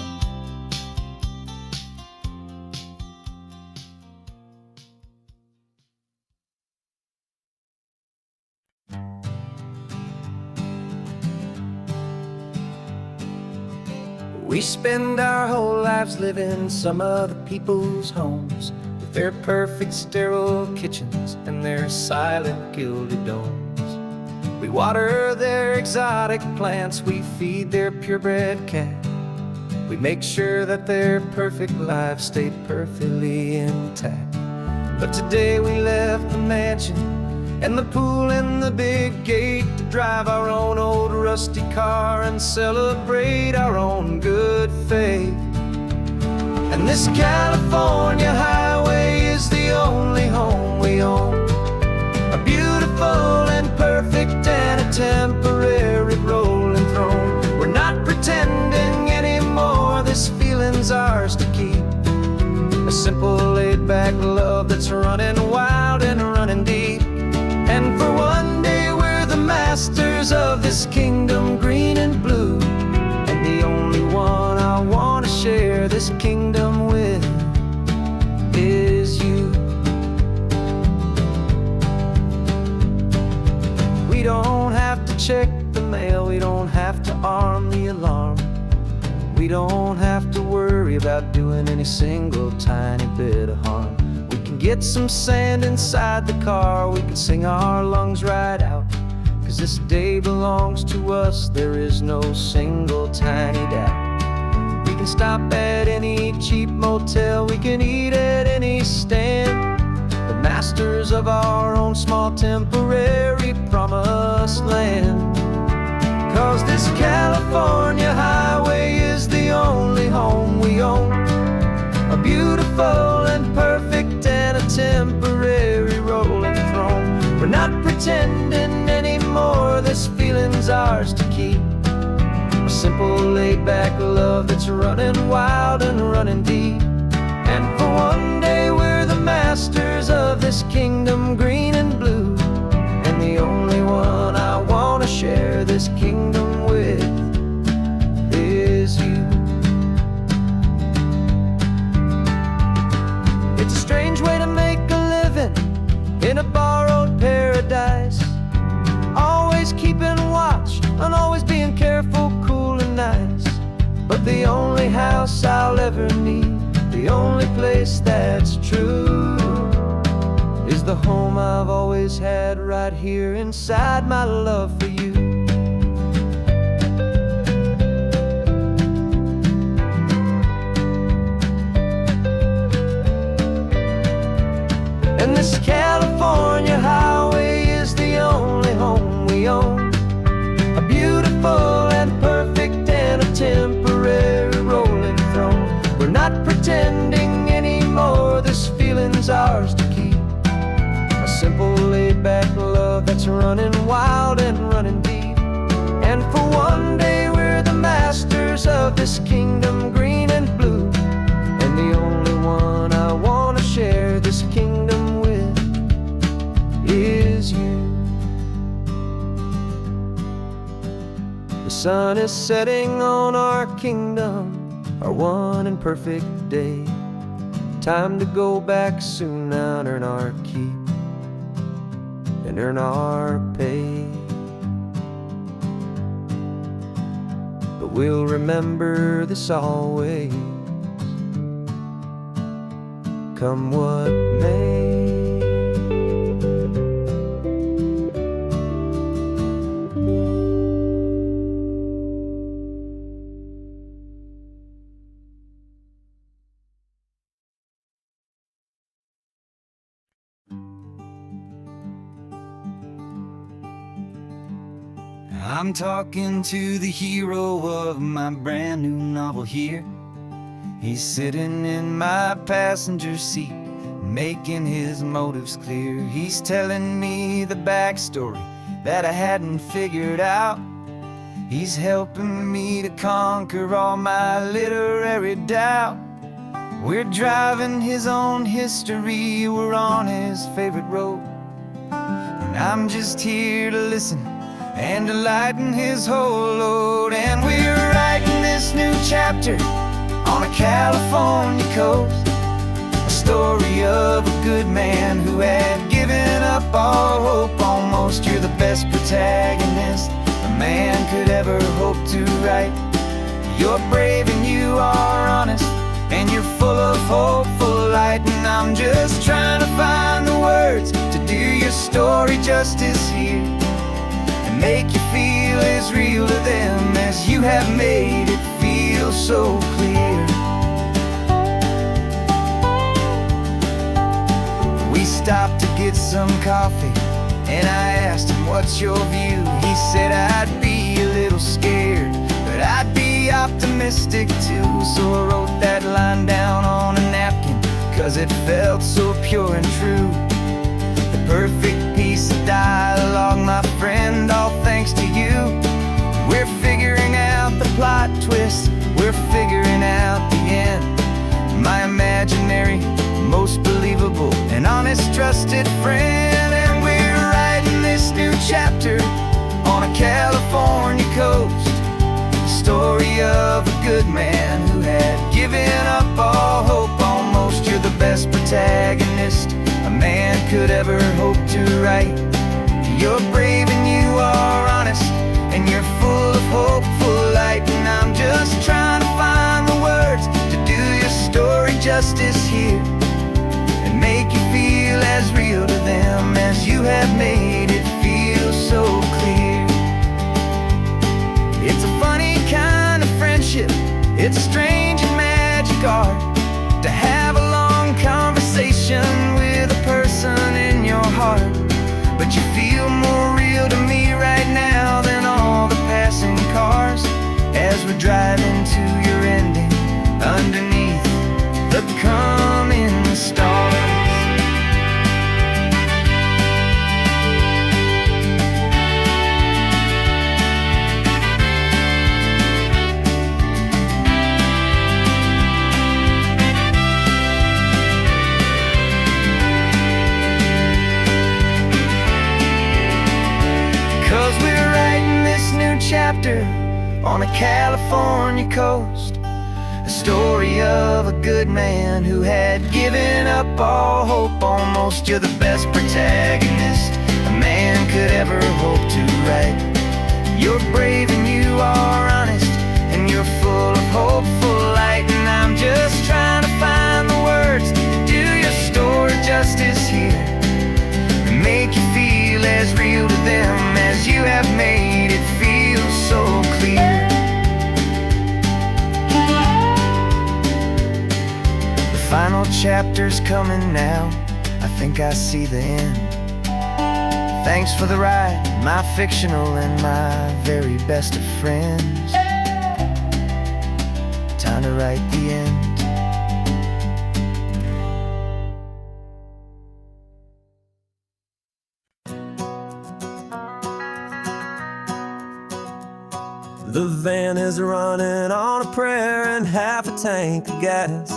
We spend our whole lives living some other people's homes, with their perfect sterile kitchens and their silent gilded domes. We water their exotic plants, we feed their purebred cat. We make sure that their perfect lives stay perfectly intact. But today we left the mansion and the pool and the big gate to drive our own old rusty car and celebrate our own good faith. And this California highway is the only home we own, a beautiful and perfect and a temporary rolling throne. We're not pretending anymore, this feeling's ours to keep, a simple laid-back love that's running wild and running deep. And for one day we're the masters of this kingdom green and blue, and the only one I want to share this kingdom with is you. We don't have to check the mail, we don't have to arm the alarm, we don't have to worry about doing any single tiny bit of harm. We can get some sand inside the car, we can sing our lungs right out. 'Cause this day belongs to us, there is no single tiny doubt. We can stop at any cheap motel, we can eat at any stand, the masters of our own small temporary promised land. 'Cause this California highway is the only home we own, a beautiful and perfect and a temporary rolling throne. We're not pretending anymore, this feeling's ours to keep, a simple laid-back love that's running wild and running deep. And for one day we're the masters of this kingdom green and blue, and the only one I wanna share this kingdom with is you. It's a strange way to make a living in a borrowed paradise, always keeping watch and always being careful, cool and nice. But the only house I'll ever need, the only place that's true, is the home I've always had right here inside my love for you. And this California highway is the only home we own, a beautiful and perfect and a temporary rolling throne. We're not pretending anymore, this feeling's ours to keep, a simple laid-back love that's running wild and running deep. And for one day we're the masters of this kingdom green and blue, and the only one I wanna share this kingdom with is you. The sun is setting on our kingdom, our one and perfect day. Time to go back soon now and earn our keep and earn our pay. But we'll remember this always, come what may. I'm talking to the hero of my brand new novel here. He's sitting in my passenger seat, making his motives clear. He's telling me the backstory that I hadn't figured out. He's helping me to conquer all my literary doubt. We're driving his own history, we're on his favorite road, and I'm just here to listen and to lighten his whole load. And we're writing this new chapter on a California coast, a story of a good man who had given up all hope almost. You're the best protagonist a man could ever hope to write. You're brave and you are honest, and you're full of hopeful light. And I'm just trying to find the words to do your story justice here, make you feel as real to them as you have made it feel so clear. We stopped to get some coffee, and I asked him, what's your view? He said, I'd be a little scared, but I'd be optimistic too. So I wrote that line down on a napkin, 'cause it felt so pure and true. The perfect piece of dialogue, my friend, all thanks to you. We're figuring out the plot twist, we're figuring out the end. My imaginary, most believable and honest trusted friend. And we're writing this new chapter on a California coast, the story of a good man who had given up all hope almost. You're the best protagonist a man could ever hope to write. You're brave and you are honest, and you're full of hopeful light. And I'm just trying to find the words to do your story justice here, and make you feel have made it feel so clear. It's a funny kind of friendship, it's a strange and magic art to have a long conversation with a person in your heart. But you feel more real to me right now than all the passing cars, as we're driving to your ending underneath the coming stars. 'Cause we're writing this new chapter on the California coast, a story of a good man who had given up all hope almost. You're the best protagonist a man could ever hope to write. You're brave and you are honest, and you're full of hopeful light. And I'm just trying to find the words to do your story justice here, and make you feel as real to them as you have made it feel so clear. The final chapter's coming now, I think I see the end. Thanks for the ride, my fictional and my very best of friends. Time to write the end. The van is running on a prayer and half a tank of gas.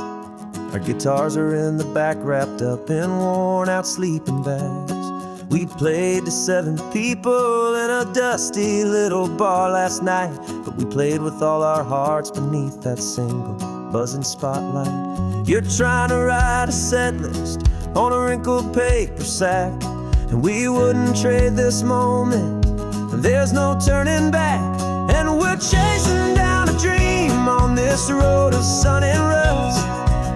Our guitars are in the back, wrapped up in worn-out sleeping bags. We played to 7 people in a dusty little bar last night, but we played with all our hearts beneath that single buzzing spotlight. You're trying to write a set list on a wrinkled paper sack, and we wouldn't trade this moment. There's no turning back. And we're chasing down a dream on this road of sun and rust,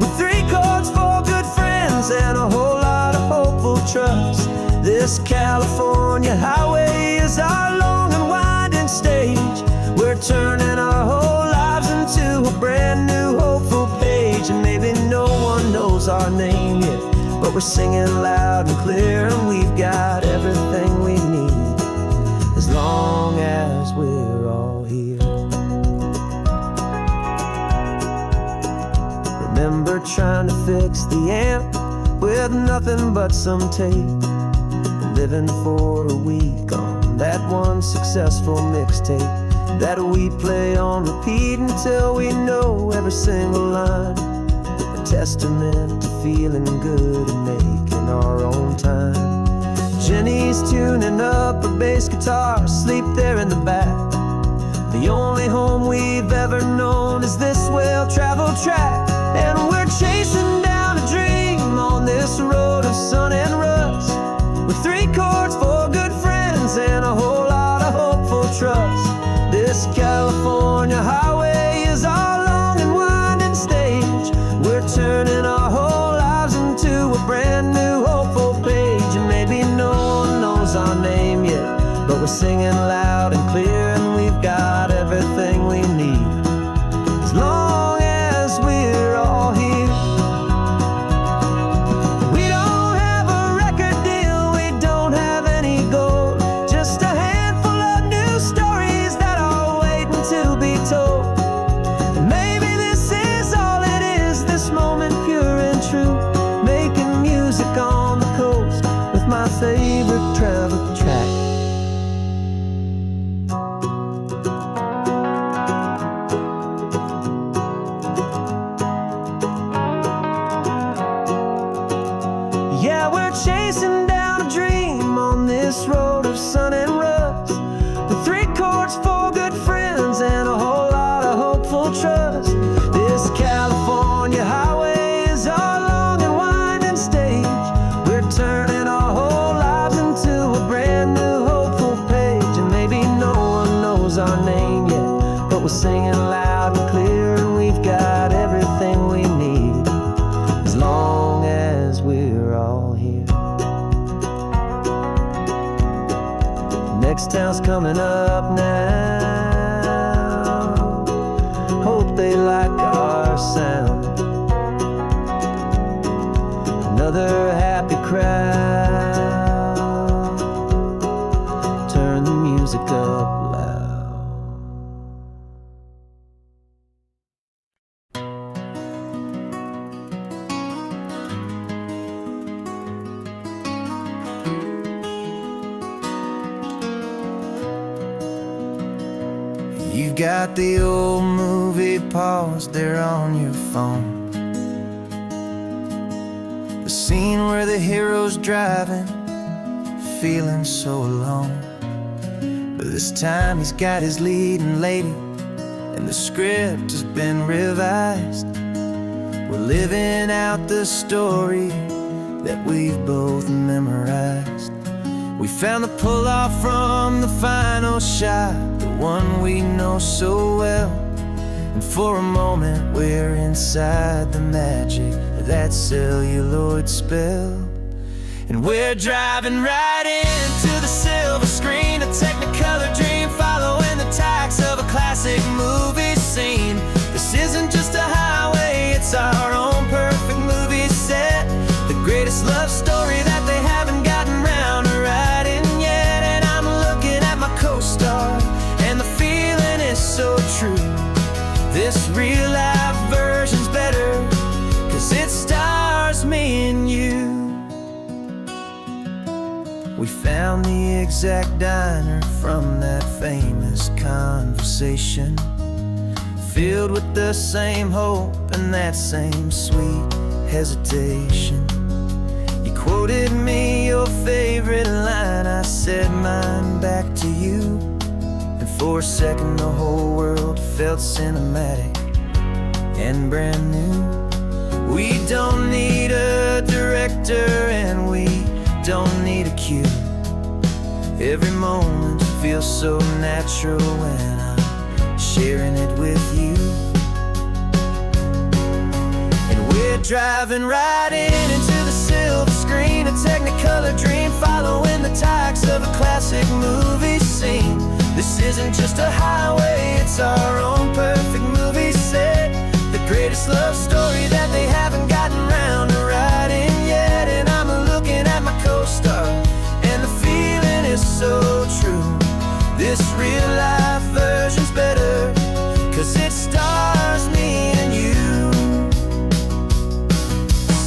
with 3 chords, 4 good friends, and a whole lot of hopeful trust. This California highway is our long and winding stage. We're turning our whole lives into a brand new hopeful page. And maybe no one knows our name yet, but we're singing loud and clear, and we've got everything we need, as long as we're all here. Remember trying to fix the amp with nothing but some tape, living for a week on that one successful mixtape that we play on repeat until we know every single line. A testament to feeling good and making our own time. Jenny's tuning up her bass guitar, asleep there in the back. The only home we've ever known is this well-traveled track. And we're chasing down a dream on this road of sun and rust, with 3 chords, 4 good friends, and a whole lot of hopeful trust. This California highway is our long and winding stage. We're turning our whole lives into a brand new hopeful page. And maybe no one knows our name yet, but we're singing loud and clear, and we've got everything we need, as long as we're all here. We don't have a record deal, we don't have any gold, just a handful of new stories that are waiting to be told. And maybe this is all it is, this moment pure and true, making music on the coast with my favorite travel track. Yeah, we're chasing down a dream on this road of sun and rust, with 3 chords, 4 good friends, and a whole lot of hopeful trust. This California highway is our long and winding stage. We're turning our whole lives into a brand new hopeful page. And maybe no one knows our name yet, but we're singing loud and clear, and we've got everything we need, as long as we're all here. next town's coming up now. Hope they like our sound. Another happy crowd. Turn the music up loud. You've got the old movie paused there on your phone. The scene where the hero's driving, feeling so alone. But this time he's got his leading lady, and the script has been revised. We're living out the story that we've both memorized. We found the pull-off from the final shot, the one we know so well. And for a moment we're inside the magic of that celluloid spell. And we're driving right into the silver screen, a technicolor dream following the tacks of a classic movie scene. This isn't just a highway, it's our own perfect movie set. The greatest love story that they haven't gotten round to writing yet. And I'm looking at my co-star, and the feeling is so true. This real life version's better, 'cause it stars me and you. We found the exact diner from that famous conversation, filled with the same hope and that same sweet hesitation. You quoted me your favorite line, I said mine back to you. And for a second the whole world felt cinematic and brand new. We don't need a director and we don't need a cue. Every moment feels so natural when I'm sharing it with you. And we're driving right into the silver screen, a technicolor dream following the tacks of a classic movie scene. This isn't just a highway, it's our own perfect movie set. The greatest love story that they haven't gotten round to writing yet. And I'm looking at my co-star, and the feeling is so true. This real life version's better, 'cause it stars me and you.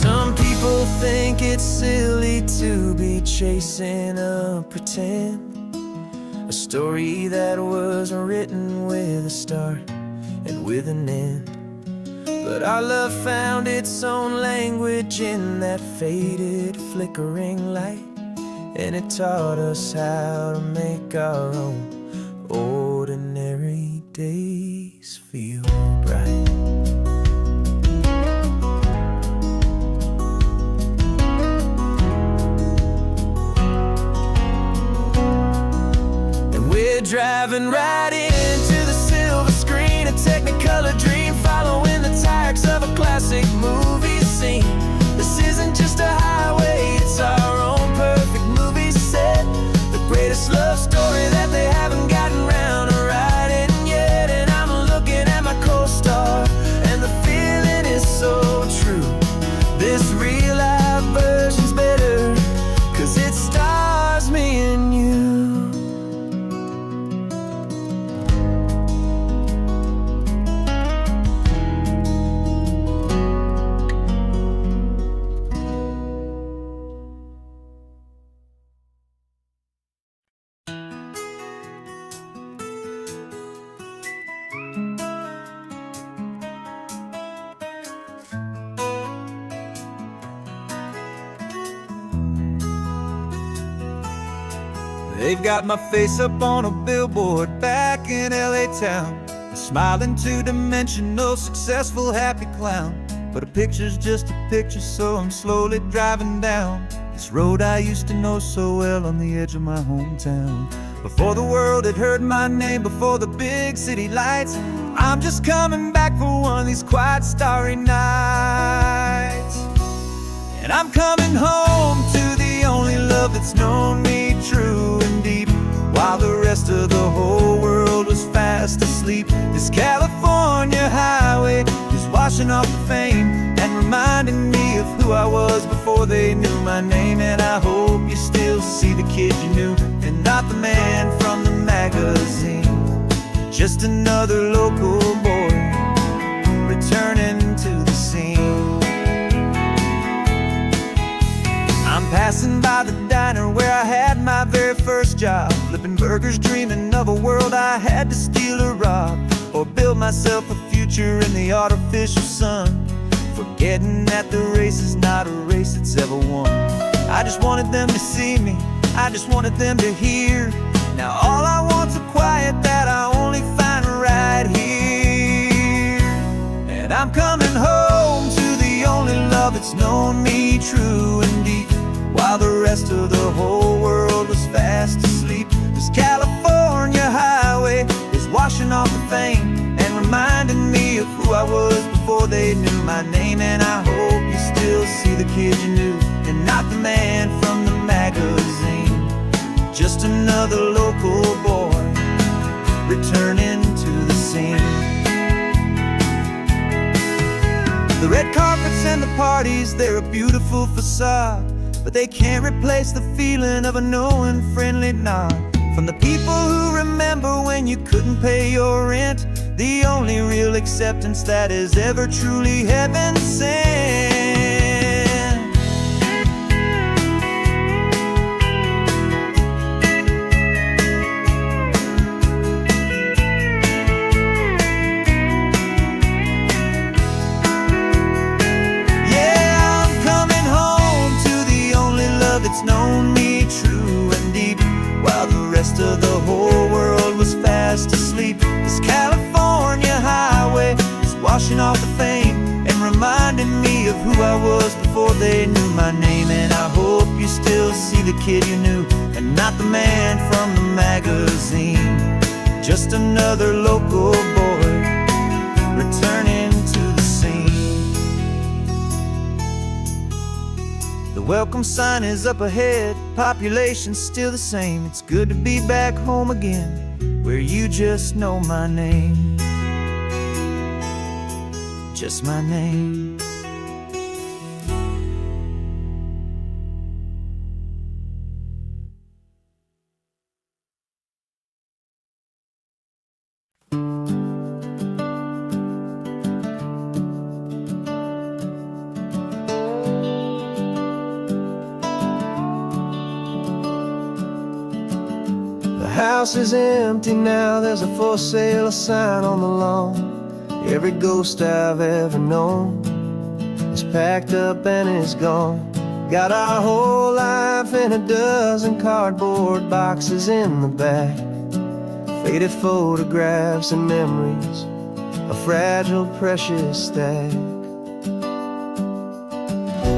Some people think it's silly to be chasing a pretend, a story that was written with a start and with an end. But our love found its own language in that faded, flickering light, and it taught us how to make our own ordinary days feel bright. And we're driving right into the silver screen, a technicolor dream following the tacks of a classic movie scene. This isn't just a highway, it's our own perfect movie set. The greatest love story that they haven't gotten round to writing yet. And I'm looking at my co-star, and the feeling is so true. This real life version's better, 'cause it stars me and you. They've got my face up on a billboard back in LA town, smiling two-dimensional, successful, happy clown. But a picture's just a picture, so I'm slowly driving down this road I used to know so well on the edge of my hometown. Before the world had heard my name, before the big city lights, I'm just coming back for one of these quiet, starry nights. And I'm coming home to the only love that's known me true and deep. while the rest of the whole world was fast asleep. This California highway is washing off the fame and reminding me of who I was before they knew my name. And I hope you still see the kid you knew and not the man from the magazine. Just another local boy returning to the scene. I'm passing by the diner where I had my very first job, flipping burgers, dreaming of a world I had to steal or rob, or build myself a future in the artificial sun, forgetting that the race is not a race that's ever won. I just wanted them to see me, I just wanted them to hear. Now all I want's a quiet that I only find right here. And I'm coming home to the only love that's known me true and deep, while the rest of the whole world was fast asleep. This California highway is washing off the fame and reminding me of who I was before they knew my name. And I hope you still see the kid you knew and not the man from the magazine. Just another local boy returning to the scene. The red carpets and the parties, they're a beautiful facade, but they can't replace the feeling of a knowing, friendly nod from the people who remember when you couldn't pay your rent. The only real acceptance that is ever truly heaven sent. Yeah, I'm coming home to the only love that's known me true and deep, while the rest of the whole world was fast asleep. This California highway is washing off the fame and reminding me of who I was before they knew my name. And I hope you still see the kid you knew and not the man from the magazine. Just another local boy returning to the scene. The welcome sign is up ahead, population's still the same. It's good to be back home again, where you just know my name. Just my name. The house is empty now, there's a for sale sign on the lawn. Every ghost I've ever known is packed up and is gone. Got our whole life in a dozen cardboard boxes in the back, faded photographs and memories, a fragile, precious stack.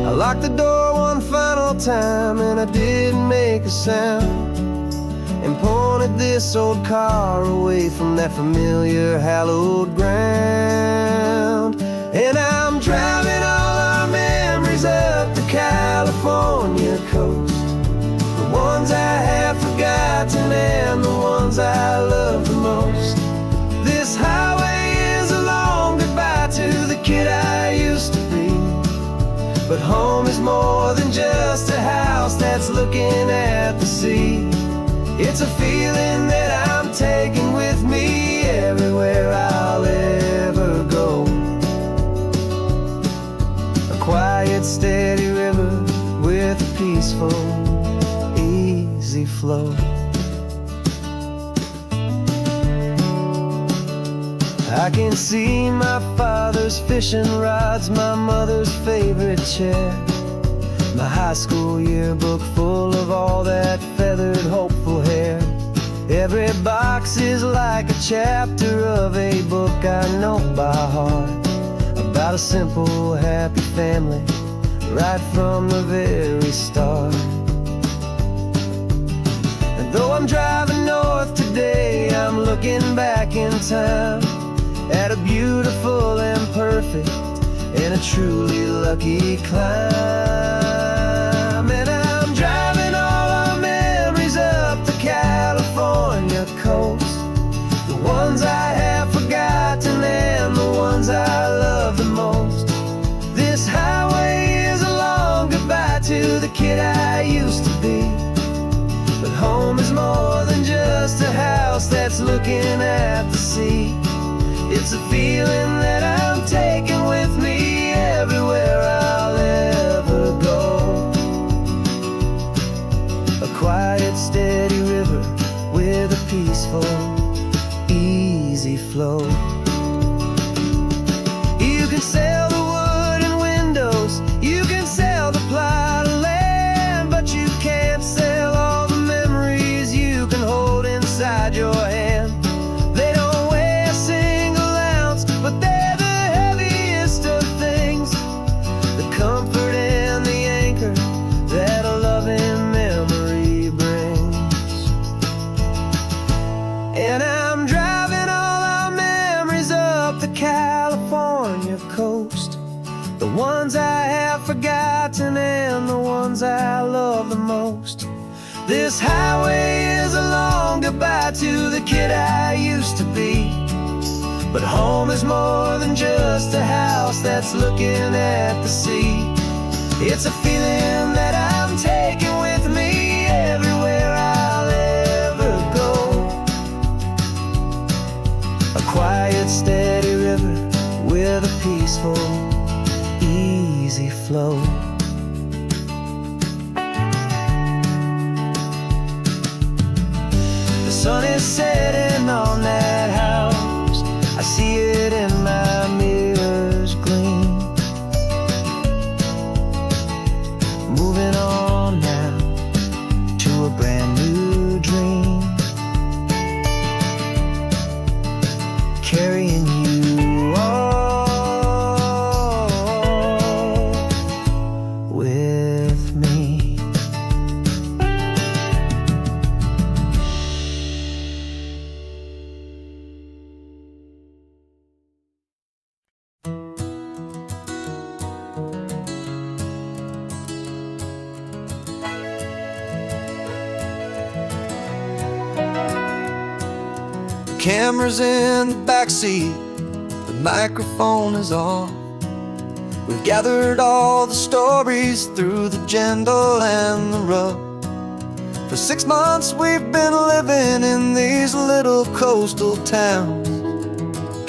I locked the door one final time and I didn't make a sound, and pointed this old car away from that familiar hallowed ground. And I'm driving all our memories up the California coast, the ones I have forgotten and the ones I love the most. This highway is a long goodbye to the kid I used to be, but home is more than just a house that's looking at the sea. It's a feeling that I'm taking with me everywhere I'll ever go. A quiet, steady river with a peaceful, easy flow. I can see my father's fishing rods, my mother's favorite chair, my high school yearbook full of all that feathered, hopeful hair. Every box is like a chapter of a book I know by heart, about a simple, happy family right from the very start. And though I'm driving north today, I'm looking back in time at a beautiful and perfect and a truly lucky climb. And I'm driving all our memories up to California I used to be. But home is more than just a house that's looking at the sea. It's a feeling that I'm taking with me everywhere I'll ever go. A quiet, steady river with a peaceful, easy flow. You can sail the wooden windows, you can sail the plot of land, but you can't sail all the memories you can hold inside your hand. They don't weigh a single ounce, but they're the heaviest of things, the comfort and the anchor that a loving memory brings. And I'm driving all our memories up the California coast, the ones I have forgotten and the ones I love the most. This highway is a long goodbye to the kid I used to be. But home is more than just a house that's looking at the sea. It's a feeling that I'm taking with me everywhere I'll ever go. A quiet, steady river with a peaceful, easy flow. The sun is setting on that house, I see it in my mirror's gleam. Moving on now to a brand new dream, carrying you all with me. The camera's in the backseat, the microphone is on. We've gathered all the stories through the gentle and the rough. For 6 months we've been living in these little coastal towns,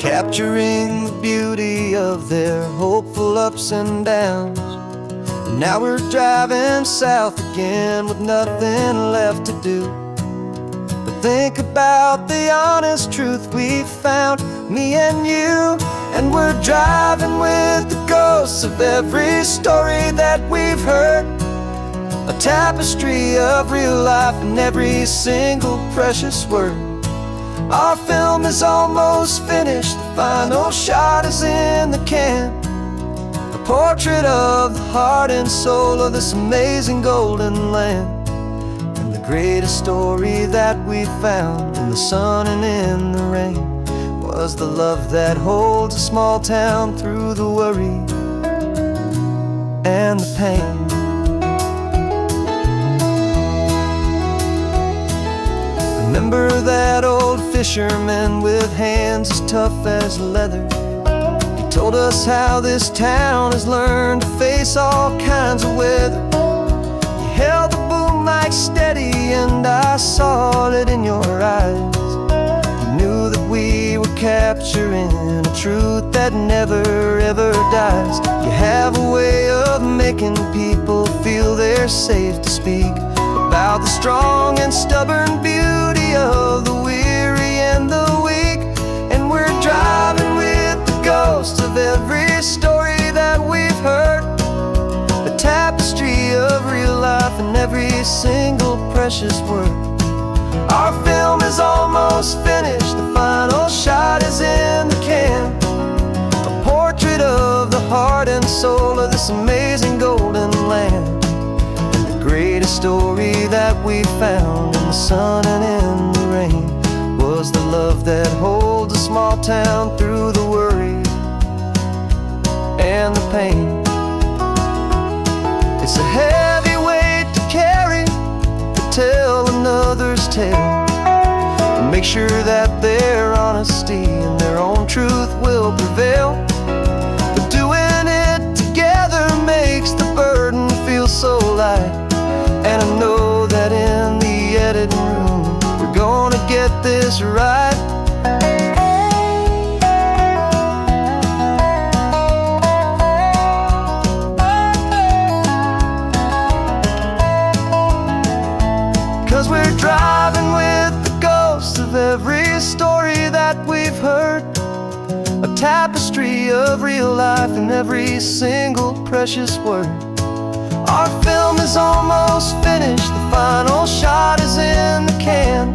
capturing the beauty of their hopeful ups and downs. And now we're driving south again with nothing left to do. Think about the honest truth we found, me and you. And we're driving with the ghosts of every story that we've heard, a tapestry of real life in every single precious word. Our film is almost finished, the final shot is in the can, a portrait of the heart and soul of this amazing golden land. The greatest story that we found in the sun and in the rain was the love that holds a small town through the worry and the pain. Remember that old fisherman with hands as tough as leather? He told us how this town has learned to face all kinds of weather. You held the boom mic steady and I saw it in your eyes. You knew that we were capturing a truth that never ever dies. You have a way of making people feel they're safe to speak about the strong and stubborn beauty of the weary and the weak. And we're driving with the ghosts of every story that we've heard, a tapestry of real life in every single precious word. Our film is almost finished, the final shot is in the can, a portrait of the heart and soul of this amazing golden land. And the greatest story that we found in the sun and in the rain was the love that holds a small town through the worry and the pain. It's a heavy weight to carry, to tell another's tale, and make sure that their honesty and their own truth will prevail. But doing it together makes the burden feel so light. this ride. Cause we're driving with the ghosts of every story that we've heard, a tapestry of real life in every single precious word. Our film is almost finished, the final shot is in the can,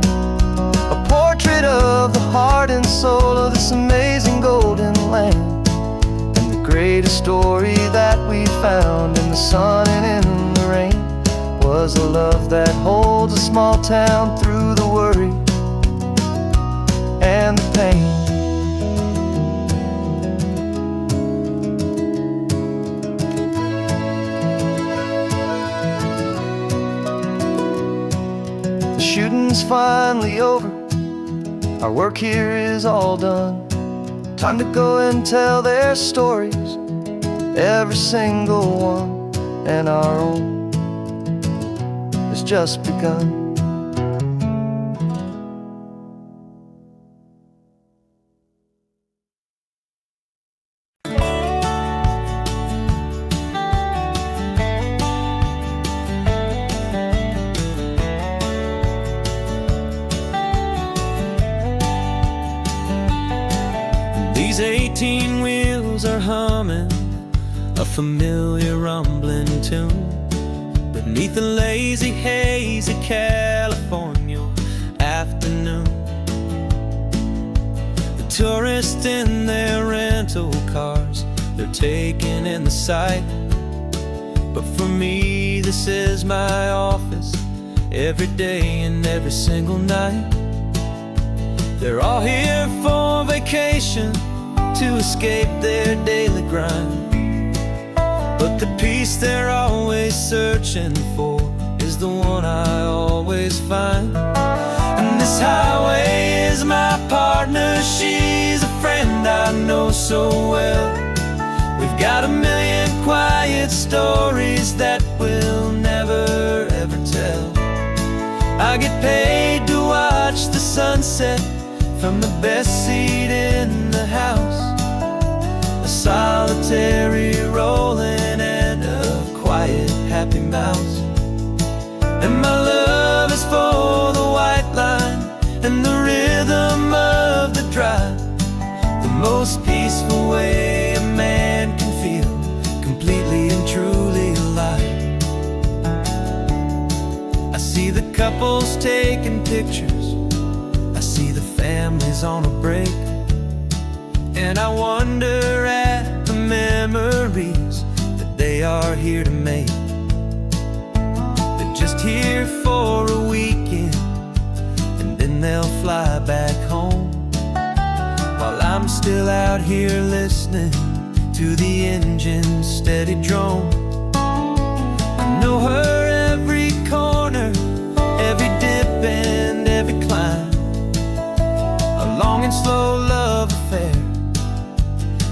a portrait of the heart and soul of this amazing golden land. And the greatest story that we found in the sun and in the rain was a love that holds a small town through the worry and the pain. The shooting's finally over, our work here is all done. Time to go and tell their stories, every single one, and our own has just begun. These 18 wheels are humming a familiar rumbling tune beneath the lazy, hazy California afternoon. The tourists in their rental cars, they're taking in the sight. But for me, this is my office, every day and every single night. They're all here for vacation, to escape their daily grind. But the peace they're always searching for is the one I always find. And this highway is my partner, she's a friend I know so well. We've got a million quiet stories that we'll never ever tell. I get paid to watch the sunset from the best seat in the house, a solitary rolling and a quiet happy mouse. And my love is for the white line and the rhythm of the drive, the most peaceful way a man can feel completely and truly alive. I see the couples taking pictures, I see the families on a break, and I wonder at the memories that they are here to make. They're just here for a weekend, and then they'll fly back home, while I'm still out here listening to the engine's steady drone. I know her every corner, every dip and every climb, a long and slow love affair,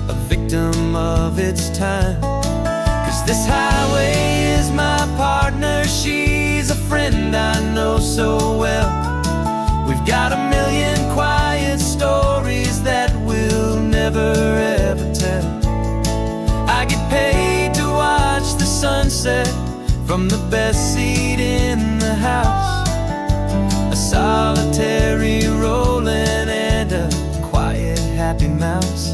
a victim of its time. Cause this highway is my partner, she's a friend I know so well. We've got a million quiet stories that we'll never ever tell. I get paid to watch the sunset from the best seat in the house, a solitary rolling and a quiet happy mouse.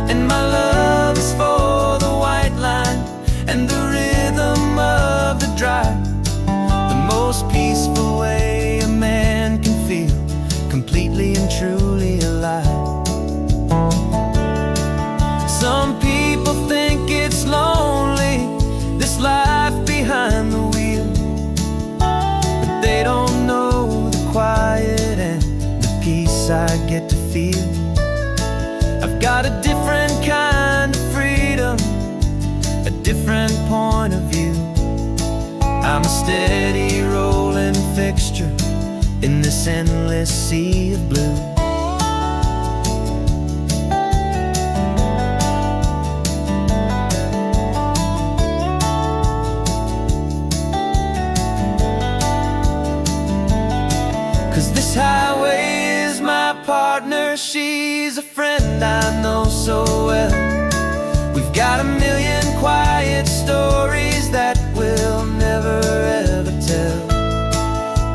And my love is for the white line and the rhythm of the drive, the most peaceful way a man can feel completely and truly alive. Some people think it's lonely, this life behind the wheel, but they don't know the quiet and the peace I get to feel. I've got a different kind of freedom, a different point of view. I'm a steady rolling fixture in this endless sea of blue. Cause this highway partner, she's a friend I know so well. We've got a million quiet stories that we'll never ever tell.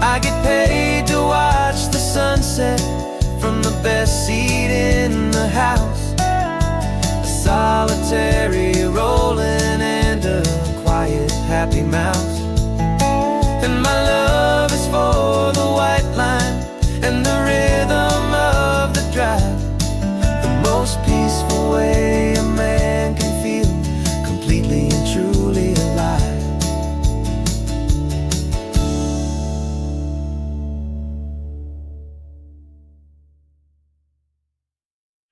I get paid to watch the sunset from the best seat in the house. A solitary rolling and a quiet happy mouse.